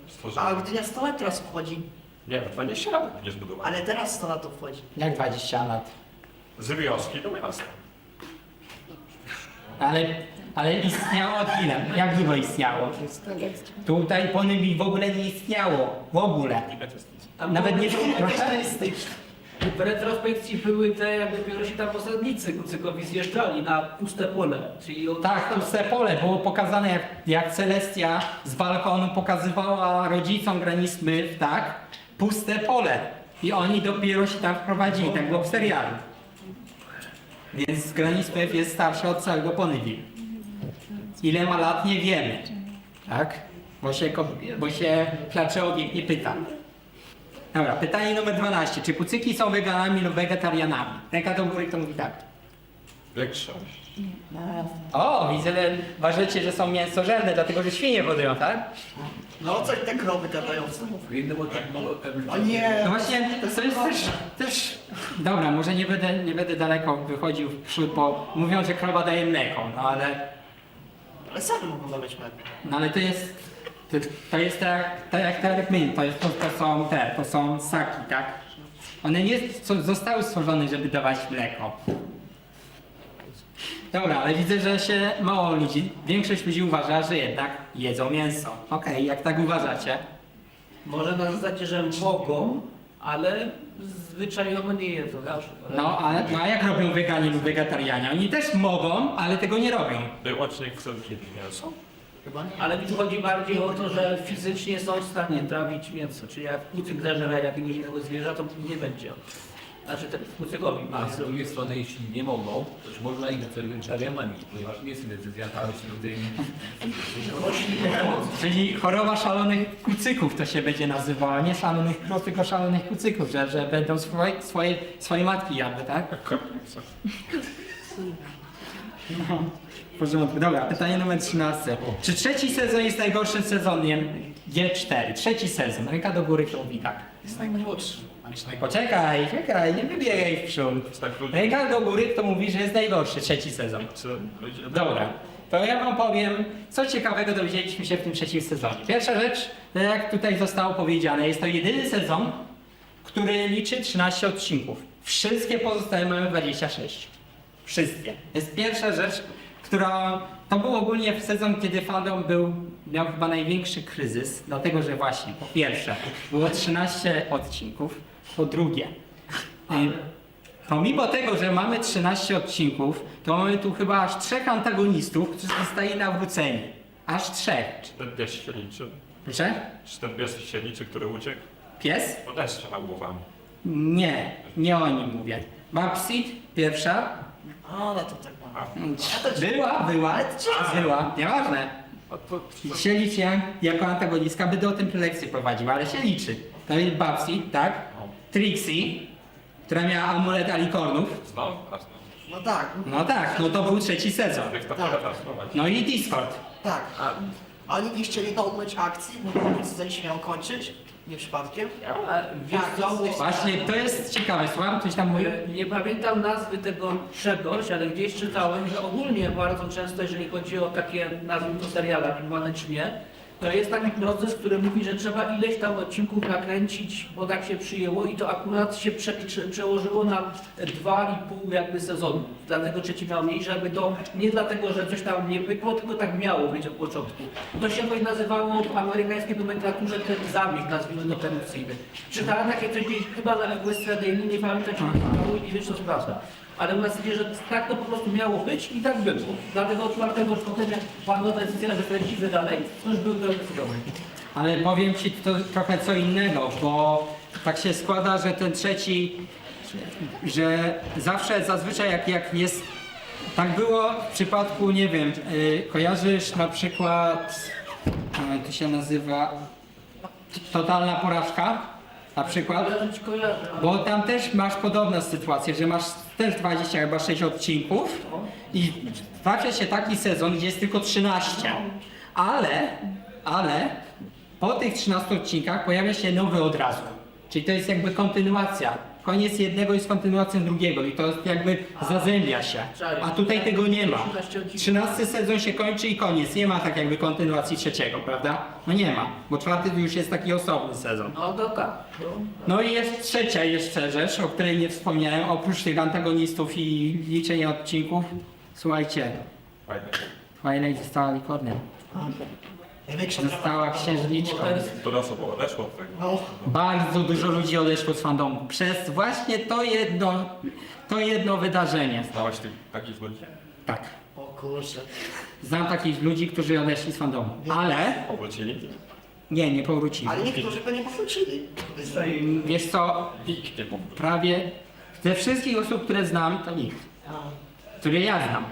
Speaker 8: stworzyła?
Speaker 2: A Gdynia 100 lat teraz wchodzi.
Speaker 8: Nie, 20 lat nie zbudowana.
Speaker 2: Ale teraz 100 lat to wchodzi.
Speaker 1: Jak 20 lat?
Speaker 8: Z wioski do miasta.
Speaker 1: Ale istniało od ile? Jak długo istniało? Tutaj Ponyville w ogóle nie istniało. W ogóle. Nawet nie
Speaker 3: W retrospekcji były te, jak dopiero się tam osadnicy kucykowi zjeżdżali na puste pole. Czyli od...
Speaker 1: Tak, puste pole było pokazane, jak Celestia z balkonu pokazywała rodzicom Granny Smith, tak? Puste pole. I oni dopiero się tam wprowadzili, tak było w serialu. Więc Granny Smith jest starsza od całego Ponyville. Ile ma lat, nie wiemy. Tak? Bo się Flaczewnik nie pyta. Dobra, pytanie numer 12. Czy kucyki są weganami lub wegetarianami? Ręka do góry, kto mówi tak.
Speaker 8: Większość.
Speaker 1: O, widzę, że uważacie, że są mięsożerne, dlatego że świnie hodują, tak?
Speaker 2: No coś te krowy gadające.
Speaker 5: W innym odcinku
Speaker 2: O nie!
Speaker 1: No właśnie, to jest też... Dobra, może nie będę daleko wychodził w przód, bo mówią, że krowa daje mleko, no ale...
Speaker 2: Ale sami mogą dawać mleko.
Speaker 1: No ale to jest tak jak termin, to są ssaki, tak? One nie zostały stworzone, żeby dawać mleko. Dobra, ale widzę, że się mało ludzi, większość ludzi uważa, że jednak jedzą mięso. Okej, jak tak uważacie?
Speaker 3: Może na zasadzie, że mogą, ale zwyczajowo nie jedzą.
Speaker 1: No a jak robią weganie lub wegetarianie? Oni też mogą, ale tego nie robią.
Speaker 8: Wyłącznie chcą jeść mięso.
Speaker 2: Chyba nie.
Speaker 3: Ale mi tu chodzi bardziej o to, że fizycznie są w stanie trawić mięso. Czyli jak kucyk zażera jakiegoś innego zwierza, to nie będzie. Znaczy ten kucykowi
Speaker 5: A z drugiej strony, jeśli nie mogą, to już można ich nazywać wegetarianami, ponieważ nie jest decyzja
Speaker 1: Czyli choroba szalonych kucyków to się będzie nazywała. Nie szalonych krów, tylko szalonych kucyków, że będą swoje matki jadły, tak? No, w porządku. Dobra, pytanie numer 13. Czy trzeci sezon jest najgorszym sezonem G4? Trzeci sezon. Ręka do góry, kto mówi tak.
Speaker 2: Jest najmłodszy.
Speaker 1: Poczekaj, nie wybiegaj w przód. Ręka do góry, kto mówi, że jest najgorszy trzeci sezon. Dobra, to ja wam powiem, co ciekawego dowiedzieliśmy się w tym trzecim sezonie. Pierwsza rzecz, tak jak tutaj zostało powiedziane, jest to jedyny sezon, który liczy 13 odcinków. Wszystkie pozostałe mają 26. Wszystkie. Jest pierwsza rzecz, która... To był ogólnie sezon, kiedy fandom miał chyba największy kryzys, dlatego że właśnie, po pierwsze, było 13 odcinków, po drugie, pomimo tego, że mamy 13 odcinków, to mamy tu chyba aż 3 antagonistów, którzy zostali nawróceni. Aż 3.
Speaker 8: 40 się liczy.
Speaker 1: Proszę?
Speaker 8: 40 się liczy, który uciekł.
Speaker 1: Pies?
Speaker 8: To też strzela głowami.
Speaker 1: Nie o nim mówię. Babsit, pierwsza.
Speaker 2: O, no to tak mam.
Speaker 1: Była, nieważne. Się liczy jako antagonistka, będę o tym prelekcję prowadził, ale się liczy. To jest Babsit, tak? Trixie, która miała amulet alikornów.
Speaker 8: Znam?
Speaker 2: No tak,
Speaker 1: No tak, no to był trzeci sezon. No i Discord.
Speaker 2: tak. A oni nie chcieli to umyć akcji, bo sezon się miał kończyć. Nie przypadkiem.
Speaker 3: Wiesz co,
Speaker 1: Właśnie to jest ciekawe, słucham, coś tam mówi.
Speaker 3: nie pamiętam nazwy tego czegoś, ale gdzieś czytałem, że ogólnie bardzo często, jeżeli chodzi o takie, nazwijmy to seriale, animowane czy nie, to jest taki proces, który mówi, że trzeba ileś tam odcinków nakręcić, bo tak się przyjęło i to akurat się przełożyło na 2,5 jakby sezonu. Dlatego trzeci miał mniej, żeby to nie dlatego, że coś tam nie pykło, tylko tak miało być od początku. To się jakoś nazywało w amerykańskiej nomenklaturze ten zabieg, nazwijmy to tendencyjny. Czytałem takie coś gdzieś chyba na Westradeli, nie pamiętam czy nie i wiesz co sprawdza. Ale u nas wie, że tak to po prostu miało być i tak było. Dlatego od czwartego już potem jak panowe decyzje, że kręcimy dalej, to już był pełny.
Speaker 1: Ale powiem ci to trochę co innego, bo tak się składa, że ten trzeci, że zazwyczaj jak jest, tak było w przypadku, nie wiem, kojarzysz na przykład, to się nazywa Totalna Porażka, na przykład, bo tam też masz podobną sytuację, że masz też 26 odcinków i trafia się taki sezon, gdzie jest tylko 13, ale po tych 13 odcinkach pojawia się nowy od razu, czyli to jest jakby kontynuacja. Koniec jednego jest kontynuacją drugiego i to jakby zazębia się, a tutaj tego nie ma. 13 sezon się kończy i koniec, nie ma tak jakby kontynuacji trzeciego, prawda? No nie ma, bo czwarty to już jest taki osobny sezon.
Speaker 3: No to tak.
Speaker 1: No i jest trzecia jeszcze rzecz, o której nie wspomniałem, oprócz tych antagonistów i liczenia odcinków. Słuchajcie, Twilight została likornem, została księżniczką.
Speaker 8: To nas odeszło od tego.
Speaker 2: No,
Speaker 1: Bardzo dużo ludzi odeszło z fandomu przez właśnie to jedno wydarzenie.
Speaker 8: Znałaś takich ludzi?
Speaker 1: Tak.
Speaker 2: o kurczę.
Speaker 1: Znam takich ludzi, którzy odeszli z fandomu, ale
Speaker 8: Powrócili?
Speaker 1: nie powrócili.
Speaker 2: Ale niektórzy by nie powrócili.
Speaker 1: Wiesz co,
Speaker 8: Nikt nie powrócił.
Speaker 1: prawie ze wszystkich osób, które znam, to nikt. Które ja znam.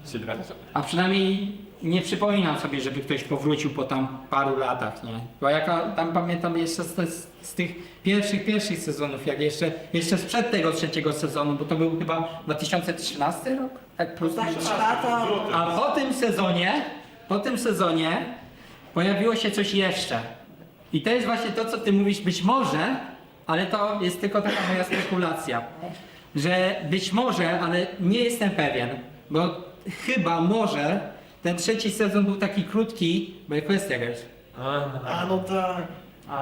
Speaker 8: Sylwester.
Speaker 1: A przynajmniej nie przypominam sobie, żeby ktoś powrócił po tam paru latach, nie? Bo tam pamiętam jeszcze z tych pierwszych sezonów, jak jeszcze sprzed tego trzeciego sezonu, bo to był chyba 2013 rok? Tak, plus
Speaker 2: Tak,
Speaker 1: minus.
Speaker 2: 3 lata.
Speaker 1: A po tym sezonie pojawiło się coś jeszcze. I to jest właśnie to, co ty mówisz, być może, ale to jest tylko taka moja spekulacja, że być może, ale nie jestem pewien, bo chyba może ten trzeci sezon był taki krótki, bo jest kwestia, wiesz.
Speaker 2: A no tak.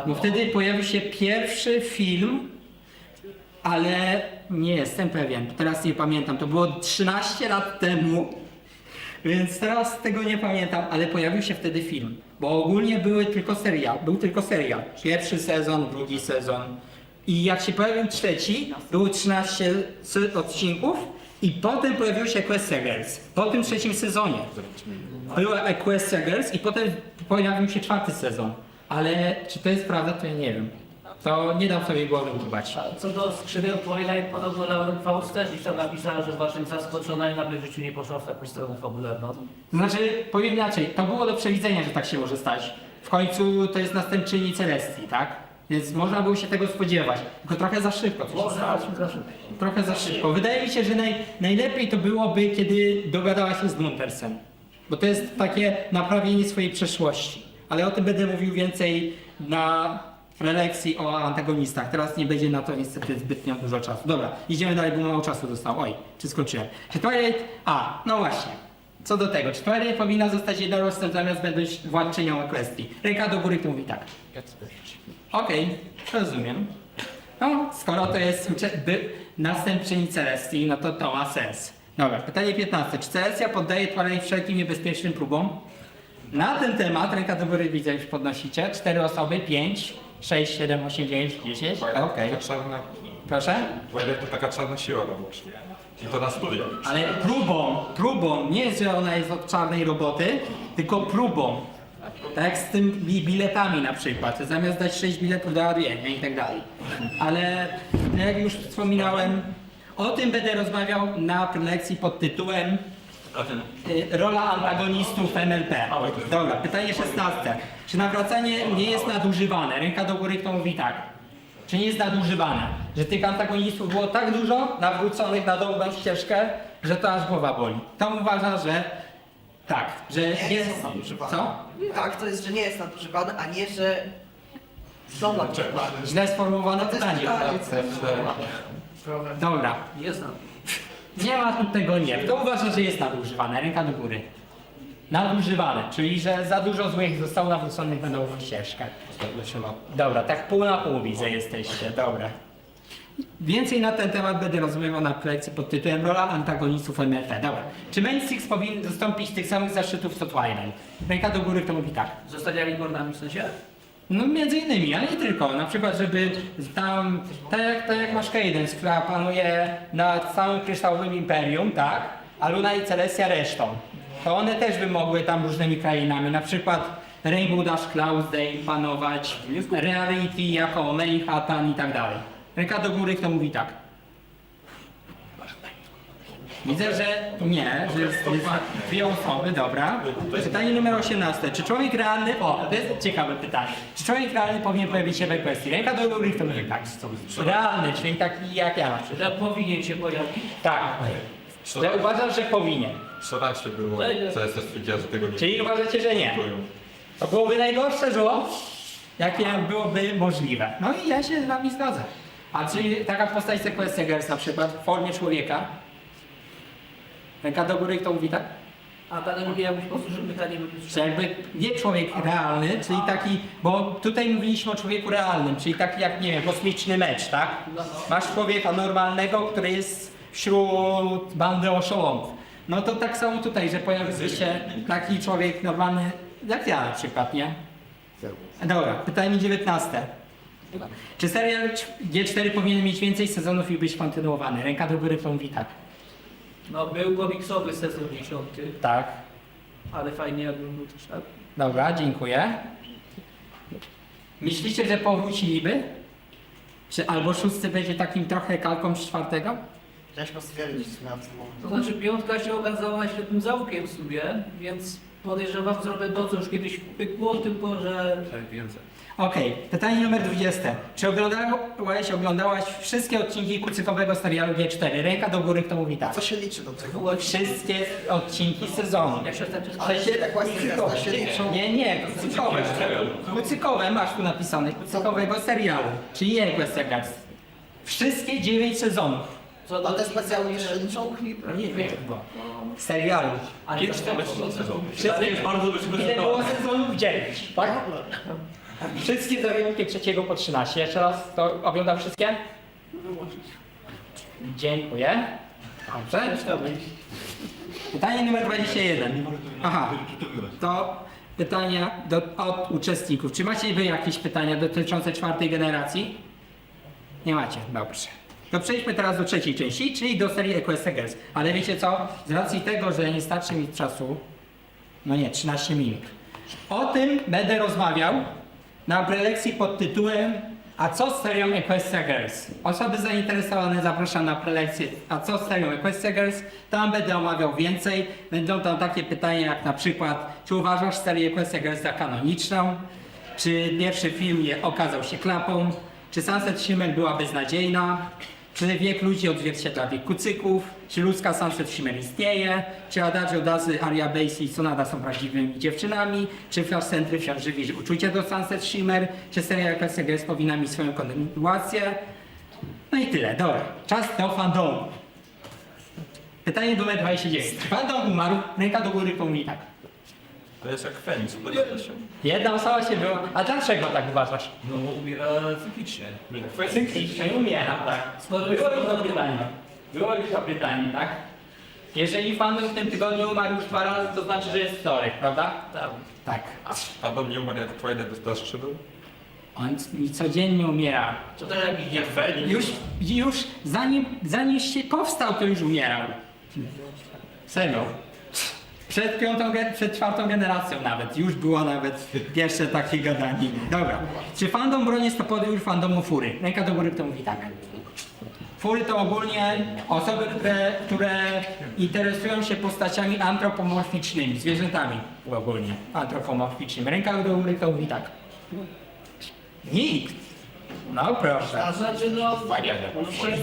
Speaker 1: Bo wtedy pojawił się pierwszy film ale nie jestem pewien. Teraz nie pamiętam. To było 13 lat temu. Więc teraz tego nie pamiętam, ale pojawił się wtedy film. Bo ogólnie był tylko serial. Pierwszy sezon, drugi sezon. I jak się pojawił trzeci, było 13 odcinków i potem pojawił się Equestria Girls. Po tym trzecim sezonie. Była Equestria Girls i potem pojawił się czwarty sezon. Ale czy to jest prawda, to ja nie wiem. To nie dam sobie głowy udbać.
Speaker 3: A co do skrzydeł Twilight, podobno Lauren Faust też gdzieś tam napisała, że właśnie zaskoczona i nagle w życiu nie poszła w taką stronę fabularną.
Speaker 1: Znaczy, powiem inaczej, to było do przewidzenia, że tak się może stać. W końcu to jest następczyni Celestii, tak? Więc można było się tego spodziewać. Tylko trochę za szybko. Trochę za szybko. Wydaje mi się, że najlepiej to byłoby, kiedy dogadała się z Muntersem. Bo to jest takie naprawienie swojej przeszłości. Ale o tym będę mówił więcej na prelekcji o antagonistach. Teraz nie będzie na to niestety zbytnio dużo czasu. Dobra, idziemy dalej, bo mało czasu zostało. Oj, czy skończyłem? Czy Twilight... no właśnie. Co do tego, czy Twilight powinna zostać jednorożcem zamiast będąć władczynią Equestrii? Ręka do góry, kto mówi tak. Okej, rozumiem. No, skoro to jest następczyni Celestii, no to ma sens. Dobra, pytanie 15. Czy Celestia poddaje Twilight wszelkim niebezpiecznym próbom? Na ten temat, ręka do góry widzę, już podnosicie. 4 osoby, 5, 6, 7, 8, 9, 10. Okej.
Speaker 8: Taka czarna,
Speaker 1: Proszę?
Speaker 8: Twilight to taka czarna siła roboczy. I to na studiach.
Speaker 1: Ale próbą, nie jest, że ona jest od czarnej roboty, tylko próbą. Tak jak z tym biletami na przykład, zamiast dać 6 biletów do Arienie i tak dalej. Ale jak już wspominałem, o tym będę rozmawiał na prelekcji pod tytułem Rola antagonistów NLP. Dobra, pytanie 16. Czy nawracanie nie jest nadużywane? Ręka do góry, kto mówi tak. Czy nie jest nadużywane? Że tych antagonistów było tak dużo, nawróconych na dobrą ścieżkę, że to aż głowa boli. To uważa, że tak, że jest...
Speaker 2: nadużywane.
Speaker 1: Co?
Speaker 2: Tak, to jest, że nie jest nadużywane, a nie, że są nadużywane.
Speaker 1: Źle sformułowane pytanie. Dobra,
Speaker 3: Jest tam.
Speaker 1: nie ma tu tego nie. Kto uważa, że jest nadużywane? Ręka do góry. Nadużywane, czyli że za dużo złych zostało nawróconych na nową ścieżkę. Dobra, tak pół na pół widzę jesteście, dobra. Więcej na ten temat będę rozmawiał na prelekcji pod tytułem Rola antagonistów MFE. Dobra. Czy Main Six powinien dostąpić tych samych zaszczytów co Twilight? Ręka do góry, kto mówi tak.
Speaker 3: Zostali Aragornami w sensie?
Speaker 1: No między innymi, ale nie tylko. Na przykład, żeby tam, tak jak masz Cadence, która panuje nad całym kryształowym imperium, tak? A Luna i Celestia resztą. To one też by mogły tam różnymi krainami, na przykład Rainbow Dash Cloudsdale panować, Reality jako Manhattan i tak dalej. Ręka do góry, kto mówi tak. Widzę, że nie, że jest dwie osoby, dobra. Pytanie numer 18. Czy człowiek realny... O, to jest ciekawe pytanie. Czy człowiek realny powinien pojawić się we kwestii? Ręka do góry, kto mówi tak. Realny, czyli taki jak ja na przykład.
Speaker 3: Że powinien się pojawić.
Speaker 1: Tak. Że uważasz, że powinien.
Speaker 8: 14 było, co jest stwierdziła, że tego nie
Speaker 1: Czyli uważacie, że nie. To byłoby najgorsze zło, jakie byłoby możliwe. No i ja się z wami zgadzam. A czyli taka postać z Equestria Girls na przykład w formie człowieka. Ręka do góry, kto mówi tak?
Speaker 3: A będę mówił, jakbyś powtórzył pytanie,
Speaker 1: Że jakby nie człowiek realny, czyli taki, bo tutaj mówiliśmy o człowieku realnym, czyli taki jak, nie wiem, kosmiczny mecz, tak? Masz człowieka normalnego, który jest wśród bandy oszołomów. No to tak samo tutaj, że pojawiłby się taki człowiek normalny, jak ja na przykład, nie? Dobra, pytanie 19. Czy serial G4 powinien mieć więcej sezonów i być kontynuowany? Ręka do góry, kto mówi tak.
Speaker 3: No był komiksowy sezon 10,
Speaker 1: Tak.
Speaker 3: ale fajnie jakby był też tak.
Speaker 1: Dobra, dziękuję. Myślicie, że powróciliby? Czy albo szósty będzie takim trochę kalką z czwartego?
Speaker 2: Ciężko stwierdzić w tym momencie.
Speaker 3: To znaczy piątka się okazała ślepym zaułkiem w sumie, więc podejrzewam, zrobię to, co już kiedyś pykło, tylko że...
Speaker 5: Tak, więcej.
Speaker 1: Okej, pytanie numer 20. Czy oglądałaś wszystkie odcinki kucykowego serialu G4? Ręka do góry, kto mówi tak.
Speaker 2: Co się liczy do tego?
Speaker 1: Wszystkie odcinki sezonu.
Speaker 3: Jak się tak
Speaker 1: Ale się
Speaker 2: Tak właśnie
Speaker 1: kucykowe.
Speaker 2: się liczą.
Speaker 1: Nie, kucykowe. Kucykowe masz tu napisane, kucykowego serialu. Czyli nie Equestria Girls. Wszystkie 9 sezonów.
Speaker 3: Co
Speaker 2: A te specjalnie się liczą?
Speaker 1: Nie wiem. Serialu.
Speaker 5: Kiedyś to będzie sezon.
Speaker 1: Wszystkie
Speaker 5: jest bardzo
Speaker 1: Ile było sezonów? 9, tak? Wszystkie z wyjątkiem trzeciego po 13. Jeszcze raz, to oglądam wszystkie? Dziękuję. Dobrze. Pytanie numer 21. Aha, to pytania od uczestników. Czy macie wy jakieś pytania dotyczące czwartej generacji? Nie macie, dobrze. To przejdźmy teraz do trzeciej części, czyli do serii Equestria Girls. Ale wiecie co? Z racji tego, że nie starczy mi czasu, no nie, 13 minut. O tym będę rozmawiał na prelekcji pod tytułem A co z serią Equestria Girls? Osoby zainteresowane zapraszam na prelekcję A co z serią Equestria Girls? Tam będę omawiał więcej. Będą tam takie pytania jak na przykład czy uważasz serię Equestria Girls za kanoniczną? Czy pierwszy film okazał się klapą? Czy Sunset Shimmer była beznadziejna? Czy wiek ludzi odzwierciedla wiek kucyków? Czy ludzka Sunset Shimmer istnieje? Czy Adagio Dazy, Aria Basie i Sonata są prawdziwymi dziewczynami? Czy Flash Centry wciąż żywi uczucie do Sunset Shimmer? Czy seria Equestria Girls powinna mieć swoją kontynuację? No i tyle, dobra. Czas do fandomu. Pytanie numer 29. Czy fandom umarł? Ręka do góry pomówi tak.
Speaker 8: To jest jak Feniks, pojawia się.
Speaker 1: Jedna osoba się była. A dlaczego tak uważasz?
Speaker 5: No umiera cyklicznie.
Speaker 1: Cyklicznie umiera, tak. Było już to pytanie. Było już to pytanie, tak? Jeżeli fandom w tym tygodniu umarł już 2 razy, to znaczy, że jest wtorek, prawda?
Speaker 3: Tak.
Speaker 1: Tak.
Speaker 8: A do mnie umarł jak Twilight dostarczy był?
Speaker 1: On codziennie umiera.
Speaker 3: To też jakiś dzień.
Speaker 1: Już zanim się powstał, to już umierał. Serio. Przed czwartą generacją nawet. Już było nawet pierwsze takie gadanie. Dobra. Czy fandom broni jest to podjęł fandomu fury? Ręka do góry, kto mówi tak. Fury to ogólnie osoby, które interesują się postaciami antropomorficznymi, zwierzętami ogólnie antropomorficznymi. Ręka do góry, kto mówi tak. Nikt. No proszę.
Speaker 3: A znaczy no...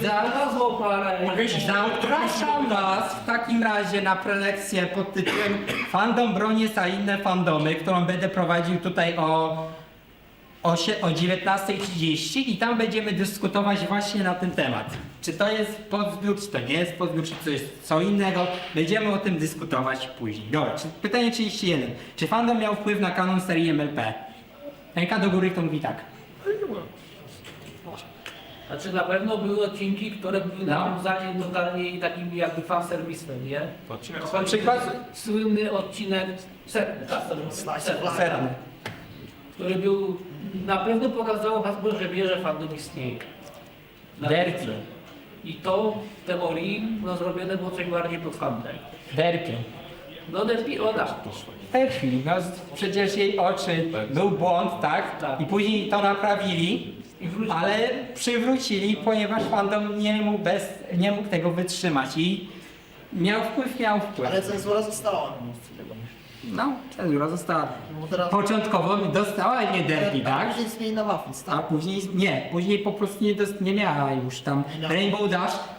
Speaker 3: Znalazło parę...
Speaker 1: Zapraszam Was w takim razie na prelekcję pod tytułem Fandom Bronies a inne fandomy, którą będę prowadził tutaj o 19:30 i tam będziemy dyskutować właśnie na ten temat. Czy to jest podbiór, czy to nie jest podbiór, czy to jest co innego. Będziemy o tym dyskutować później. Dobra, pytanie 31. Czy fandom miał wpływ na kanon serii MLP? Ręka do góry, kto mówi tak.
Speaker 3: Znaczy na pewno były odcinki, które były nawiązaniem totalnie takim jakby fanserwisem, nie?
Speaker 8: To odcinek
Speaker 1: Na przykład
Speaker 3: Słynny odcinek Serny, tak?
Speaker 1: Serny.
Speaker 3: Który był, na pewno pokazał hasło, że wie, że fandom istnieje.
Speaker 1: Derki.
Speaker 3: I to w teorii no, zrobione było coś bardziej pod fandem.
Speaker 1: Derki.
Speaker 3: No Derpi, o tak.
Speaker 1: Derki. No przecież jej oczy był błąd, tak?
Speaker 3: Tak.
Speaker 1: I później to naprawili, ale przywrócili, ponieważ fandom nie mógł tego wytrzymać i miał wpływ.
Speaker 2: Ale cenzura została.
Speaker 1: No, cenzura została.
Speaker 2: Bo teraz...
Speaker 1: Początkowo dostała nie Derki, tak?
Speaker 2: Później zmieni na Muffins,
Speaker 1: A
Speaker 2: tak?
Speaker 1: później po prostu nie miała już tam.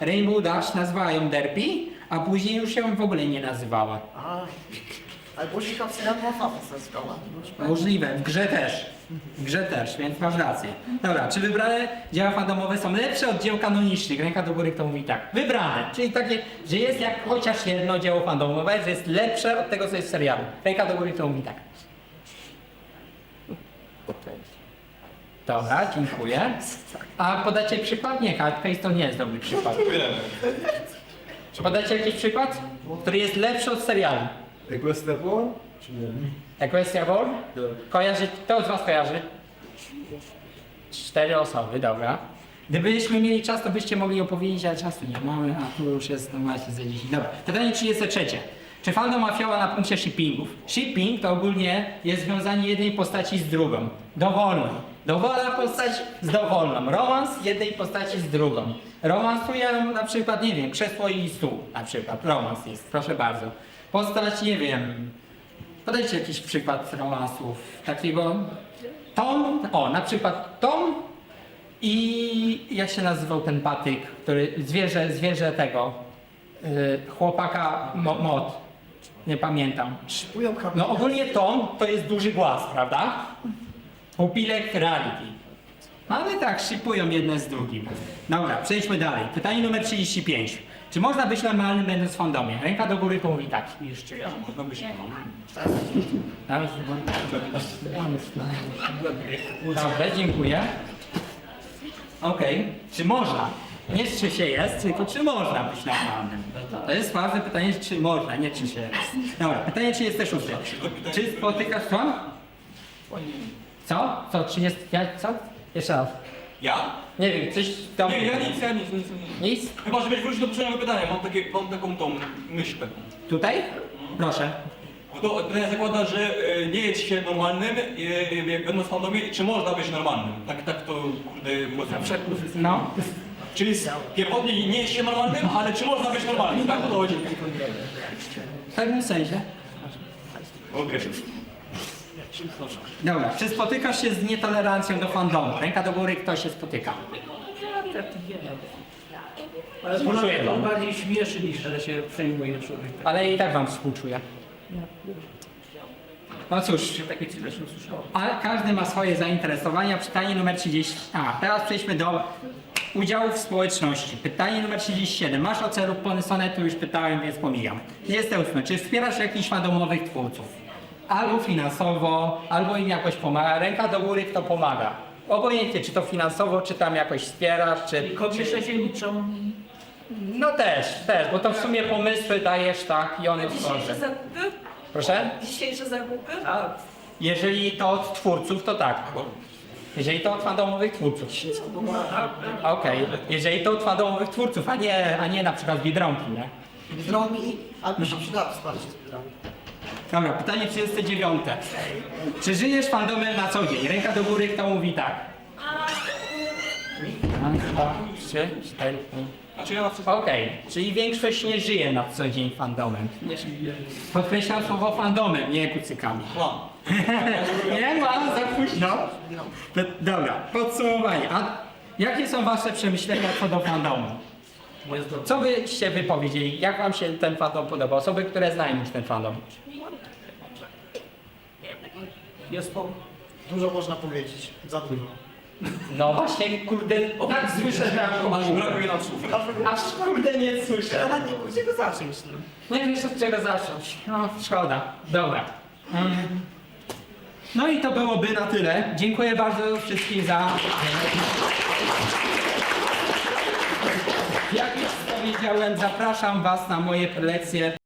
Speaker 1: Rainbow Dash nazwała ją Derpy, a później już ją w ogóle nie nazywała.
Speaker 2: Ale później kapsyla była Muffins nazwała.
Speaker 1: Możliwe, w grze też, więc masz rację. Dobra, czy wybrane dzieła fandomowe są lepsze od dzieł kanonicznych? Ręka do góry, kto mówi tak. Wybrane, czyli takie, że jest jak chociaż jedno dzieło fandomowe, że jest lepsze od tego, co jest w serialu. Ręka do góry, kto mówi tak. Dobra, dziękuję. A podacie przykład? Nie, Hardface to nie jest dobry przykład. Czy podacie jakiś przykład, który jest lepszy od serialu?
Speaker 8: Equestria War?
Speaker 1: Equestria War? Kojarzy, kto z Was kojarzy? 4 osoby, dobra. Gdybyśmy mieli czas, to byście mogli opowiedzieć, ale czasu nie mamy, a tu już jest no właśnie za 10. Dobra, pytanie 33. Czy fandom mafiała na punkcie shippingów? Shipping to ogólnie jest związanie jednej postaci z drugą. Dowolną. Dowolna postać z dowolną. Romans jednej postaci z drugą. Romansują na przykład, nie wiem, krzesło i stół. Na przykład, romans jest, proszę bardzo. Postać, nie wiem, podajcie jakiś przykład romansów takiego. Tom, na przykład Tom i jak się nazywał ten patyk, który, zwierzę tego, chłopaka Mod, nie pamiętam.
Speaker 2: Szykują kamienie.
Speaker 1: No ogólnie Tom to jest duży głaz, prawda? Pupilek reality. Ale tak, szypują jedne z drugim. Dobra, przejdźmy dalej. Pytanie numer 35. Czy można być normalnym będąc w fandomie? Ręka do góry, to mówi tak. Jeszcze ja. Można być Dobrze, dziękuję. Okej. Czy można? Nie czy się jest, tylko czy można być normalnym. To jest ważne pytanie, czy można, nie czy się jest. Dobra, pytanie 36. Czy spotykasz co? Co? Co? 30? Co? Jeszcze raz.
Speaker 8: Ja?
Speaker 1: Nie wiem, coś tam...
Speaker 8: Nie, ja nic.
Speaker 1: Nic?
Speaker 8: Chyba, żebyś wrócił do poprzedniego pytania, mam taką tą myśl pewną.
Speaker 1: Tutaj? Proszę.
Speaker 8: Bo to pytanie zakłada, że nie jest się normalnym, jak będąc w fandomie, czy można być normalnym? Tak to kurde mocno.
Speaker 1: No.
Speaker 8: Czyli pierwotnie nie jest się normalnym, ale czy można być normalnym? Tak o to chodzi.
Speaker 1: W pewnym sensie.
Speaker 8: Okej.
Speaker 1: Dobra, czy spotykasz się z nietolerancją do fandomu? Ręka do góry, kto się spotyka?
Speaker 3: Ale
Speaker 1: Współczuję
Speaker 3: to
Speaker 1: wam.
Speaker 3: bardziej śmieszy niż że się przejmuje człowiek.
Speaker 1: Ale i tak wam współczuję. No cóż,
Speaker 3: Takie coś właśnie usłyszałem.
Speaker 1: ale każdy ma swoje zainteresowania. Pytanie numer 30. Teraz przejdźmy do udziału w społeczności. Pytanie numer 37. Masz o celu opony sonetu? Już pytałem, więc pomijam. 28. Czy wspierasz jakichś fandomowych twórców? Albo finansowo, albo im jakoś pomaga. Ręka do góry, kto pomaga. Obojętnie, czy to finansowo, czy tam jakoś wspierasz, czy...
Speaker 3: Komisze się liczą.
Speaker 1: No też, bo to w sumie pomysły dajesz tak i one
Speaker 7: Dzisiejsze
Speaker 1: wchodzą.
Speaker 7: zakupy?
Speaker 1: Proszę?
Speaker 7: Dzisiejsze zakupy?
Speaker 3: A
Speaker 1: Jeżeli to od twórców, to tak. Jeżeli to od fandomowych twórców. Okej. Jeżeli to od fandomowych twórców, a nie na przykład Biedronki, nie?
Speaker 2: Biedronki, ale mi się przyda wsparcie z Biedronki.
Speaker 1: Dobra, pytanie 39. Czy żyjesz fandomem na co dzień? Ręka do góry, kto mówi tak? 2, 3, 4, 5.
Speaker 8: Znaczy ja
Speaker 1: Okej, czyli większość nie żyje na co dzień fandomem. Podkreślam słowo fandomem, nie kucykami. Nie ma, za późno. Dobra, podsumowanie. A jakie są wasze przemyślenia co do fandomu? Co byście wypowiedzieli? Jak wam się ten fandom podoba? Osoby, które znają już ten fandom.
Speaker 3: jest po...
Speaker 2: Dużo można powiedzieć, za dużo.
Speaker 1: No właśnie, kurde, tak słyszę, że
Speaker 8: brakuje nam słów.
Speaker 1: aż kurde nie słyszę.
Speaker 2: Ale nie wiem, gdzie go zacząć. No.
Speaker 1: Nie wiesz od czego zacząć. No, szkoda. Dobra. No i to byłoby na tyle. Dziękuję bardzo wszystkim za... Jak już powiedziałem, zapraszam was na moje prelekcje.